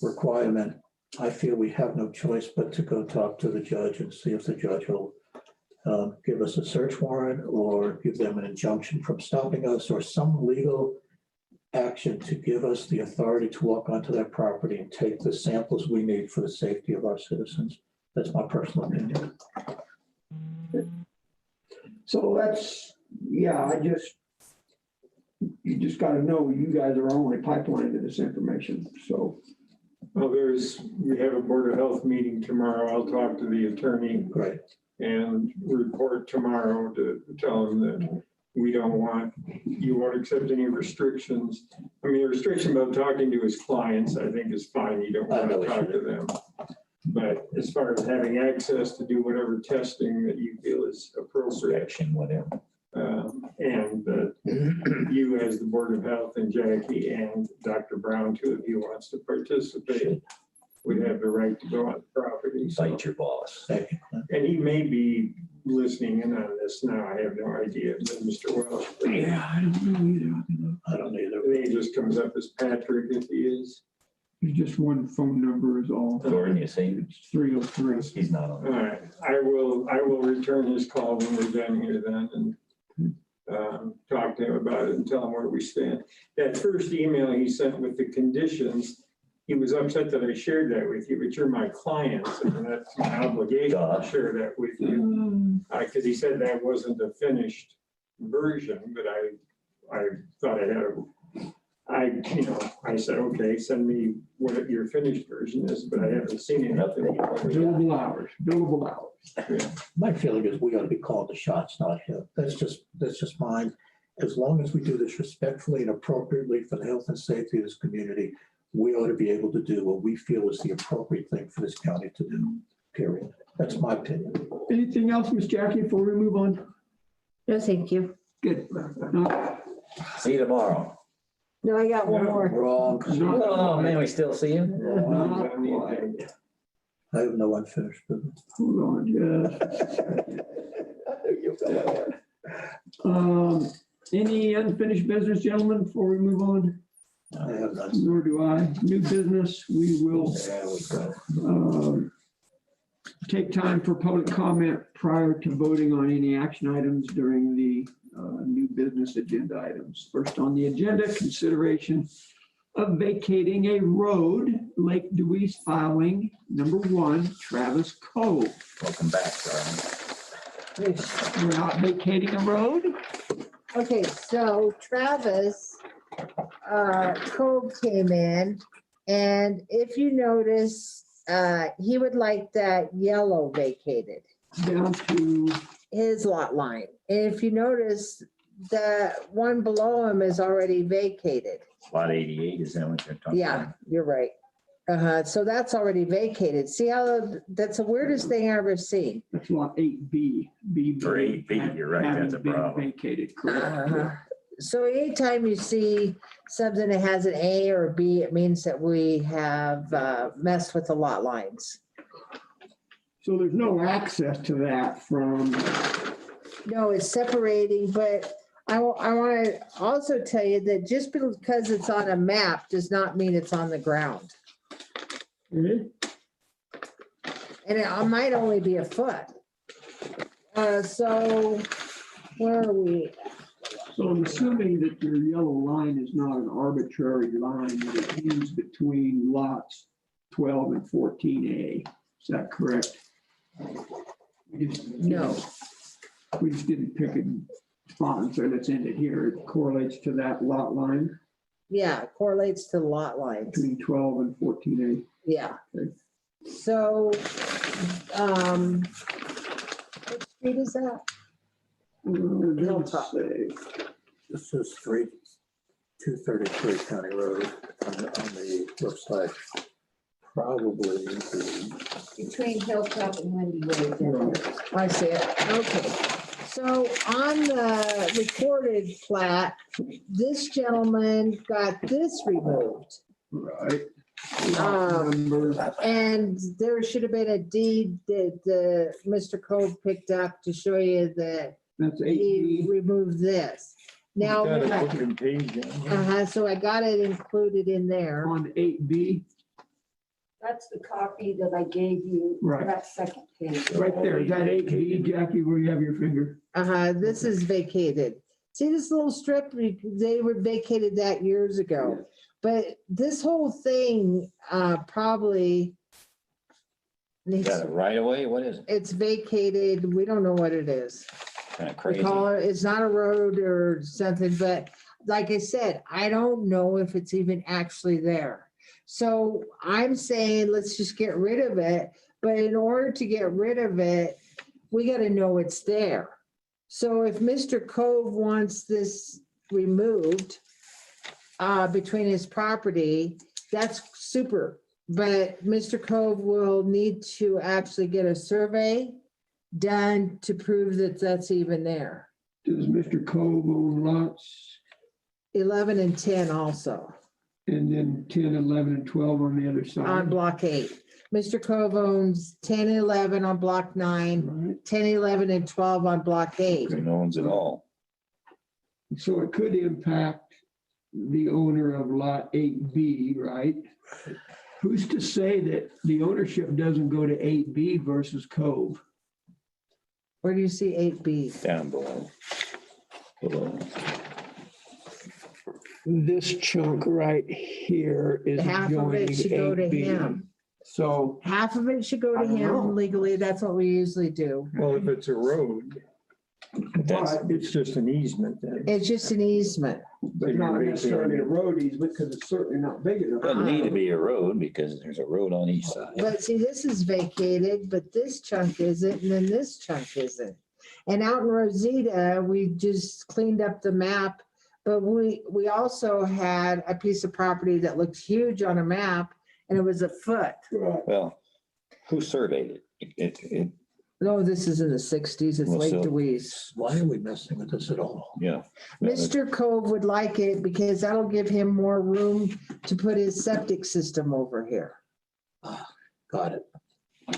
S5: requirement. I feel we have no choice but to go talk to the judge and see if the judge will give us a search warrant or give them an injunction from stopping us or some legal action to give us the authority to walk onto that property and take the samples we need for the safety of our citizens. That's my personal opinion.
S1: So that's, yeah, you just got to know you guys are only pipeline to this information. So
S2: Well, we have a Board of Health meeting tomorrow. I'll talk to the attorney
S5: Great.
S2: and report tomorrow to tell them that you won't accept any restrictions. I mean, the restriction about talking to his clients, I think is fine. You don't want to talk to them. But as far as having access to do whatever testing that you feel is appropriate.
S3: Action, whatever.
S2: And you as the Board of Health and Jackie and Dr. Brown, two of you wants to participate, would have the right to go on the property. So-
S3: Cite your boss.
S5: Thank you.
S2: And he may be listening in on this now. I have no idea. But Mr. Welch,
S1: yeah, I don't know either.
S5: I don't either.
S2: I think he just comes up as Patrick if he is.
S1: There's just one phone number is all.
S3: Gordon, you see,
S1: It's 303.
S3: he's not
S2: All
S3: on.
S2: right, I will return his call when we're done here then and talk to him about it and tell him where we stand. That first email he sent with the conditions, he was upset that I shared that with you, but you're my client, and that's my obligation to share that with you. Because he said that wasn't a finished version, but I thought I had I said, okay, send me what your finished version is, but I haven't seen anything.
S1: Billable hours.
S5: My feeling is we ought to be calling the shots, not him. That's just mine. As long as we do this respectfully and appropriately for the health and safety of this community, we ought to be able to do what we feel is the appropriate thing for this county to do, period. That's my opinion.
S1: Anything else, Miss Jackie, before we move on?
S9: No, thank you.
S1: Good.
S3: See you tomorrow.
S9: No, I got one more.
S5: Wrong.
S3: Oh, man, we still see you?
S1: Not quite.
S5: I have no unfinished business.
S1: Hold on, yes. Any unfinished business, gentlemen, before we move on?
S5: I have none.
S1: Nor do I. New business, we will
S3: There we go.
S1: take time for public comment prior to voting on any action items during the new business agenda items. First on the agenda, consideration of vacating a road, Lake Dewey's filing, number 1, Travis Cove.
S3: Welcome back, Charlie.
S1: We're not vacating a road?
S9: Okay, so Travis, Cove came in, and if you notice, he would like that yellow vacated,
S1: Down to,
S9: his lot line. And if you notice, the one below him is already vacated.
S3: Lot 88, is that what you're talking about?
S9: Yeah, you're right. So that's already vacated. See how, that's the weirdest thing I've ever seen.
S1: that's lot 8B. B.
S3: For 8B, you're right, that's a
S1: Haven't been
S3: problem.
S1: Vacated, correct.
S9: Uh-huh. So anytime you see something that has an A or a B, it means that we have messed with the lot lines.
S1: So there's no access to that from,
S9: No, it's separating, but I want to also tell you that just because it's on a map does not mean it's on the ground.
S1: Mhm.
S9: And it might only be a foot. So where are we?
S1: So I'm assuming that your yellow line is not an arbitrary line, that it means between lots 12 and 14A. Is that correct?
S9: No.
S1: We just didn't pick a spot and say, let's end it here. It correlates to that lot line
S9: Yeah, it correlates to lot lines.
S1: between 12 and 14A.
S9: Yeah.
S1: Okay.
S9: So, what street is that?
S1: Let's
S9: Hilltop.
S1: say,
S5: This is 233 County Road on the west side. Probably the
S4: Between Hilltop and Wendy Road.
S9: I see it. Okay. So on the recorded plat, this gentleman got this removed.
S1: right.
S9: Um, And there should have been a deed that Mr. Cove picked up to show you that
S1: That's
S9: he
S1: 8B.
S9: removed this. Now, so I got it included in there.
S1: On 8B,
S4: That's the copy that I gave you.
S1: Right.
S4: That second page.
S1: right there. Is that 8B, Jackie, where you have your finger?
S9: This is vacated. See this little strip? They were vacated that years ago. But this whole thing, probably needs,
S3: Got it right away? What is it?
S9: it's vacated. We don't know what it is.
S3: Kind of
S9: We
S3: crazy.
S9: call it, it's not a road or something, but like I said, I don't know if it's even actually there. So I'm saying, let's just get rid of it. But in order to get rid of it, we got to know it's there. So if Mr. Cove wants this removed between his property, that's super. But Mr. Cove will need to actually get a survey done to prove that that's even there.
S1: Does Mr. Cove own lots
S9: 11 and 10 also
S1: and then 10, 11, and 12 on the other
S9: on
S1: side?
S9: block 8. Mr. Cove owns 10, 11 on block 9,
S1: Right.
S9: 10, 11, and 12 on block 8.
S3: Who owns it all?
S1: So it could impact the owner of lot 8B, right? Who's to say that the ownership doesn't go to 8B versus Cove?
S9: Where do you see 8B?
S3: Down below. Below.
S1: This chunk right here is
S9: Half of it
S1: adjoining
S9: should go to
S1: 8B.
S9: him.
S1: So,
S9: Half of it should go
S1: I
S9: to
S1: don't know.
S9: him legally. That's what we usually do.
S2: Well, if it's a road,
S3: That's,
S1: but
S2: it's just an easement then.
S9: It's just an easement.
S1: but not necessarily a road easement because it's certainly not big enough.
S3: doesn't need to be a road because there's a road on each side.
S9: But see, this is vacated, but this chunk isn't, and then this chunk isn't. And out in Rosita, we just cleaned up the map, but we also had a piece of property that looked huge on a map, and it was a foot.
S1: Right.
S3: Well, who surveyed it?
S9: No, this is in the 60s. It's
S3: Well,
S9: Lake
S3: so-
S9: Deweese.
S5: Why are we messing with this at all?
S3: Yeah.
S9: Mr. Cove would like it because that'll give him more room to put his septic system over here.
S5: Got it.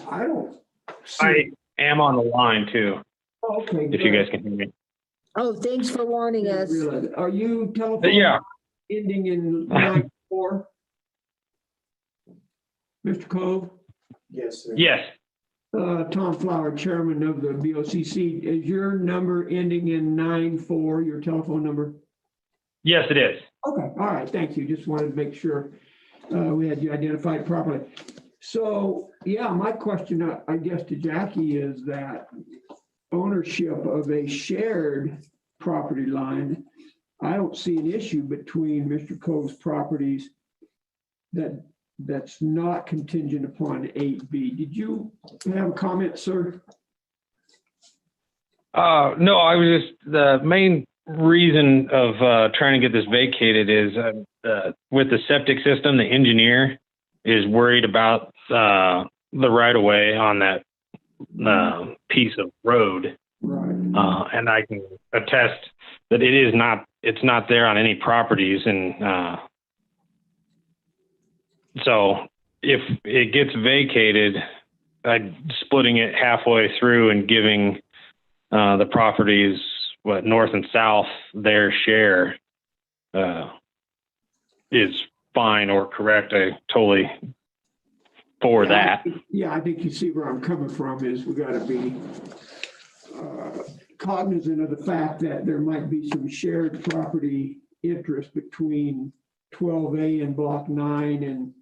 S1: I don't. see-
S11: I am on the line too,
S1: Okay.
S11: if you
S1: good.
S11: guys can hear me.
S9: Oh, thanks for warning
S1: Didn't
S9: us.
S1: realize it. Are you telephone?
S11: Yeah,
S1: Ending in 94? Mr. Cove?
S6: Yes, sir.
S11: yes,
S1: Tom Flower, Chairman of the BOCC. Is your number ending in 94, your telephone number?
S11: yes, it is.
S1: Okay, all right, thank you. Just wanted to make sure we had you identified properly. So, yeah, my question, I guess, to Jackie is that ownership of a shared property line, I don't see an issue between Mr. Cove's properties that's not contingent upon 8B. Did you have a comment, sir?
S11: No, I was just, the main reason of trying to get this vacated is with the septic system, the engineer is worried about the right of way on that piece of road.
S1: Right.
S11: And I can attest that it's not there on any properties. And so if it gets vacated, I'd splitting it halfway through and giving the properties what north and south, their share is fine or correct. I totally for that.
S1: Yeah, I think you see where I'm coming from is we gotta be cognizant of the fact that there might be some shared property interest between 12A and Block 9 and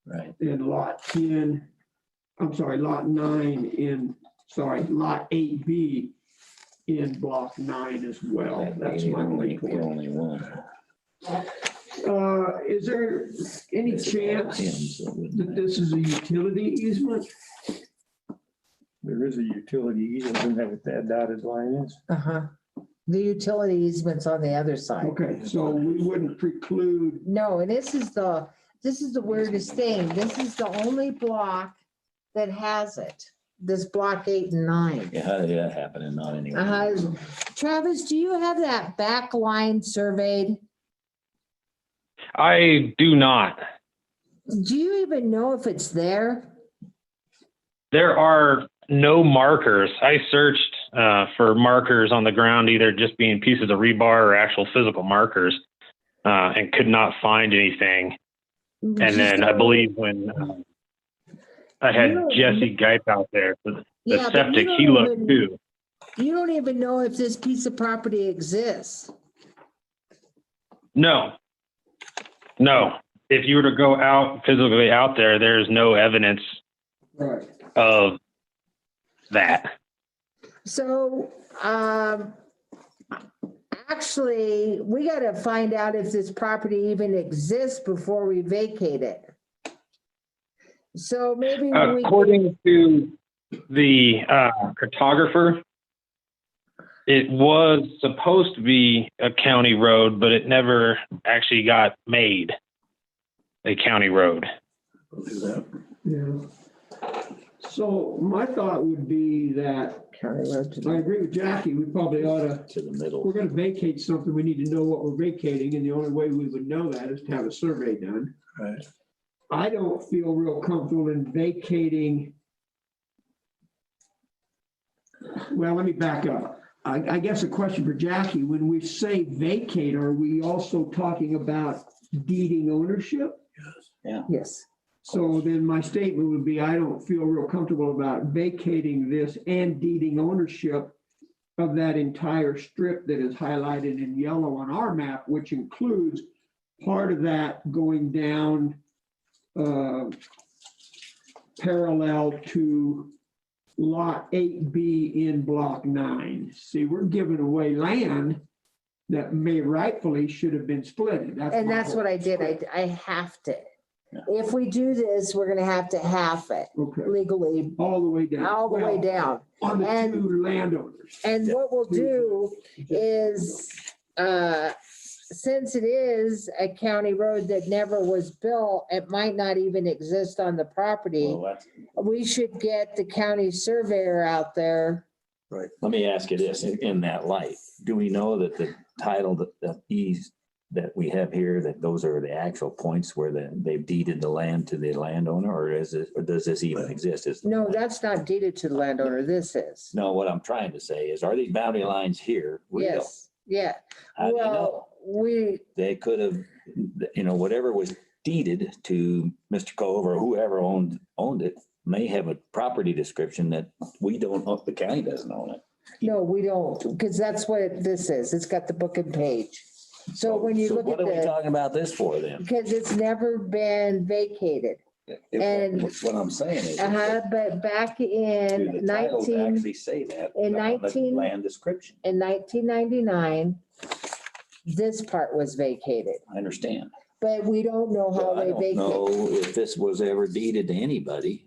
S3: Right.
S1: Lot 10, I'm sorry, Lot 9 Lot 8B in Block 9 as well. That's my only point.
S3: Only one.
S1: Is there any chance that this is a utility easement?
S2: There is a utility easement, isn't that what that dotted line is?
S9: Uh-huh. The utility easement's on the other side.
S1: Okay, so we wouldn't preclude,
S9: No, and this is the weirdest thing. This is the only block that has it. This block 8 and 9.
S3: Yeah, how did that happen and not anywhere?
S9: Travis, do you have that back line surveyed?
S11: I do not.
S9: Do you even know if it's there?
S11: There are no markers. I searched for markers on the ground, either just being pieces of rebar or actual physical markers, and could not find anything. And then I believe when I had Jesse Geip out there for the
S9: Yeah, but
S11: septic,
S9: you
S11: he
S9: don't
S11: looked
S9: even-
S11: too.
S9: You don't even know if this piece of property exists.
S11: No. If you were to go out physically out there, there's no evidence
S1: right,
S11: of that.
S9: So, actually, we gotta find out if this property even exists before we vacate it. So maybe we.
S11: According to the cartographer, it was supposed to be a county road, but it never actually got made a county road.
S1: yeah. So my thought would be that,
S9: County road to
S1: I
S9: the-
S1: agree with Jackie, we probably ought to,
S3: To the
S1: if
S3: middle.
S1: we're gonna vacate something, we need to know what we're vacating, and the only way we would know that is to have a survey done.
S5: Right.
S1: I don't feel real comfortable in vacating. Well, let me back up. I guess a question for Jackie, when we say vacate, are we also talking about deeding ownership?
S9: Yes.
S1: So then my statement would be, I don't feel real comfortable about vacating this and deeding ownership of that entire strip that is highlighted in yellow on our map, which includes part of that going down parallel to Lot 8B in Block 9. See, we're giving away land that may rightfully should have been split.
S9: And that's what I did. I have to. If we do this, we're gonna have to half it
S1: Okay,
S9: legally,
S1: all the way down.
S9: all the way
S1: Well,
S9: down.
S1: on the
S9: And-
S1: two landowners.
S9: And what we'll do is, since it is a county road that never was built, it might not even exist on the property.
S3: Well, that's,
S9: We should get the county surveyor out there.
S3: let me ask you this, in that light, do we know that the title, the ease that we have here, that those are the actual points where they've deeded the land to the landowner, or is it, or does this even exist?
S9: No, that's not deeded to the landowner. This is.
S3: No, what I'm trying to say is, are these boundary lines here? real?
S9: Yes, yeah.
S3: How do you know?
S9: Well, we,
S3: They could have, whatever was deeded to Mr. Cove or whoever owned it may have a property description that we don't, the county doesn't own it.
S9: no, we don't, because that's what this is. It's got the book and page. So when you look
S3: What
S9: at
S3: are we
S9: the,
S3: talking about this for then?
S9: because it's never been vacated. And-
S3: What I'm saying is.
S9: But back
S3: Do
S9: in
S3: the titles
S9: 19,
S3: actually say that?
S9: in
S3: on the
S9: 19
S3: Land description,
S9: in 1999, this part was vacated,
S3: I understand.
S9: but we don't know how
S3: But I
S9: they
S3: don't
S9: vacated.
S3: know if this was ever deeded to anybody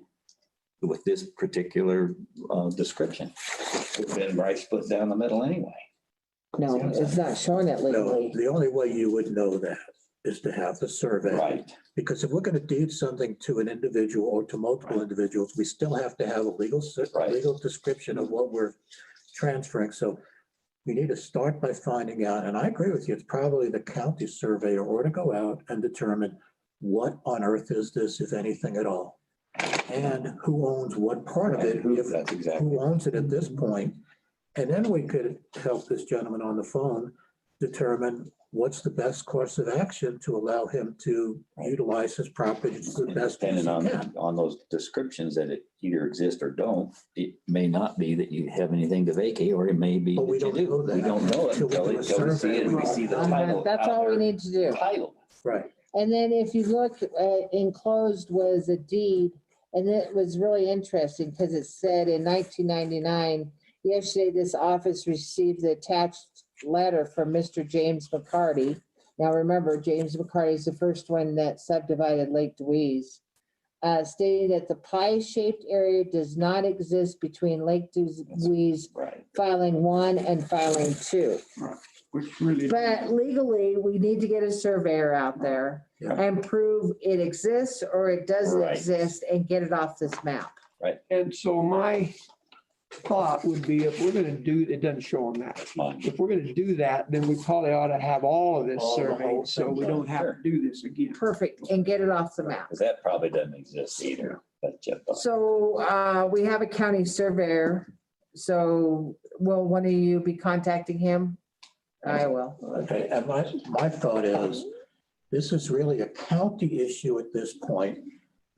S3: with this particular description. It's been right split down the middle anyway.
S9: No, it's not showing it
S5: No,
S9: legally.
S5: the only way you would know that is to have the survey.
S3: Right.
S5: Because if we're going to deed something to an individual or to multiple individuals, we still have to have a legal description of what we're transferring. So we need to start by finding out, and I agree with you, it's probably the county surveyor ought to go out and determine what on earth is this, if anything at all? And who owns what part of it? If
S3: That's exactly.
S5: who owns it at this point, And then we could help this gentleman on the phone determine what's the best course of action to allow him to utilize his property to the best.
S3: Depending on those descriptions that it either exist or don't, it may not be that you have anything to vacate, or it may be
S5: But we
S3: that you
S5: don't know
S3: do.
S5: that
S3: We don't know it
S5: until we
S3: until
S5: do a
S3: we see
S5: survey.
S3: it and we see the title.
S9: That's
S3: out
S9: all we
S3: there.
S9: need to do.
S3: Title.
S5: Right.
S9: And then if you look, enclosed was a deed, and it was really interesting because it said in 1999, yesterday, this office received the attached letter from Mr. James McCarty. Now, remember, James McCarty is the first one that subdivided Lake Dewey's, stating that the pie-shaped area does not exist between Lake Dewey's
S3: Right.
S9: filing 1 and filing 2.
S1: Which really.
S9: But legally, we need to get a surveyor out there
S5: Yeah.
S9: and prove it exists or it doesn't
S3: Right.
S9: exist and get it off this map.
S1: And so my thought would be if we're gonna do, it doesn't show on that.
S3: Fine.
S1: If we're gonna do that, then we probably ought to have all of this
S5: All the
S1: surveyed,
S5: whole
S1: so
S5: thing
S1: we
S5: done,
S1: don't have to do this again.
S9: Perfect, and get it off the map.
S3: Because that probably doesn't exist either. But
S9: So we have a county surveyor. So will one of you be contacting him? I will.
S5: Okay, and my thought is, this is really a county issue at this point.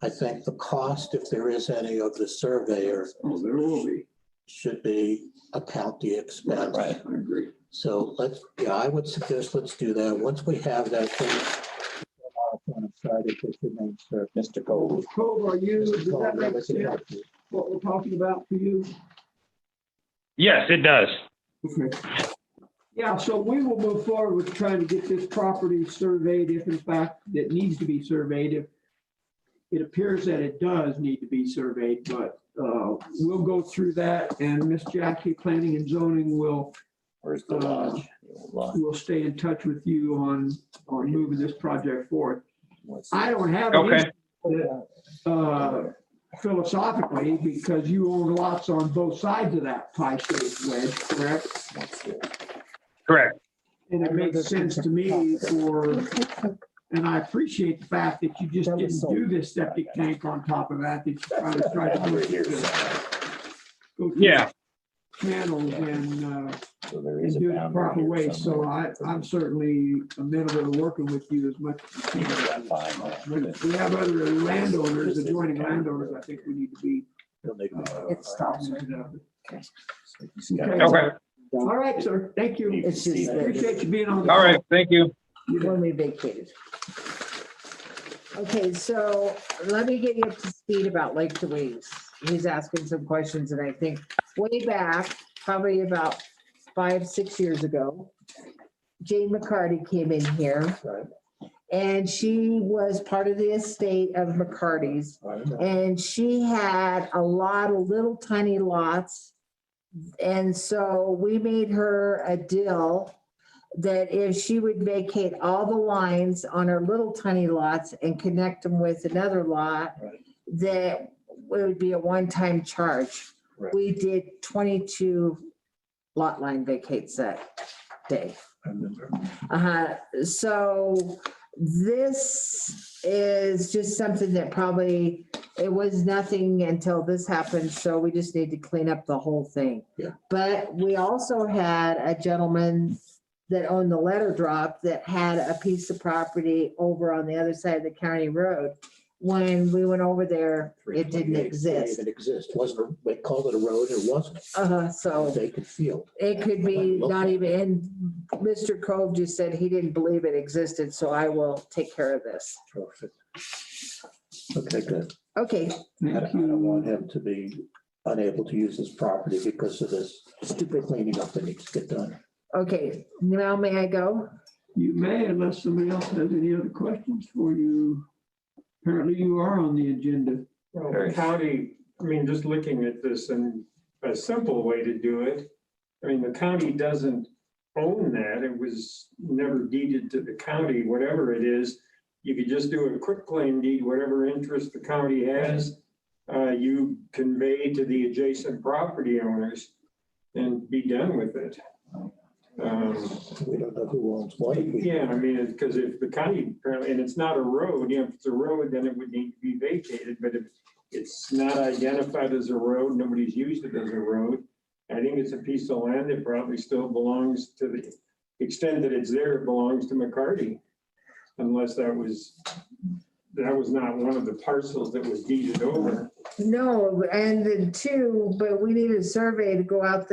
S5: I think the cost, if there is any of the surveyor,
S1: Oh, there will be.
S5: should be a county expense.
S3: Right.
S1: I agree.
S5: So I would suggest let's do that. Once we have that thing.
S3: Mr. Cole.
S1: Cole, are you, does that make sense, what we're talking about to you?
S11: Yes, it does.
S1: Okay. Yeah, so we will move forward with trying to get this property surveyed if in fact it needs to be surveyed. If it appears that it does need to be surveyed, but we'll go through that, and Miss Jackie, Planning and Zoning will
S3: Where's the lodge? The old lodge.
S1: we'll stay in touch with you on moving this project forward.
S3: What's
S1: I
S3: the-
S1: don't have
S11: Okay.
S1: any philosophically, because you own lots on both sides of that pie-shaped wedge, correct?
S3: what's the-
S11: Correct.
S1: And it makes sense to me and I appreciate the fact that you just didn't do this septic tank on top of that, that you tried to do it. Go through
S11: Yeah.
S1: channels and
S3: So there is a
S1: do it the proper
S3: boundary
S1: way.
S3: here
S1: So
S3: somewhere.
S1: I'm certainly amenable to working with you as much as you can. When we have other landowners, adjoining landowners, I think we need to be.
S9: It stops.
S1: Okay.
S11: Okay.
S1: All right, sir. Thank you.
S9: It's just that
S1: Appreciate you being on. the
S11: All right. Thank you.
S9: when we vacated. Okay, so let me get you up to speed about Lake Dewey's. He's asking some questions, and I think way back, probably about 5-6 years ago, Jane McCarty came in here. And she was part of the estate of McCarty's, and she had a lot of little tiny lots. And so we made her a deal that if she would vacate all the lines on her little tiny lots and connect them with another lot, that it would be a one-time charge.
S5: Right.
S9: We did 22 lot line vacates that day. So this is just something that probably, it was nothing until this happened, so we just need to clean up the whole thing.
S5: Yeah.
S9: But we also had a gentleman that owned the letter drop that had a piece of property over on the other side of the county road. When we went over there, it didn't exist.
S5: It exists. Wasn't, they called it a road, it wasn't.
S9: So
S5: Vacant field.
S9: it could be not even, and Mr. Cove just said he didn't believe it existed, so I will take care of this.
S5: Perfect. Okay, good.
S9: Okay,
S5: I don't want him to be unable to use his property because of this stupid cleaning up that needs to get done.
S9: okay, now may I go?
S1: You may, unless somebody else has any other questions for you. Apparently you are on the agenda.
S2: Well, the county, I mean, just looking at this and a simple way to do it, I mean, the county doesn't own that. It was never deeded to the county, whatever it is. You could just do a quick claim deed, whatever interest the county has, you convey to the adjacent property owners and be done with it.
S5: We don't know who owns what.
S2: Yeah, I mean, because if the county apparently, and it's not a road, you know, if it's a road, then it would need to be vacated, but if it's not identified as a road, nobody's used it as a road, I think it's a piece of land that probably still belongs to the extent that it's there, it belongs to McCarty. Unless that was not one of the parcels that was deeded over.
S9: No, and then two, but we need a surveyor to go out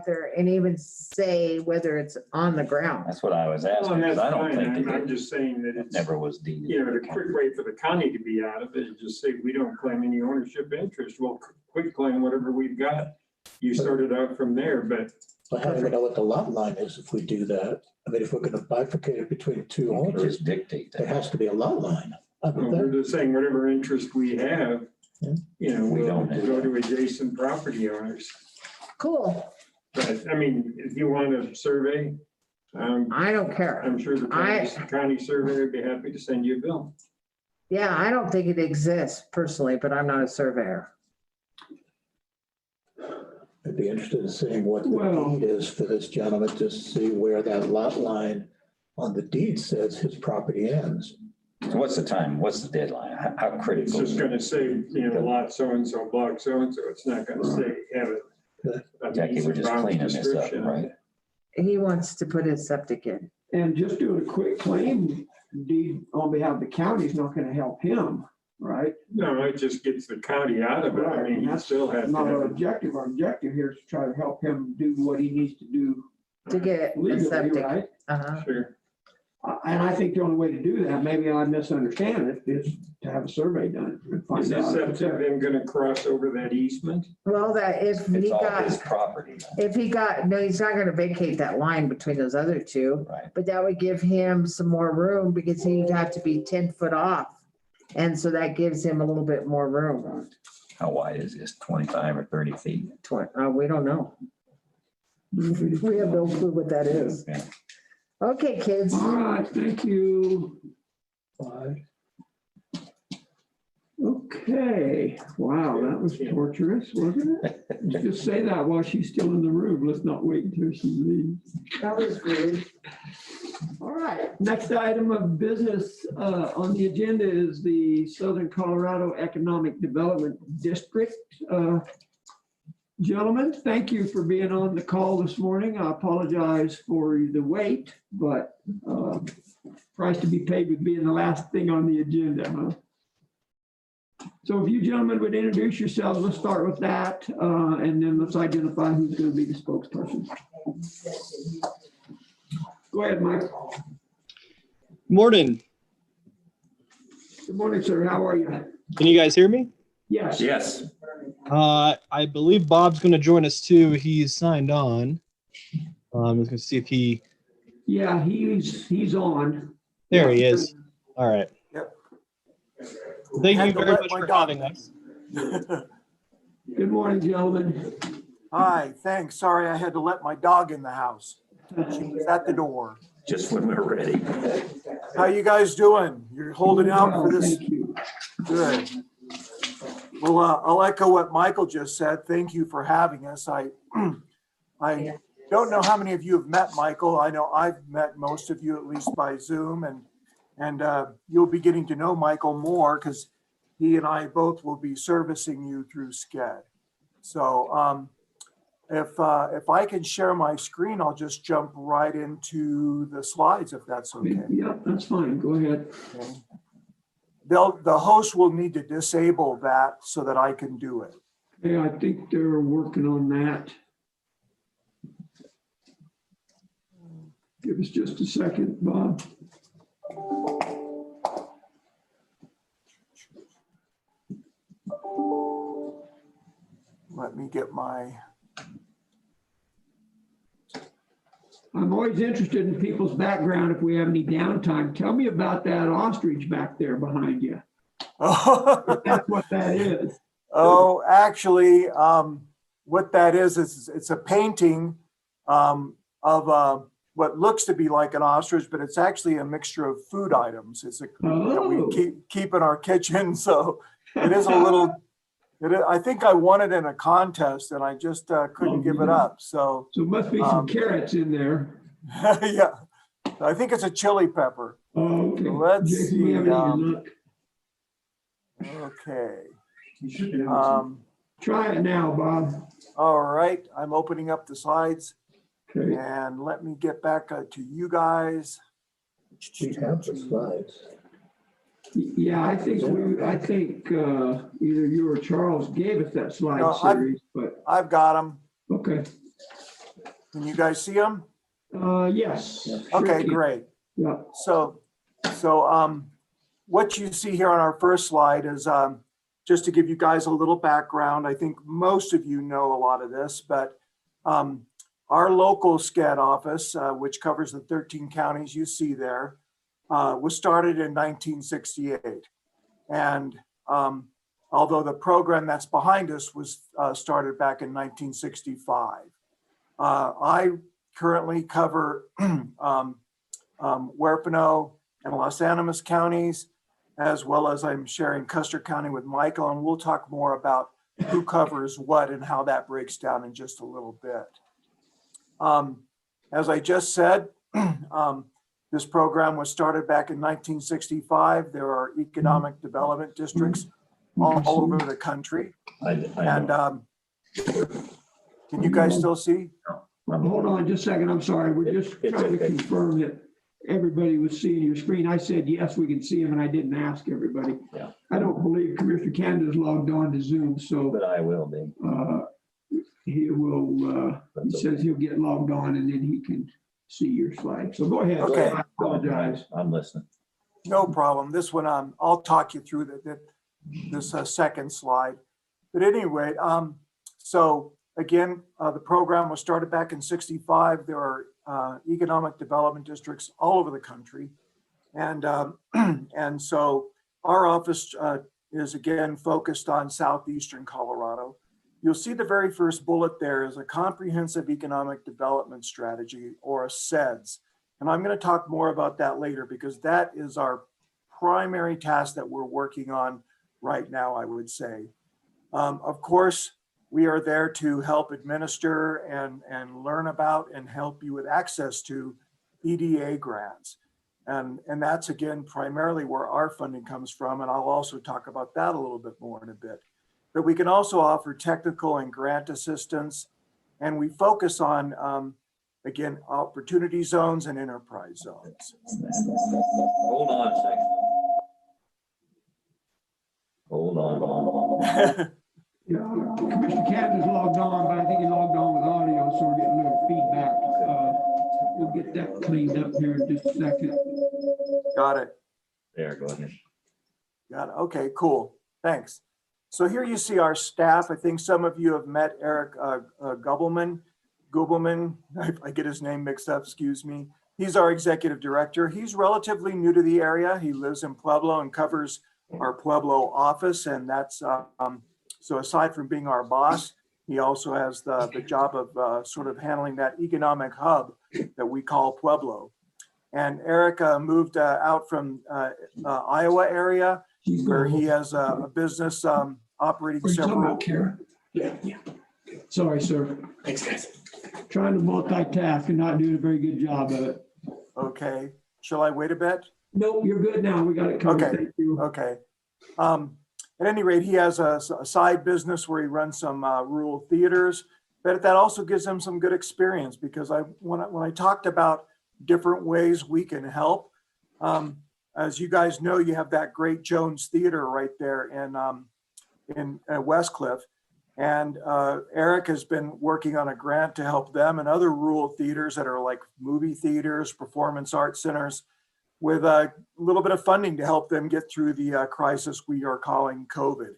S9: there and even say whether it's on the ground.
S3: That's what I was
S2: Well,
S3: asking,
S2: and
S3: because
S2: that's
S3: I don't
S2: fine.
S3: think
S2: I'm
S3: it
S2: just saying that it's,
S3: never was deeded.
S2: you know, the quick way for the county to be out of it is just say, we don't claim any ownership interest. We'll quick claim whatever we've got. You started out from there, but
S5: I don't even know what the lot line is if we do that. I mean, if we're gonna bifurcate it between two
S3: You can
S5: owners,
S3: just dictate
S5: there
S3: that.
S5: has to be a lot line. I would
S2: we're
S5: think.
S2: just saying whatever interest we have, you know,
S3: We
S2: we'll
S3: don't have
S2: go
S3: that.
S2: to adjacent property owners.
S9: Cool.
S2: But I mean, if you want a survey,
S9: I don't care.
S2: I'm sure the county surveyor would be happy to send you a bill.
S9: Yeah, I don't think it exists personally, but I'm not a surveyor.
S5: I'd be interested in seeing what the
S1: Well-
S5: deed is for this gentleman, to see where that lot line on the deed says his property ends.
S3: So what's the time? What's the deadline? How
S2: It's
S3: critical?
S2: just gonna say, you know, lot so-and-so, block so-and-so. It's not gonna say, have it.
S3: Jackie, we're just cleaning this up, right?
S9: He wants to put his septic in.
S1: And just doing a quick claim deed on behalf of the county is not gonna help him, right?
S2: No, it just gets the county out of it. I mean, he still has to
S1: Not our
S2: have.
S1: objective. Our objective here is to try to help him do what he needs to do
S9: To get a
S1: legally,
S9: septic.
S1: right?
S9: Uh-huh.
S2: Sure.
S1: And I think the only way to do that, maybe I misunderstand it, is to have a survey done and
S2: Is
S1: find
S2: this
S1: out. if it's
S2: septic
S1: there.
S2: then gonna cross over that easement?
S9: Well, that if he
S3: It's all his
S9: got,
S3: property.
S9: no, he's not gonna vacate that line between those other two.
S3: Right.
S9: But that would give him some more room because he'd have to be 10 foot off. And so that gives him a little bit more room.
S3: How wide is this? 25 or 30 feet?
S9: We don't know. We have no clue what that is.
S3: Yeah.
S9: Okay, kids.
S1: All right, thank you.
S5: Bye.
S1: Okay, wow, that was torturous, wasn't it? Let's just say that while she's still in the room. Let's not wait until she leaves.
S9: That was rude.
S1: All right, next item of business on the agenda is the Southern Colorado Economic Development District. Gentlemen, thank you for being on the call this morning. I apologize for the wait, but price to be paid would be the last thing on the agenda, huh? So if you gentlemen would introduce yourselves, let's start with that, and then let's identify who's going to be the spokesperson. Go ahead, Mike.
S12: Morning.
S1: Good morning, sir. How are you?
S12: Can you guys hear me?
S1: Yes.
S3: Yes.
S12: I believe Bob's going to join us too. He's signed on. I'm just going to see if he.
S1: Yeah, he's on.
S12: There he is. All right.
S13: Yep.
S12: Thank
S13: Had
S12: you
S13: to
S12: very
S13: let
S12: much
S13: my
S12: for
S13: dog-
S12: having us.
S1: Good morning, gentlemen.
S13: Hi, thanks. Sorry, I had to let my dog in the house. She was at the door.
S3: Just when we're ready.
S13: How you guys doing? You're holding out for this?
S1: Thank you.
S13: Good. Well, I'll echo what Michael just said. Thank you for having us. I don't know how many of you have met Michael. I know I've met most of you, at least by Zoom, and you'll be getting to know Michael more because he and I both will be servicing you through SCED. So if I can share my screen, I'll just jump right into the slides if that's okay.
S1: Yeah, that's fine. Go ahead.
S13: Okay. The host will need to disable that so that I can do it.
S1: Yeah, I think they're working on that. Give us just a second, Bob.
S13: Let me get my,
S1: I'm always interested in people's background if we have any downtime. Tell me about that ostrich back there behind you. That's what that is.
S13: oh, actually, what that is it's a painting of what looks to be like an ostrich, but it's actually a mixture of food items. It's that we
S1: Oh,
S13: keep in our kitchen. So it is a little, I think I won it in a contest and I just couldn't give it up. So
S1: so must be some carrots in there.
S13: yeah, I think it's a chili pepper.
S1: Oh, okay.
S13: Let's
S1: Jason, we
S13: see,
S1: haven't even looked.
S13: Okay.
S1: Try it now, Bob.
S13: All right, I'm opening up the slides
S1: Okay,
S13: and let me get back to you guys.
S5: We have the slides.
S1: yeah, I think either you or Charles gave us that
S13: No,
S1: slide series, but,
S13: I've got them.
S1: okay.
S13: Can you guys see them?
S1: Yes. sure
S13: Okay,
S1: can.
S13: great.
S1: Yeah,
S13: So what you see here on our first slide is just to give you guys a little background. I think most of you know a lot of this, but our local SCAD office, which covers the 13 counties you see there, was started in 1968. And although the program that's behind us was started back in 1965, I currently cover Huerfano and Los Animas counties, as well as I'm sharing Custer County with Michael, and we'll talk more about who covers what and how that breaks down in just a little bit. As I just said, this program was started back in 1965. There are economic development districts all over the country. And can you guys still see?
S1: hold on just a second, I'm sorry, we're just trying to confirm that everybody was seeing your screen. I said, yes, we can see them, and I didn't ask everybody.
S3: Yeah.
S1: I don't believe Commissioner Canada's logged on to Zoom, so
S3: But I will be.
S1: he will, he says he'll get logged on and then he can see your slide. So go ahead.
S13: Okay.
S1: I apologize.
S3: I'm listening.
S13: No problem. This one, I'll talk you through this second slide. But anyway, so again, the program was started back in 65. There are economic development districts all over the country. And, and so our office is again focused on southeastern Colorado. You'll see the very first bullet there is a comprehensive economic development strategy, or a CEDS. And I'm going to talk more about that later because that is our primary task that we're working on right now, I would say. Of course, we are there to help administer and learn about and help you with access to EDA grants. And that's, again, primarily where our funding comes from. And I'll also talk about that a little bit more in a bit. But we can also offer technical and grant assistance. And we focus on, again, opportunity zones and enterprise zones.
S3: Hold on a second. Hold on.
S1: Yeah, Commissioner Canada's logged on, but I think he logged on with audio, so we're getting a little feedback. We'll get that cleaned up here in just a second.
S13: Got it.
S3: There, go ahead.
S13: Got it. Okay, cool. Thanks. So here you see our staff. I think some of you have met Eric Gubelman. I get his name mixed up, excuse me. He's our executive director. He's relatively new to the area. He lives in Pueblo and covers our Pueblo office. And that's, so aside from being our boss, he also has the job of sort of handling that economic hub that we call Pueblo. And Eric moved out from Iowa area, where he has a business operating several.
S1: Yeah. Sorry, sir. Thanks, guys. Trying to multitask and not doing a very good job of it.
S13: Okay. Shall I wait a bit?
S1: Nope, you're good now. We got it covered.
S13: Okay.
S1: Thank you.
S13: Okay. At any rate, he has a side business where he runs some rural theaters, but that also gives him some good experience because when I talked about different ways we can help, as you guys know, you have that great Jones Theater right there in Westcliff. And Eric has been working on a grant to help them and other rural theaters that are like movie theaters, performance art centers, with a little bit of funding to help them get through the crisis we are calling COVID.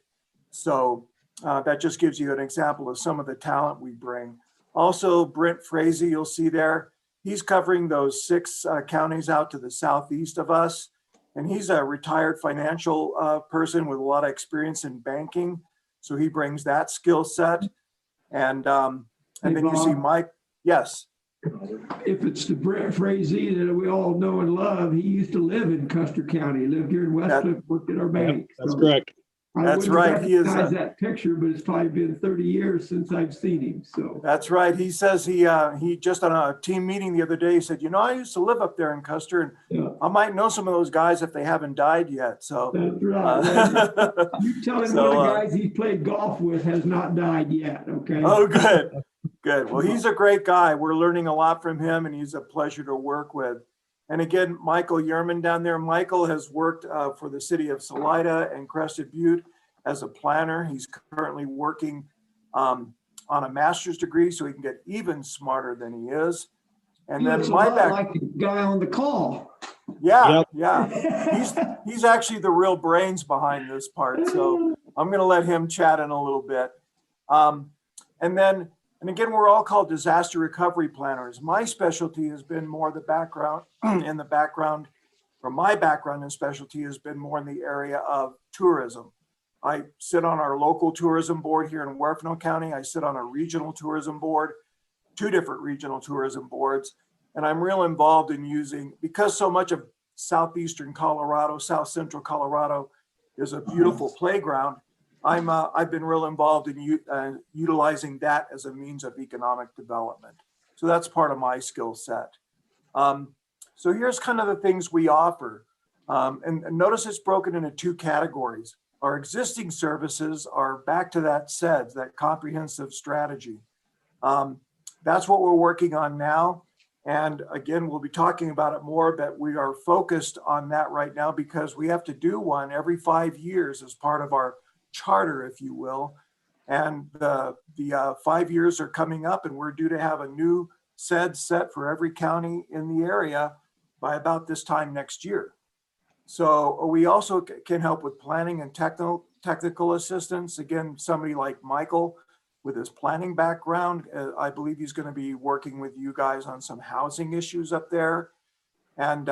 S13: So that just gives you an example of some of the talent we bring. Also, Brent Frazee, you'll see there, he's covering those 6 counties out to the southeast of us. And he's a retired financial person with a lot of experience in banking. So he brings that skill set. And then you see Mike, yes.
S1: If it's the Brent Frazee that we all know and love, he used to live in Custer County, lived here in Westcliff, worked at our bank.
S12: That's correct.
S13: That's right. He is
S1: that picture, but it's probably been 30 years since I've seen him. So
S13: that's right. He says he just on a team meeting the other day, he said, you know, I used to live up there in Custer, and I might know some of those guys if they haven't died yet, so.
S1: That's right. You tell him
S13: So,
S1: one of the guys he played golf with has not died yet, okay?
S13: Oh, good, good. Well, he's a great guy. We're learning a lot from him and he's a pleasure to work with. And again, Michael Yerman down there. Michael has worked for the city of Salida and Crested Butte as a planner. He's currently working on a master's degree so he can get even smarter than he is. And
S1: He
S13: then
S1: looks a
S13: my
S1: lot like the guy on the call.
S13: Yeah,
S12: Yep.
S13: yeah. He's actually the real brains behind this part. So I'm going to let him chat in a little bit. And again, we're all called disaster recovery planners. My specialty has been more the background in the background, or my background and specialty has been more in the area of tourism. I sit on our local tourism board here in Huerfano County. I sit on a regional tourism board, 2 different regional tourism boards. And I'm real involved in using, because so much of southeastern Colorado, south central Colorado is a beautiful playground. I've been real involved in utilizing that as a means of economic development. So that's part of my skill set. So here's kind of the things we offer. And notice it's broken into 2 categories. Our existing services are back to that SEDS, that comprehensive strategy. That's what we're working on now. And again, we'll be talking about it more, but we are focused on that right now because we have to do one every 5 years as part of our charter, if you will. And the 5 years are coming up and we're due to have a new SED set for every county in the area by about this time next year. So we also can help with planning and technical assistance. Again, somebody like Michael with his planning background, I believe he's going to be working with you guys on some housing issues up there. And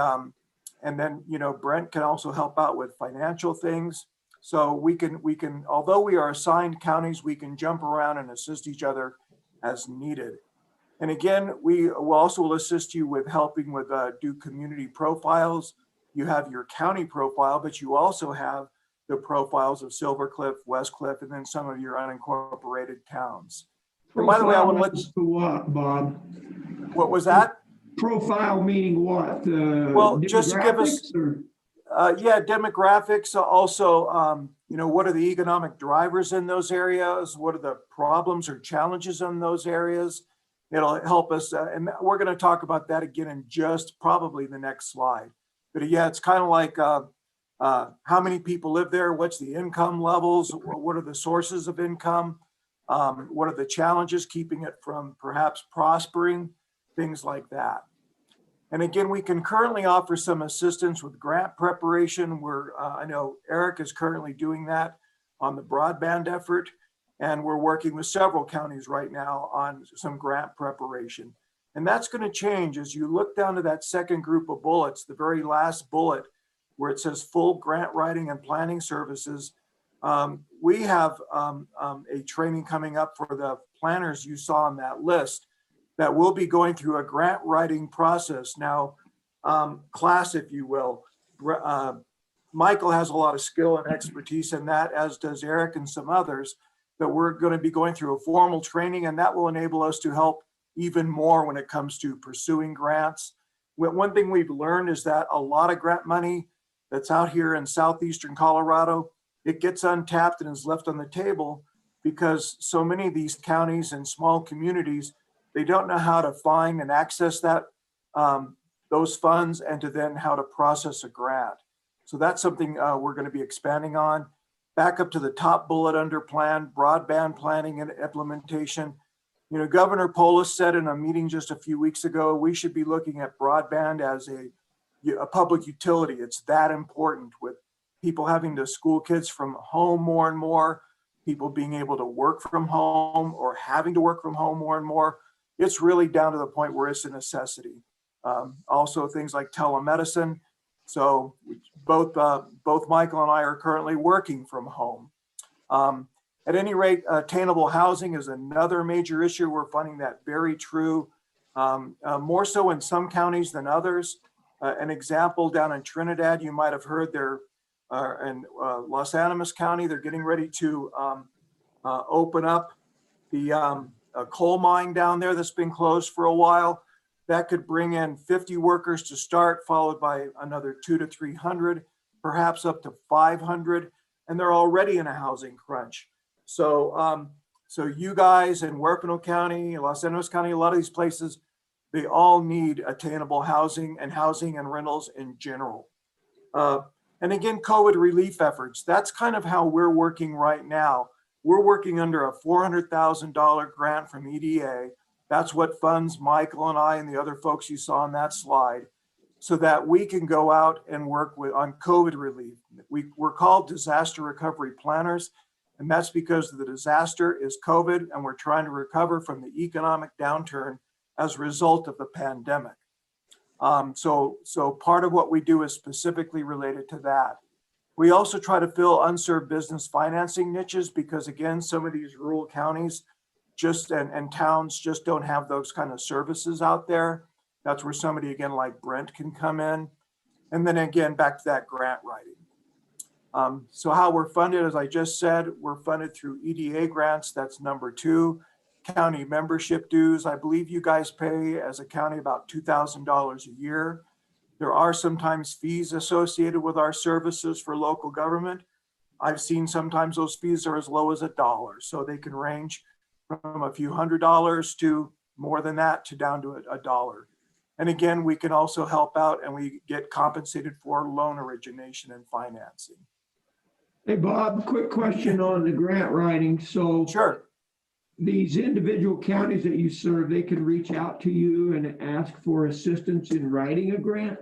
S13: then, you know, Brent can also help out with financial things. So we can, although we are assigned counties, we can jump around and assist each other as needed. And again, we will also assist you with helping with do community profiles. You have your county profile, but you also have the profiles of Silver Cliff, West Cliff, and then some of your unincorporated towns. And by the way, I want to let you.
S1: What, Bob?
S13: What was that?
S1: Profile meaning what?
S13: Well, just to give us, yeah, demographics. Also, you know, what are the economic drivers in those areas? What are the problems or challenges in those areas? It'll help us, and we're going to talk about that again in just probably the next slide. But yeah, it's kind of like how many people live there? What's the income levels? What are the sources of income? What are the challenges keeping it from perhaps prospering? Things like that. And again, we can currently offer some assistance with grant preparation. I know Eric is currently doing that on the broadband effort. And we're working with several counties right now on some grant preparation. And that's going to change as you look down to that second group of bullets, the very last bullet where it says full grant writing and planning services. We have a training coming up for the planners you saw on that list that will be going through a grant writing process. Now, class, if you will, Michael has a lot of skill and expertise in that, as does Eric and some others, that we're going to be going through a formal training, and that will enable us to help even more when it comes to pursuing grants. One thing we've learned is that a lot of grant money that's out here in southeastern Colorado, it gets untapped and is left on the table because so many of these counties and small communities, they don't know how to find and access that those funds and to then how to process a grant. So that's something we're going to be expanding on. Back up to the top bullet under plan, broadband planning and implementation. You know, Governor Polis said in a meeting just a few weeks ago, we should be looking at broadband as a public utility. It's that important with people having to school kids from home more and more, people being able to work from home or having to work from home more and more. It's really down to the point where it's a necessity. Also things like telemedicine. So both Michael and I are currently working from home. At any rate, attainable housing is another major issue. We're finding that very true, more so in some counties than others. An example down in Trinidad, you might have heard there in Los Animas County, they're getting ready to open up the a coal mine down there that's been closed for a while. that could bring in 50 workers to start, followed by another 200 to 300, perhaps up to 500. And they're already in a housing crunch. So, so you guys in Huerfano County, Los Angeles County, a lot of these places, they all need attainable housing and rentals in general. And again, COVID relief efforts, that's kind of how we're working right now. We're working under a $400,000 grant from EDA. That's what funds Michael and I and the other folks you saw on that slide, so that we can go out and work on COVID relief. We're called disaster recovery planners, and that's because the disaster is COVID, and we're trying to recover from the economic downturn as a result of the pandemic. So part of what we do is specifically related to that. We also try to fill unserved business financing niches because, again, some of these rural counties and towns just don't have those kind of services out there. That's where somebody, again, like Brent can come in. And then again, back to that grant writing. So how we're funded, as I just said, we're funded through EDA grants. That's number 2. County membership dues. I believe you guys pay as a county about $2,000 a year. There are sometimes fees associated with our services for local government. I've seen sometimes those fees are as low as $1. So they can range from a few $100s to more than that to down to $1. And again, we can also help out and we get compensated for loan origination and financing.
S1: Hey, Bob, quick question on the grant writing. So
S13: sure.
S1: These individual counties that you serve, they can reach out to you and ask for assistance in writing a grant?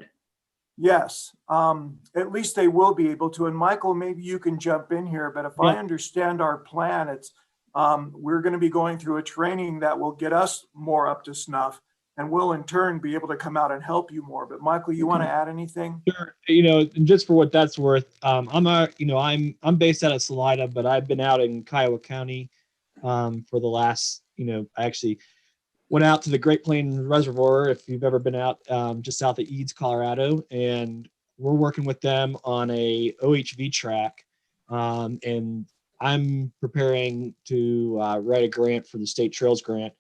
S13: Yes, at least they will be able to. And Michael, maybe you can jump in here, but if I understand our plan, it's we're going to be going through a training that will get us more up to snuff, and we'll in turn be able to come out and help you more. But Michael, you want to add anything?
S12: Sure. And just for what that's worth, I'm based out of Salida, but I've been out in Kiowa County for the last, I actually went out to the Great Plains Reservoir, if you've ever been out, just south of Eads, Colorado, and we're working with them on a OHV track. And I'm preparing to write a grant for the state trails grant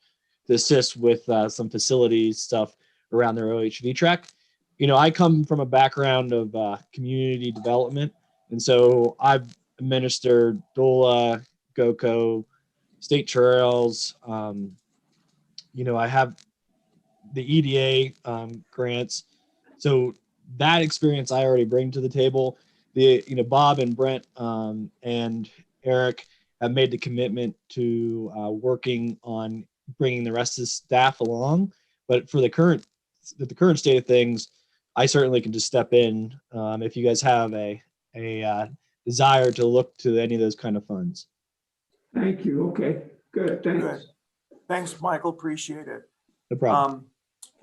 S12: to assist with some facilities stuff around their OHV track. I come from a background of community development, and so I've administered DOLA, GOCO, state trails. I have the EDA grants. So that experience I already bring to the table. Bob and Brent and Eric have made the commitment to working on bringing the rest of the staff along. But for the current state of things, I certainly can just step in if you guys have a desire to look to any of those kind of funds.
S1: Thank you. Okay, good. Thanks.
S13: Good. Thanks, Michael. Appreciate it.
S12: No problem.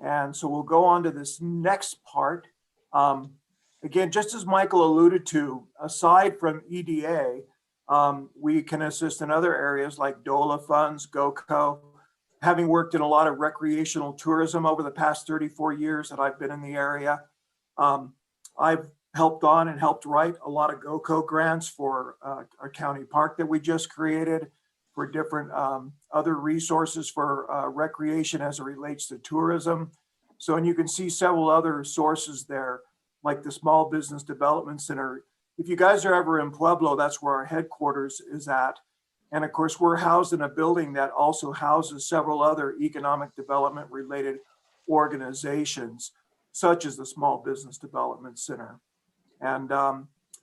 S13: And so we'll go on to this next part. Again, just as Michael alluded to, aside from EDA, we can assist in other areas like DOLA funds, GOCO. Having worked in a lot of recreational tourism over the past 34 years that I've been in the area, I've helped on and helped write a lot of GOCO grants for our county park that we just created, for different other resources for recreation as it relates to tourism. So, and you can see several other sources there, like the Small Business Development Center. If you guys are ever in Pueblo, that's where our headquarters is at. And of course, we're housed in a building that also houses several other economic development related organizations, such as the Small Business Development Center. And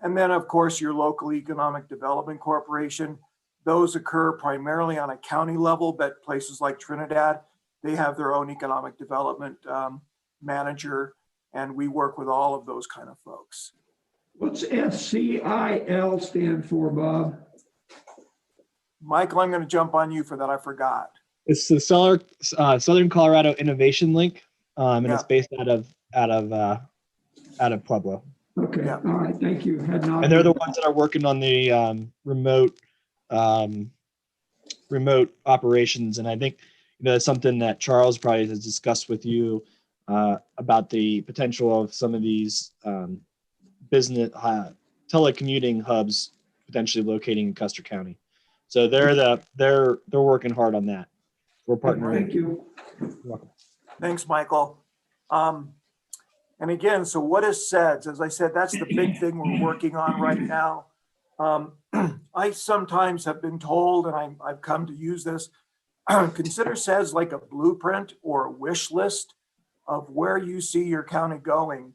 S13: then of course, your local economic development corporation. Those occur primarily on a county level, but places like Trinidad, they have their own economic development manager, and we work with all of those kind of folks.
S1: What's SCIL stand for, Bob?
S13: Michael, I'm going to jump on you for that. I forgot.
S12: It's the Southern Colorado Innovation Link, and it's based out of Pueblo.
S1: Okay, yeah. All right, thank you.
S12: And they're the ones that are working on the remote operations. And I think that's something that Charles probably has discussed with you about the potential of some of these business telecommuting hubs potentially locating in Custer County. So they're working hard on that. We're partnering.
S1: Thank you.
S12: You're welcome.
S13: Thanks, Michael. And again, so what is SEDS? As I said, that's the big thing we're working on right now. I sometimes have been told, and I've come to use this, consider SEDS like a blueprint or a wish list of where you see your county going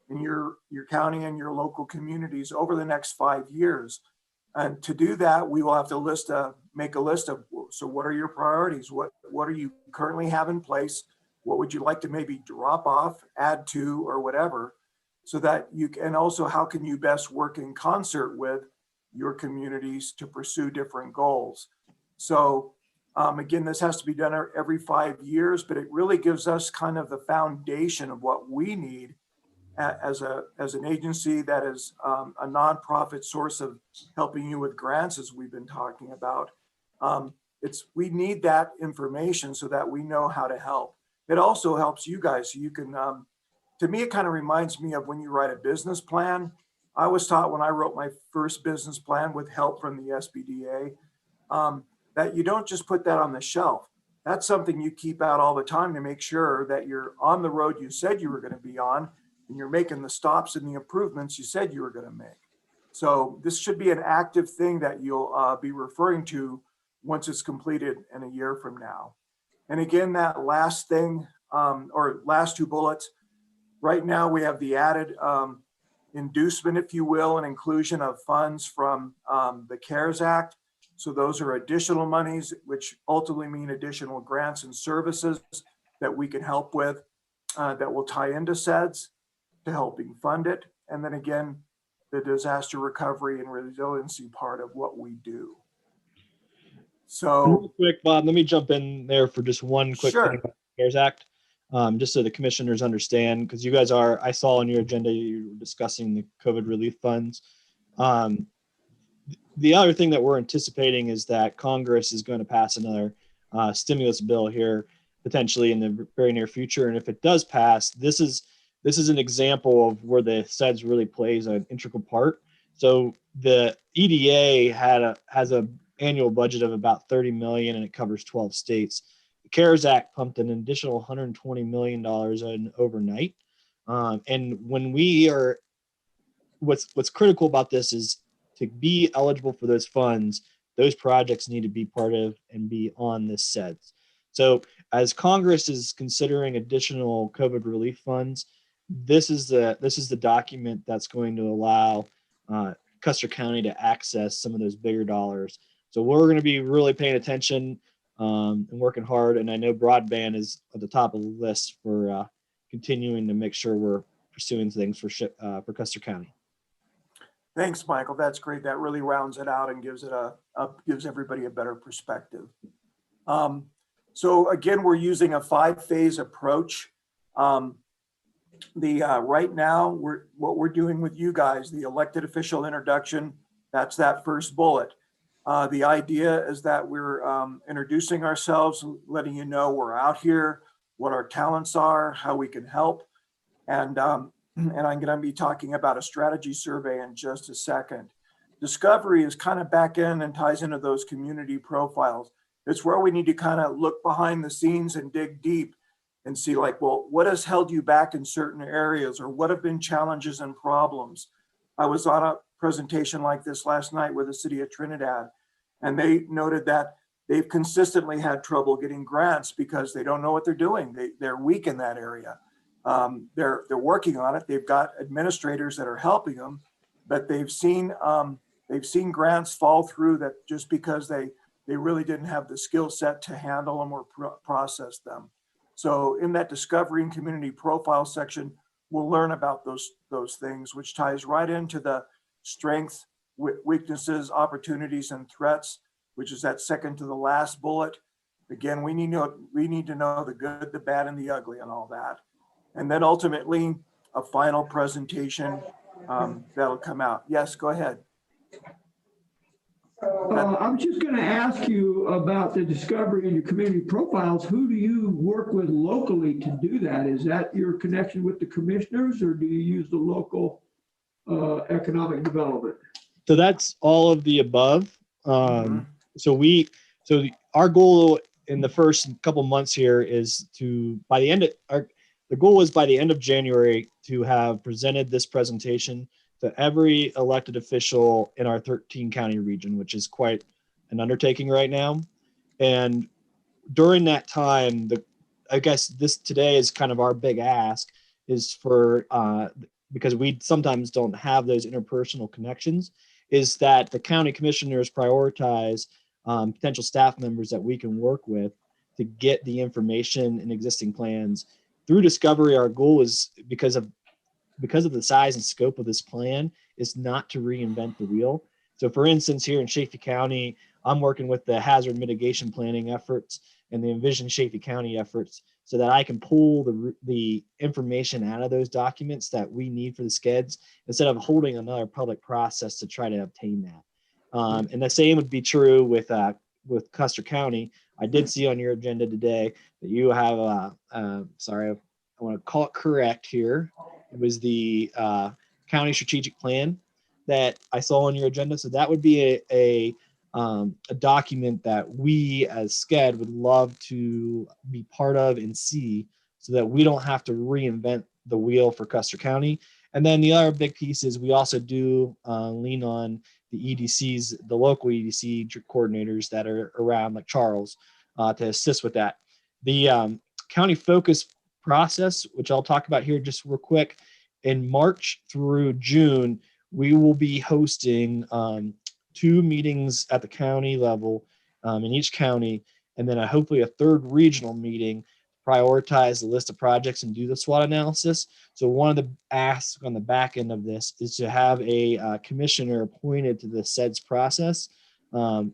S13: in your county and your local communities over the next 5 years. And to do that, we will have to make a list of, so what are your priorities? What are you currently have in place? What would you like to maybe drop off, add to, or whatever, so that you can, and also how can you best work in concert with your communities to pursue different goals? So again, this has to be done every 5 years, but it really gives us kind of the foundation of what we need as an agency that is a nonprofit source of helping you with grants, as we've been talking about. We need that information so that we know how to help. It also helps you guys. So you can, to me, it kind of reminds me of when you write a business plan. I was taught when I wrote my first business plan with help from the SBDA, that you don't just put that on the shelf. That's something you keep out all the time to make sure that you're on the road you said you were going to be on, and you're making the stops and the improvements you said you were going to make. So this should be an active thing that you'll be referring to once it's completed in a year from now. And again, that last thing, or last two bullets, right now we have the added inducement, if you will, and inclusion of funds from the CARES Act. So those are additional monies, which ultimately mean additional grants and services that we can help with that will tie into SEDS to helping fund it. And then again, the disaster recovery and resiliency part of what we do. So
S12: real quick, Bob, let me jump in there for just one quick
S13: Sure.
S12: thing about the CARES Act, just so the commissioners understand, because you guys are, I saw on your agenda, you were discussing the COVID relief funds. The other thing that we're anticipating is that Congress is going to pass another stimulus bill here potentially in the very near future. And if it does pass, this is an example of where the SEDS really plays an integral part. So the EDA has a annual budget of about 30 million and it covers 12 states. The CARES Act pumped an additional $120 million in overnight. And when we are, what's critical about this is to be eligible for those funds, those projects need to be part of and be on this SEDS. So as Congress is considering additional COVID relief funds, this is the document that's going to allow Custer County to access some of those bigger dollars. So we're going to be really paying attention and working hard. And I know broadband is at the top of the list for continuing to make sure we're pursuing things for Custer County.
S13: thanks, Michael. That's great. That really rounds it out and gives everybody a better perspective. So again, we're using a 5-phase approach. Right now, what we're doing with you guys, the elected official introduction, that's that first bullet. The idea is that we're introducing ourselves, letting you know we're out here, what our talents are, how we can help. And I'm going to be talking about a strategy survey in just a second. Discovery is kind of back in and ties into those community profiles. It's where we need to kind of look behind the scenes and dig deep and see like, well, what has held you back in certain areas, or what have been challenges and problems? I was on a presentation like this last night with the city of Trinidad, and they noted that they've consistently had trouble getting grants because they don't know what they're doing. They're weak in that area. They're working on it. They've got administrators that are helping them, but they've seen grants fall through that just because they really didn't have the skill set to handle them or process them. So in that discovery and community profile section, we'll learn about those things, which ties right into the strengths, weaknesses, opportunities, and threats, which is that second to the last bullet. Again, we need to know the good, the bad, and the ugly and all that. And then ultimately, a final presentation that'll come out. Yes, go ahead.
S1: I'm just going to ask you about the discovery and your community profiles. Who do you work with locally to do that? Is that your connection with the commissioners, or do you use the local economic development?
S12: So that's all of the above. So our goal in the first couple months here is to, by the end of the goal is by the end of January to have presented this presentation to every elected official in our 13 county region, which is quite an undertaking right now. And during that time, I guess this today is kind of our big ask is for, because we sometimes don't have those interpersonal connections, is that the county commissioners prioritize potential staff members that we can work with to get the information and existing plans. Through discovery, our goal is because of the size and scope of this plan is not to reinvent the wheel. So for instance, here in Chaffey County, I'm working with the hazard mitigation planning efforts and the Envision Chaffey County efforts so that I can pull the information out of those documents that we need for the SCEDS instead of holding another public process to try to obtain that. And the same would be true with Custer County. I did see on your agenda today that you have, sorry, I want to call it correct here. It was the county strategic plan that I saw on your agenda. So that would be a document that we as SCED would love to be part of and see so that we don't have to reinvent the wheel for Custer County. And then the other big piece is we also do lean on the EDCs, the local EDC coordinators that are around like Charles to assist with that. The county focus process, which I'll talk about here just real quick, in March through June, we will be hosting 2 meetings at the county level in each county, and then hopefully a 3rd regional meeting, prioritize the list of projects and do the SWOT analysis. So one of the asks on the back end of this is to have a commissioner appointed to the SEDS process.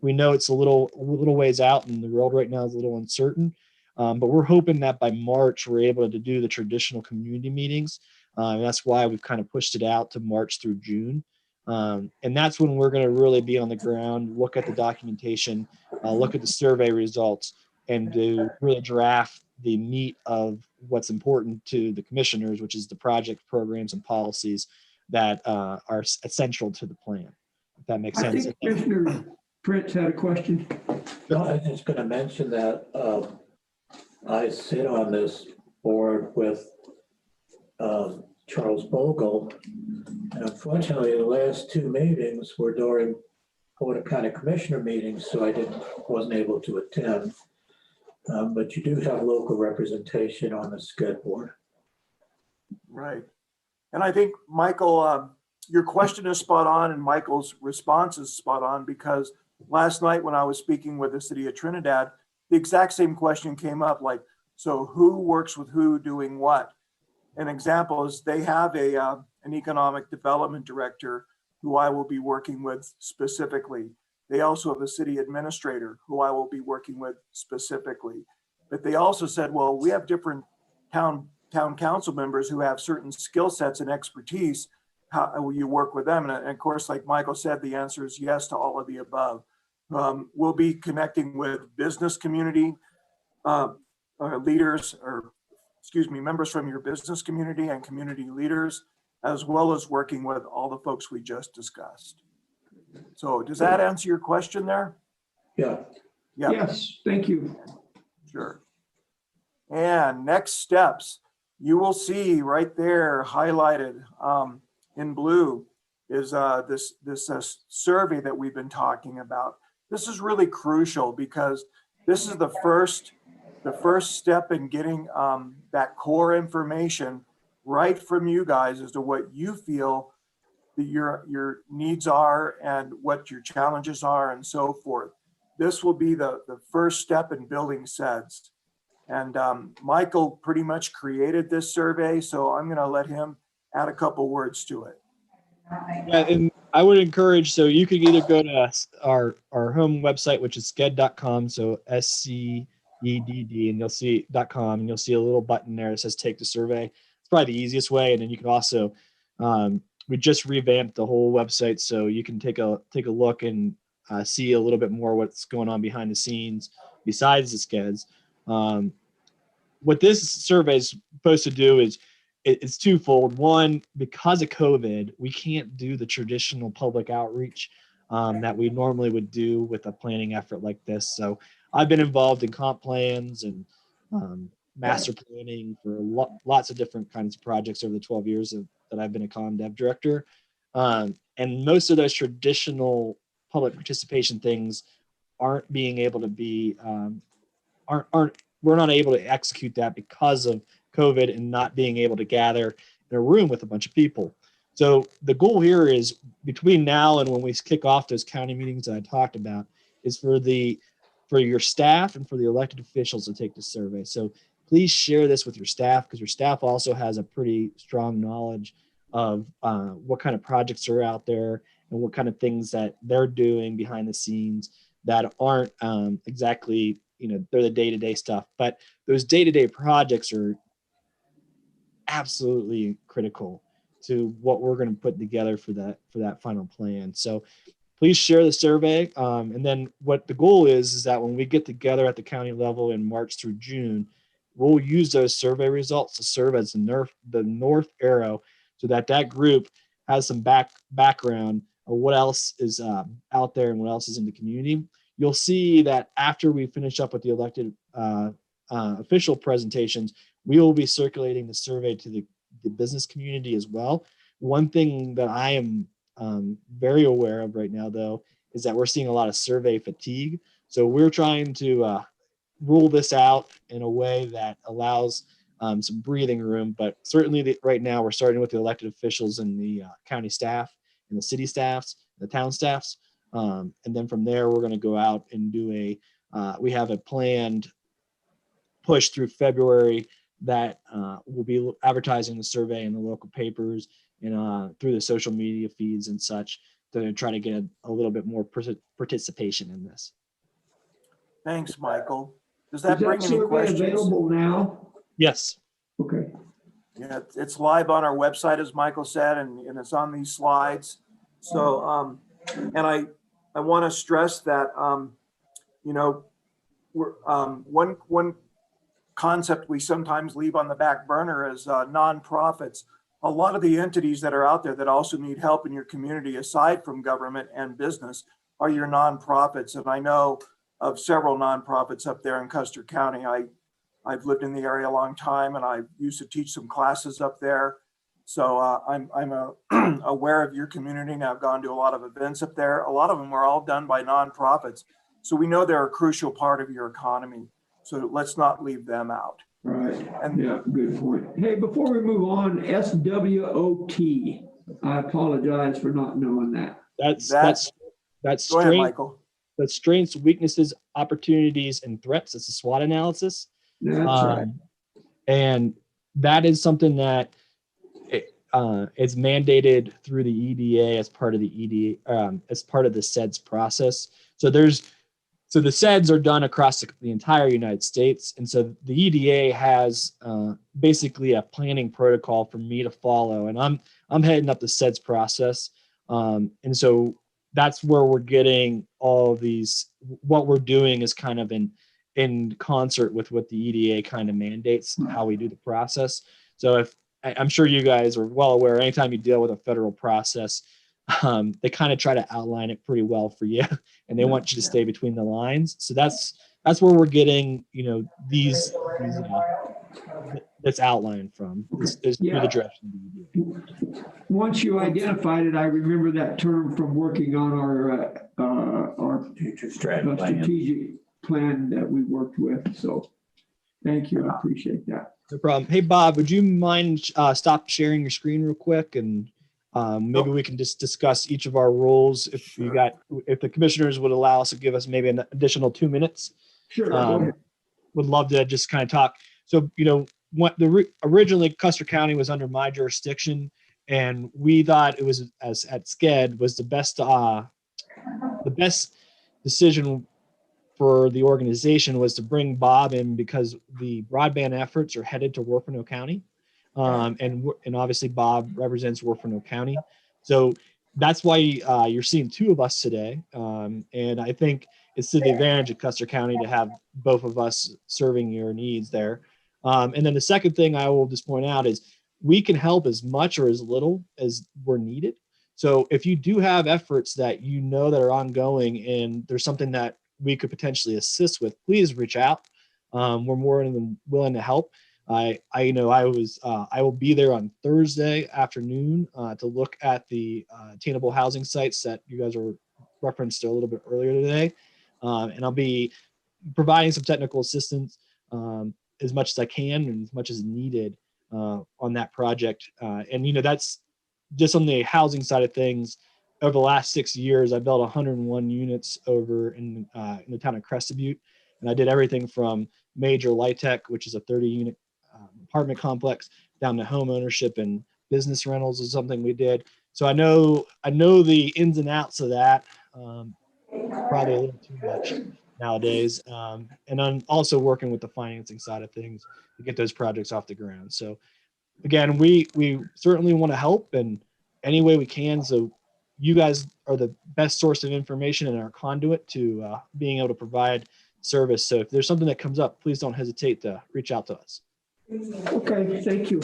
S12: We know it's a little ways out and the world right now is a little uncertain, but we're hoping that by March, we're able to do the traditional community meetings. And that's why we've kind of pushed it out to March through June. And that's when we're going to really be on the ground, look at the documentation, look at the survey results, and to really draft the meat of what's important to the commissioners, which is the project programs and policies that are essential to the plan. If that makes
S1: I
S12: sense.
S1: think Commissioner Prince had a question.
S5: No, I was just going to mention that I sit on this board with Charles Bogle. And unfortunately, the last 2 meetings were during Board of County Commissioner meetings, so I wasn't able to attend. But you do have local representation on the SCED board.
S13: Right. And I think, Michael, your question is spot on and Michael's response is spot on, because last night when I was speaking with the city of Trinidad, the exact same question came up, like, so who works with who doing what? An example is they have an economic development director who I will be working with specifically. They also have a city administrator who I will be working with specifically. But they also said, well, we have different town council members who have certain skill sets and expertise. How will you work with them? And of course, like Michael said, the answer is yes to all of the above. We'll be connecting with business community leaders, or excuse me, members from your business community and community leaders, as well as working with all the folks we just discussed. So does that answer your question there?
S5: Yeah.
S13: Yeah.
S1: Yes, thank you.
S13: Sure. And next steps, you will see right there highlighted in blue is this survey that we've been talking about. This is really crucial because this is the first step in getting that core information right from you guys as to what you feel that your needs are and what your challenges are and so forth. This will be the first step in building SEDS. And Michael pretty much created this survey, so I'm going to let him add a couple words to it.
S12: Yeah, and I would encourage, so you could either go to our home website, which is sked.com, so SCEDD, and you'll see .com, and you'll see a little button there that says take the survey. It's probably the easiest way. And then you can also, we just revamped the whole website, so you can take a look and see a little bit more what's going on behind the scenes besides the SCEDS. What this survey is supposed to do is it's twofold. One, because of COVID, we can't do the traditional public outreach that we normally would do with a planning effort like this. So I've been involved in comp plans and master planning for lots of different kinds of projects over the 12 years that I've been a Con Dev director. And most of those traditional public participation things aren't being able to be, we're not able to execute that because of COVID and not being able to gather in a room with a bunch of people. So the goal here is between now and when we kick off those county meetings that I talked about is for your staff and for the elected officials to take the survey. So please share this with your staff because your staff also has a pretty strong knowledge of what kind of projects are out there and what kind of things that they're doing behind the scenes that aren't exactly, they're the day-to-day stuff, but those day-to-day projects are absolutely critical to what we're going to put together for that final plan. So please share the survey. And then what the goal is that when we get together at the county level in March through June, we'll use those survey results to serve as the north arrow so that group has some background of what else is out there and what else is in the community. You'll see that after we finish up with the elected official presentations, we will be circulating the survey to the business community as well. One thing that I am very aware of right now, though, is that we're seeing a lot of survey fatigue. So we're trying to rule this out in a way that allows some breathing room. But certainly right now we're starting with the elected officials and the county staff and the city staffs, the town staffs. And then from there, we're going to go out and do we have a planned push through February that we'll be advertising the survey in the local papers and through the social media feeds and such to try to get a little bit more participation in this.
S13: Thanks, Michael. Does that
S1: Is
S13: bring
S1: that
S13: any
S1: survey
S13: questions?
S1: available now?
S12: Yes.
S1: Okay.
S13: Yeah, it's live on our website, as Michael said, and it's on these slides. So, and I want to stress that, we're, one concept we sometimes leave on the back burner is nonprofits. A lot of the entities that are out there that also need help in your community, aside from government and business, are your nonprofits. And I know of several nonprofits up there in Custer County. I've lived in the area a long time, and I used to teach some classes up there. So I'm aware of your community, and I've gone to a lot of events up there. A lot of them are all done by nonprofits. So we know they're a crucial part of your economy. So let's not leave them out.
S1: Right.
S13: And
S1: Yeah, good point. Hey, before we move on, SWOT. I apologize for not knowing that.
S12: That's
S13: go ahead, Michael.
S12: That's strengths, weaknesses, opportunities, and threats. It's a SWOT analysis.
S1: That's right.
S12: And that is something that it's mandated through the EDA as part of the EDA, as part of the SEDS process. So the SEDS are done across the entire United States. And so the EDA has basically a planning protocol for me to follow. And I'm heading up the SEDS process. And so that's where we're getting all of these, what we're doing is kind of in concert with what the EDA kind of mandates, how we do the process. So I'm sure you guys are well aware, anytime you deal with a federal process, they kind of try to outline it pretty well for you, and they want you to stay between the lines. So that's where we're getting, these that's outlined from is through the direction of the EDA.
S1: Once you identified it, I remember that term from working on our strategic plan that we worked with. So thank you. I appreciate that.
S12: No problem. Hey, Bob, would you mind stop sharing your screen real quick, and maybe we can just discuss each of our roles if the commissioners would allow us to give us maybe an additional 2 minutes.
S1: Sure.
S12: Would love to just kind of talk. So, originally Custer County was under my jurisdiction, and we thought it was at SCED was the best decision for the organization was to bring Bob in because the broadband efforts are headed to Warfano County. And obviously Bob represents Warfano County. So that's why you're seeing two of us today. And I think it's to the advantage of Custer County to have both of us serving your needs there. And then the second thing I will just point out is we can help as much or as little as we're needed. So if you do have efforts that that are ongoing and there's something that we could potentially assist with, please reach out. We're more than willing to help. I will be there on Thursday afternoon to look at the attainable housing sites that you guys are referenced a little bit earlier today. And I'll be providing some technical assistance as much as I can and as much as needed on that project. And that's just on the housing side of things. Over the last 6 years, I built 101 units over in the town of Crested Butte. And I did everything from major light tech, which is a 30-unit apartment complex, down to home ownership and business rentals is something we did. So I know the ins and outs of that, probably a little too much nowadays. And I'm also working with the financing side of things to get those projects off the ground. So again, we certainly want to help in any way we can. So you guys are the best source of information and our conduit to being able to provide service. So if there's something that comes up, please don't hesitate to reach out to us.
S1: Okay, thank you.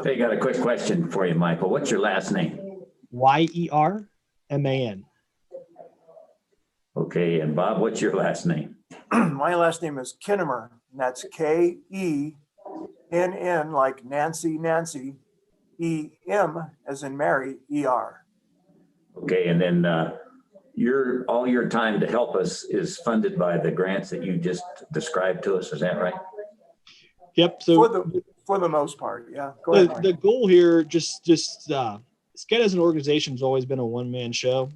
S3: Hey, got a quick question for you, Michael. What's your last name?
S12: Yerman.
S3: Okay, and Bob, what's your last name?
S13: My last name is Kinnemer, and that's Kenn, like Nancy, E-M as in Mary, E-R.
S3: Okay, and then all your time to help us is funded by the grants that you just described to us. Is that right?
S12: Yep. So
S13: for the most part, yeah. Go ahead, Mike.
S12: the goal here, SCED as an organization has always been a one-man show.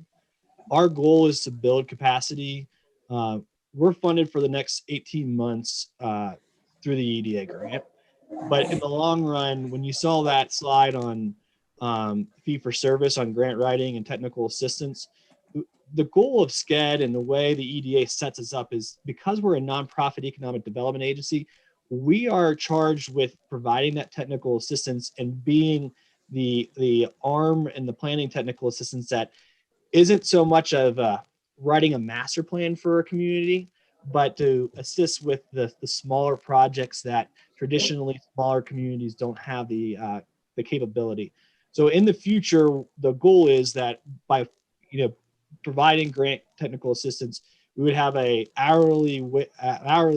S12: Our goal is to build capacity. We're funded for the next 18 months through the EDA grant. But in the long run, when you saw that slide on fee for service on grant writing and technical assistance, the goal of SCED and the way the EDA sets us up is because we're a nonprofit economic development agency, we are charged with providing that technical assistance and being the arm and the planning technical assistance that isn't so much of writing a master plan for a community, but to assist with the smaller projects that traditionally smaller communities don't have the capability. So in the future, the goal is that by providing grant technical assistance, we would have an hourly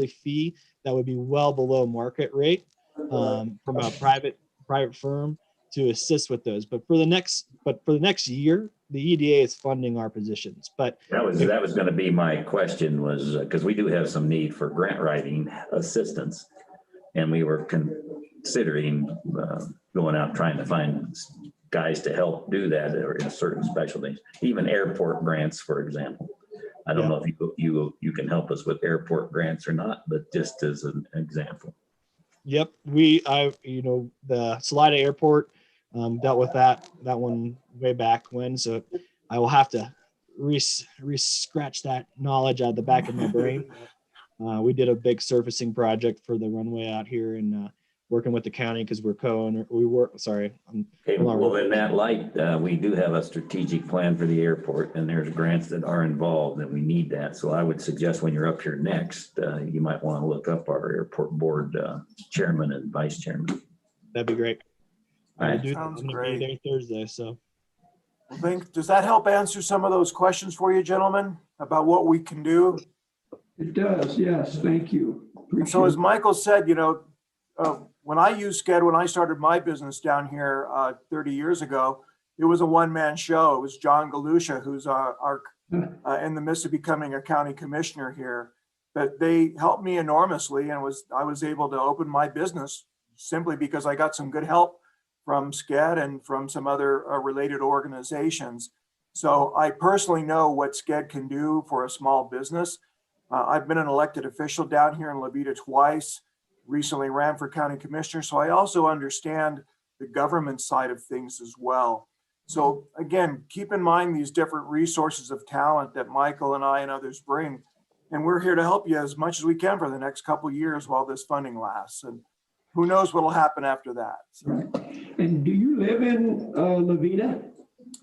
S12: fee that would be well below market rate from a private firm to assist with those. But for the next year, the EDA is funding our positions. But
S3: that was going to be my question, was because we do have some need for grant writing assistance, and we were considering going out trying to find guys to help do that or in certain specialties, even airport grants, for example. I don't know if you can help us with airport grants or not, but just as an example.
S12: Yep, the Salida Airport dealt with that one way back when, so I will have to re-scratch that knowledge out of the back of my brain. We did a big surfacing project for the runway out here and working with the county because we're co-owner.
S3: Okay, well, in that light, we do have a strategic plan for the airport, and there's grants that are involved, and we need that. So I would suggest when you're up here next, you might want to look up our airport board chairman and vice chairman.
S12: That'd be great.
S3: All right.
S13: Sounds
S12: I'm
S13: great.
S12: gonna be there Thursday, so.
S13: Does that help answer some of those questions for you, gentlemen, about what we can do?
S1: It does, yes, thank you.
S13: So as Michael said, when I used SCED, when I started my business down here 30 years ago, it was a one-man show. It was John Galusha, who's in the midst of becoming a county commissioner here. But they helped me enormously, and I was able to open my business simply because I got some good help from SCED and from some other related organizations. So I personally know what SCED can do for a small business. I've been an elected official down here in Levita twice, recently ran for county commissioner. So I also understand the government side of things as well. So again, keep in mind these different resources of talent that Michael and I and others bring. And we're here to help you as much as we can for the next couple of years while this funding lasts. And who knows what will happen after that. So.
S1: And do you live in Levita?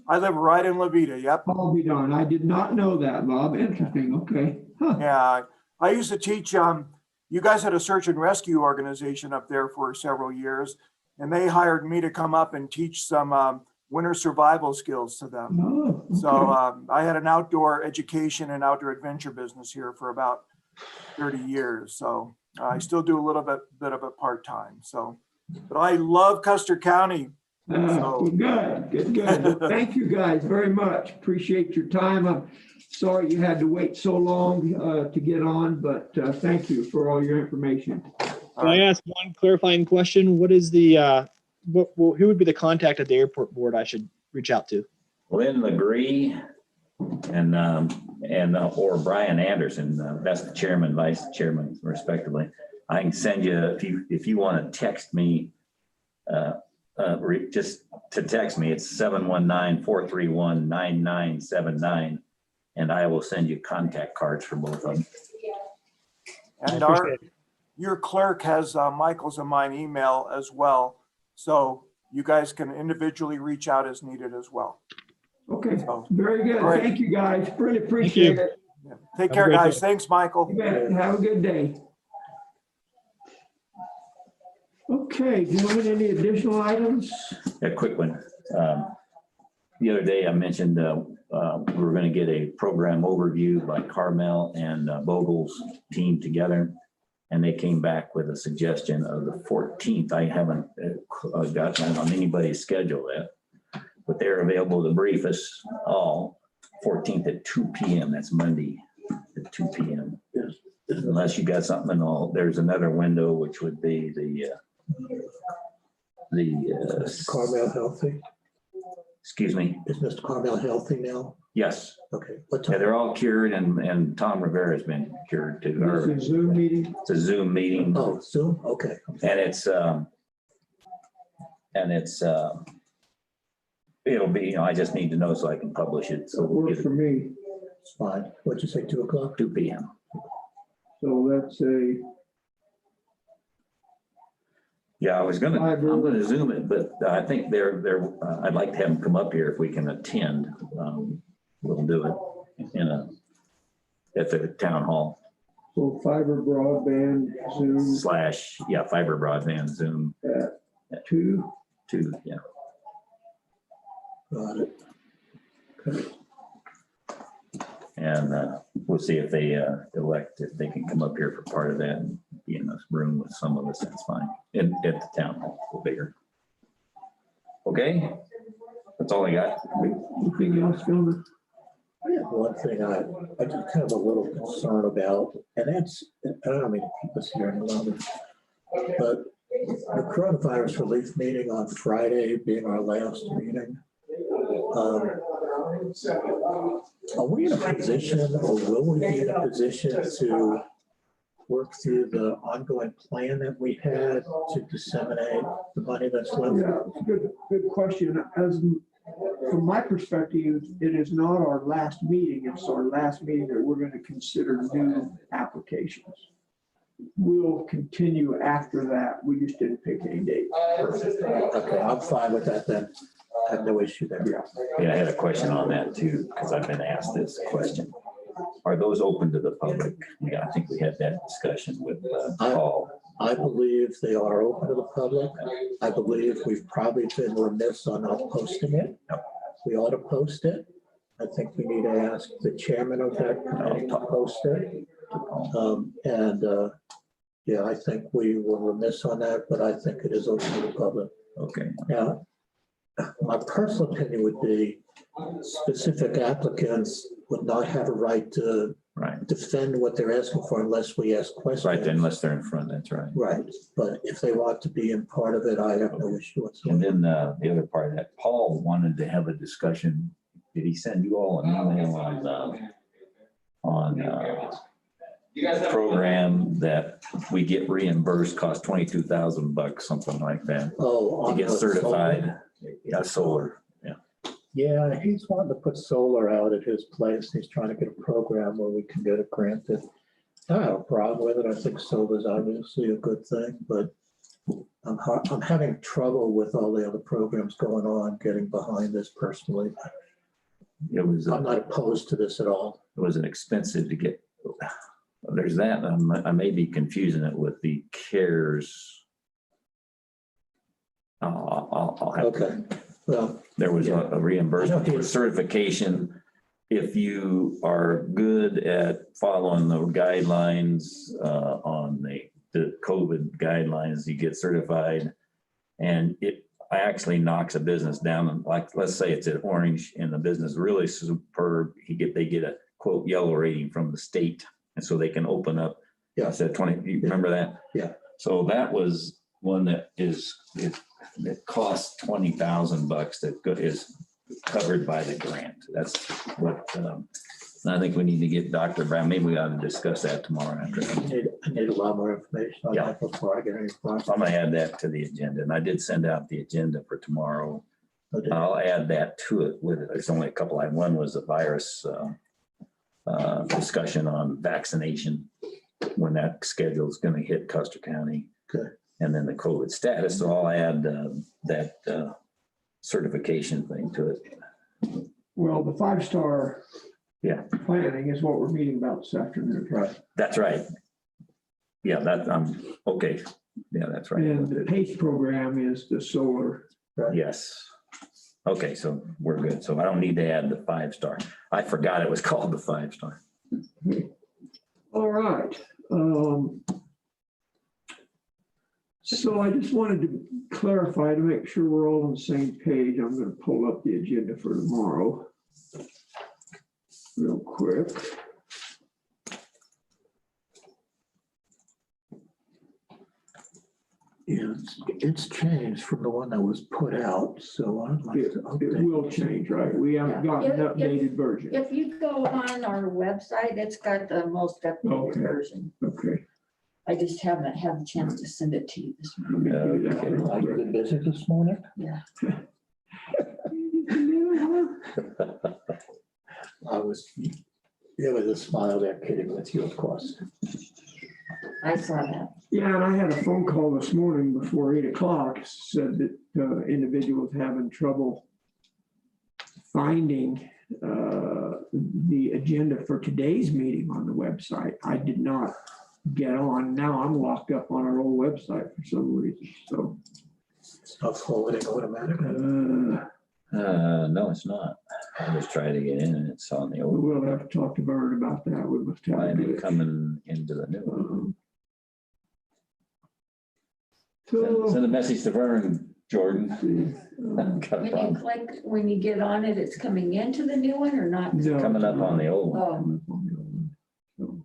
S13: I live right in Levita, yep.
S1: I'll be darned. I did not know that, Bob. Interesting, okay. Huh.
S13: Yeah, I used to teach, you guys had a search and rescue organization up there for several years, and they hired me to come up and teach some winter survival skills to them.
S1: Oh,
S13: So I had an outdoor education and outdoor adventure business here for about 30 years. So I still do a little bit of it part-time. So, but I love Custer County.
S1: well, good. Well, thank you guys very much. Appreciate your time. I'm sorry you had to wait so long to get on, but thank you for all your information.
S12: Can I ask one clarifying question? What is the, who would be the contact at the airport board I should reach out to?
S3: Lynn Legree and or Brian Anderson, that's the chairman, vice chairman respectively. I can send you, if you want to text me, just to text me, it's 719-431-9979. And I will send you contact cards for both of them.
S13: And your clerk has Michael's and mine email as well. So you guys can individually reach out as needed as well.
S1: Okay,
S13: So,
S1: very good.
S13: great.
S1: Thank you, guys. Really appreciate it.
S13: Yeah. Take care, guys. Thanks, Michael.
S1: You bet. Have a good day. Okay, do you want any additional items?
S3: A quick one. The other day I mentioned we were going to get a program overview by Carmel and Vogel's team together. And they came back with a suggestion of the 14th. I haven't got that on anybody's schedule yet, but they're available to brief us all 14th at 2 p.m. That's Monday at 2 p.m. Unless you got something all, there's another window, which would be
S5: Mr. Carmel healthy?
S3: Excuse me?
S5: Is Mr. Carmel healthy now?
S3: Yes.
S5: Okay. What
S3: Yeah,
S5: time?
S3: they're all cured and Tom Rivera has been cured too.
S1: This is a Zoom meeting.
S3: It's a Zoom meeting.
S5: Oh, Zoom? Okay.
S3: And it'll be, I just need to know so I can publish it. So we'll
S1: Works
S3: get
S1: for
S3: it
S1: me.
S5: It's fine. What'd you say, 2 o'clock?
S3: 2 p.m.
S1: So that's
S3: Yeah, I'm gonna Zoom it, but I think I'd like to have them come up here if we can attend. We'll do it at the town hall
S1: so fiber broadband Zoom
S3: / fiber broadband Zoom
S1: at 2.
S3: Yeah.
S5: Got it. Okay.
S3: And we'll see if they if they can come up here for part of that and be in this room with some of us, that's fine. At the town hall, we'll bigger. Okay, that's all I got.
S1: Anything else, gentlemen?
S5: I have one thing I just have a little concern about, and that's, I don't mean to keep us here any longer, but the coronavirus relief meeting on Friday being our last meeting. Are we in a position, or will we be in a position to work through the ongoing plan that we had to disseminate the money that's left?
S1: Yeah, good question. From my perspective, it is not our last meeting. It's our last meeting that we're going to consider new applications. We'll continue after that. We just didn't pick any date.
S5: Okay, I'm fine with that then. I have no issue there.
S3: Yeah, I had a question on that too, because I've been asked this question. Are those open to the public? Yeah, I think we had that discussion with Paul.
S5: I believe they are open to the public. I believe we've probably been remiss on not posting it. We ought to post it. I think we need to ask the chairman of that committee to post it. Yeah, I think we were remiss on that, but I think it is open to the public.
S3: Okay.
S5: Now, my personal opinion would be specific applicants would not have a right to defend what they're asking for unless we ask questions.
S3: Right, unless they're in front, that's right.
S5: Right, but if they want to be in part of it, I have no issue whatsoever.
S3: And then the other part of that, Paul wanted to have a discussion. Did he send you all an email on program that we get reimbursed, cost $22,000, something like that?
S5: Oh,
S3: to get certified.
S5: Solar.
S3: Yeah, solar. Yeah.
S5: Yeah, he's wanting to put solar out at his place. He's trying to get a program where we can get it granted. I have a problem with it. I think solar is obviously a good thing, but I'm having trouble with all the other programs going on, getting behind this personally. I'm not opposed to this at all.
S3: It was an expensive to get. There's that. I may be confusing it with the CARES. I'll have
S5: Okay. Well,
S3: There was a reimbursement for certification. If you are good at following the guidelines on the COVID guidelines, you get certified. And it actually knocks a business down. And like, let's say it's at Orange and the business really superb. They get a quote yellow rating from the state. And so they can open up.
S5: Yeah.
S3: I said 20, you remember that?
S5: Yeah.
S3: So that was one that it costs $20,000 that is covered by the grant. That's what, I think we need to get Dr. Brown, maybe we ought to discuss that tomorrow after.
S5: I need a lot more information on that before I get any.
S3: I'm gonna add that to the agenda, and I did send out the agenda for tomorrow. I'll add that to it with it. It's only a couple. One was a virus discussion on vaccination, when that schedule is gonna hit Custer County.
S5: Okay.
S3: And then the COVID status, so I'll add that certification thing to it.
S1: Well, the 5-star planning is what we're meeting about this afternoon.
S5: Right.
S3: That's right. Yeah, okay. Yeah, that's right.
S1: And the PACE program is the solar.
S3: Yes. Okay, so we're good. So I don't need to add the 5-star. I forgot it was called the 5-star.
S1: All right. So I just wanted to clarify to make sure we're all on the same page. I'm going to pull up the agenda for tomorrow real quick.
S5: Yeah, it's changed from the one that was put out, so I'd like
S1: It
S5: to update.
S1: will change, right? We haven't gotten an updated version.
S4: If you go on our website, it's got the most updated
S1: Okay.
S4: version.
S1: Okay.
S4: I just haven't had a chance to send it to you this
S1: Let me do that real
S5: I've
S1: quick.
S5: been busy this morning.
S4: Yeah.
S5: There was a smile there kidding with you, of course.
S4: I saw that.
S1: Yeah, and I had a phone call this morning before 8 o'clock, said that individuals having trouble finding the agenda for today's meeting on the website. I did not get on. Now I'm locked up on our old website for some reason, so.
S5: It's not forwarding automatically.
S3: No, it's not. I just tried to get in and it's on the old.
S1: We'll have to talk to Vern about that. We must have.
S3: Why
S1: a
S3: are they
S1: glitch.
S3: coming into the new one?
S1: So.
S3: Send a message to Vern, Jordan. Got a
S4: When you
S3: problem.
S4: click, when you get on it, it's coming into the new one or not?
S1: No,
S3: Coming up on the old one.
S4: Oh,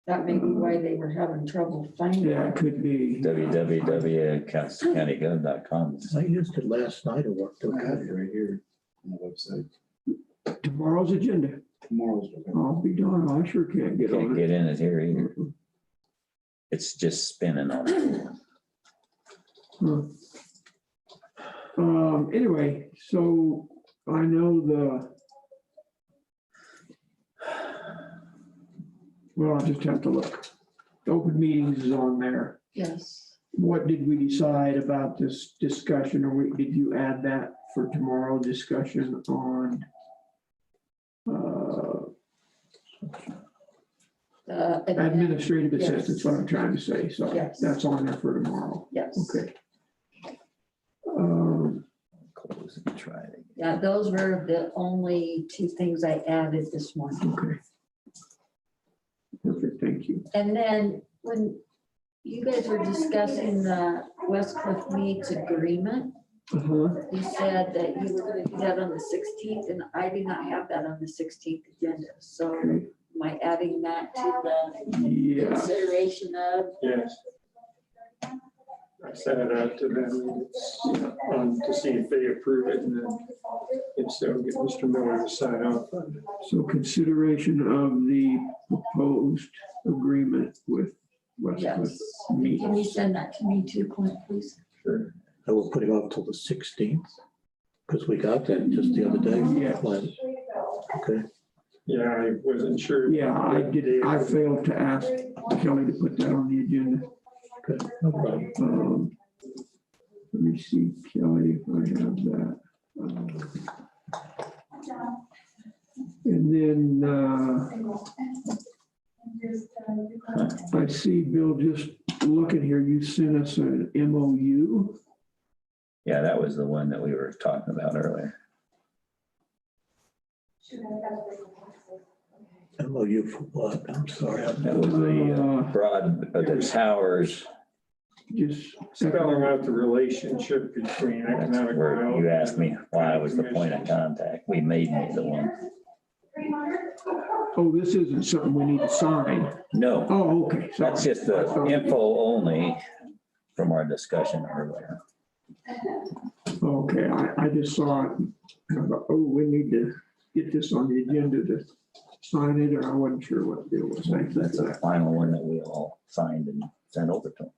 S4: that may be why they were having trouble finding
S1: Yeah, it
S4: it.
S1: could be.
S3: www.custercountygov.com.
S5: I used it last night, it worked okay.
S7: Right here on the website.
S1: Tomorrow's agenda.
S7: Tomorrow's.
S1: I'll be darned. I sure can't get
S3: Can't
S1: on it.
S3: get in it here either. It's just spinning on it.
S1: Anyway, so I know well, I'll just have to look. Open meetings is on there.
S4: Yes.
S1: What did we decide about this discussion, or did you add that for tomorrow discussion on? Administrative
S4: Yes.
S1: assistance, what I'm trying to say, so
S4: Yes.
S1: that's on there for tomorrow.
S4: Yes.
S1: Okay.
S3: Close and try it again.
S4: Yeah, those were the only two things I added this morning.
S1: Okay. Perfect, thank you.
S4: And then when you guys were discussing the West Cliff Meats agreement, you said that you were gonna do that on the 16th, and I do not have that on the 16th agenda. So
S1: Okay.
S4: am I adding that to the
S1: Yeah,
S4: consideration of?
S2: Yes. I sent it out to them to see if they approve it, and then if so, get Mr. Miller to sign off on it.
S1: so consideration of the proposed agreement with West Cliff
S4: Yes. Can you
S1: Meats.
S4: send that to me too, Clint, please?
S2: Sure.
S5: I will put it off till the 16th, because we got that just the other day.
S1: Yes.
S5: Okay,
S2: Yeah, I wasn't sure.
S1: Yeah, I failed to ask Kelly to put that on the agenda.
S5: good, no problem.
S1: Let me see, Kelly, if I have that. And then I see, Bill, just looking here, you sent us an MOU
S3: Yeah, that was the one that we were talking about earlier.
S5: MOU for what? I'm sorry.
S3: That was the broad, the towers.
S1: Just
S2: Spelling out the relationship between
S3: That's
S2: economic.
S3: where you
S2: development
S3: asked me why I was the point of contact. We made me the one.
S1: Oh, this isn't something we need to sign.
S3: No,
S1: Oh, okay. Sorry.
S3: that's just the info only from our discussion earlier.
S1: Okay, I just saw it. And I thought, oh, we need to get this on the agenda to sign it, or I wasn't sure what it was. Thank you
S3: That's
S1: for
S3: the
S1: that.
S3: final one that we all signed and sent over to them.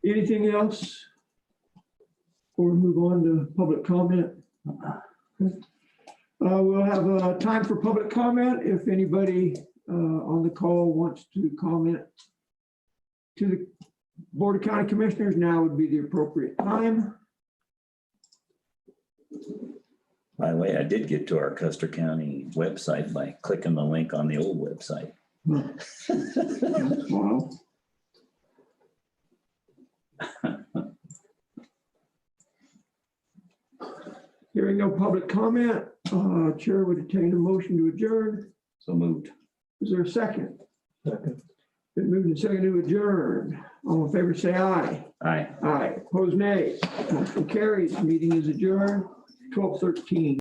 S1: Anything else? Before we move on to public comment? We'll have time for public comment. If anybody on the call wants to comment to the Board of County Commissioners, now would be the appropriate time.
S3: By the way, I did get to our Custer County website by clicking the link on the old website.
S1: Wow. Hearing no public comment, Chair would entertain a motion to adjourn.
S3: So moved.
S1: Is there a second?
S5: Second.
S1: Been moved and seconded to adjourn. All in favor, say aye.
S3: Aye.
S1: Aye. Opposed, nay. Motion carries. Meeting is adjourned, 12:13.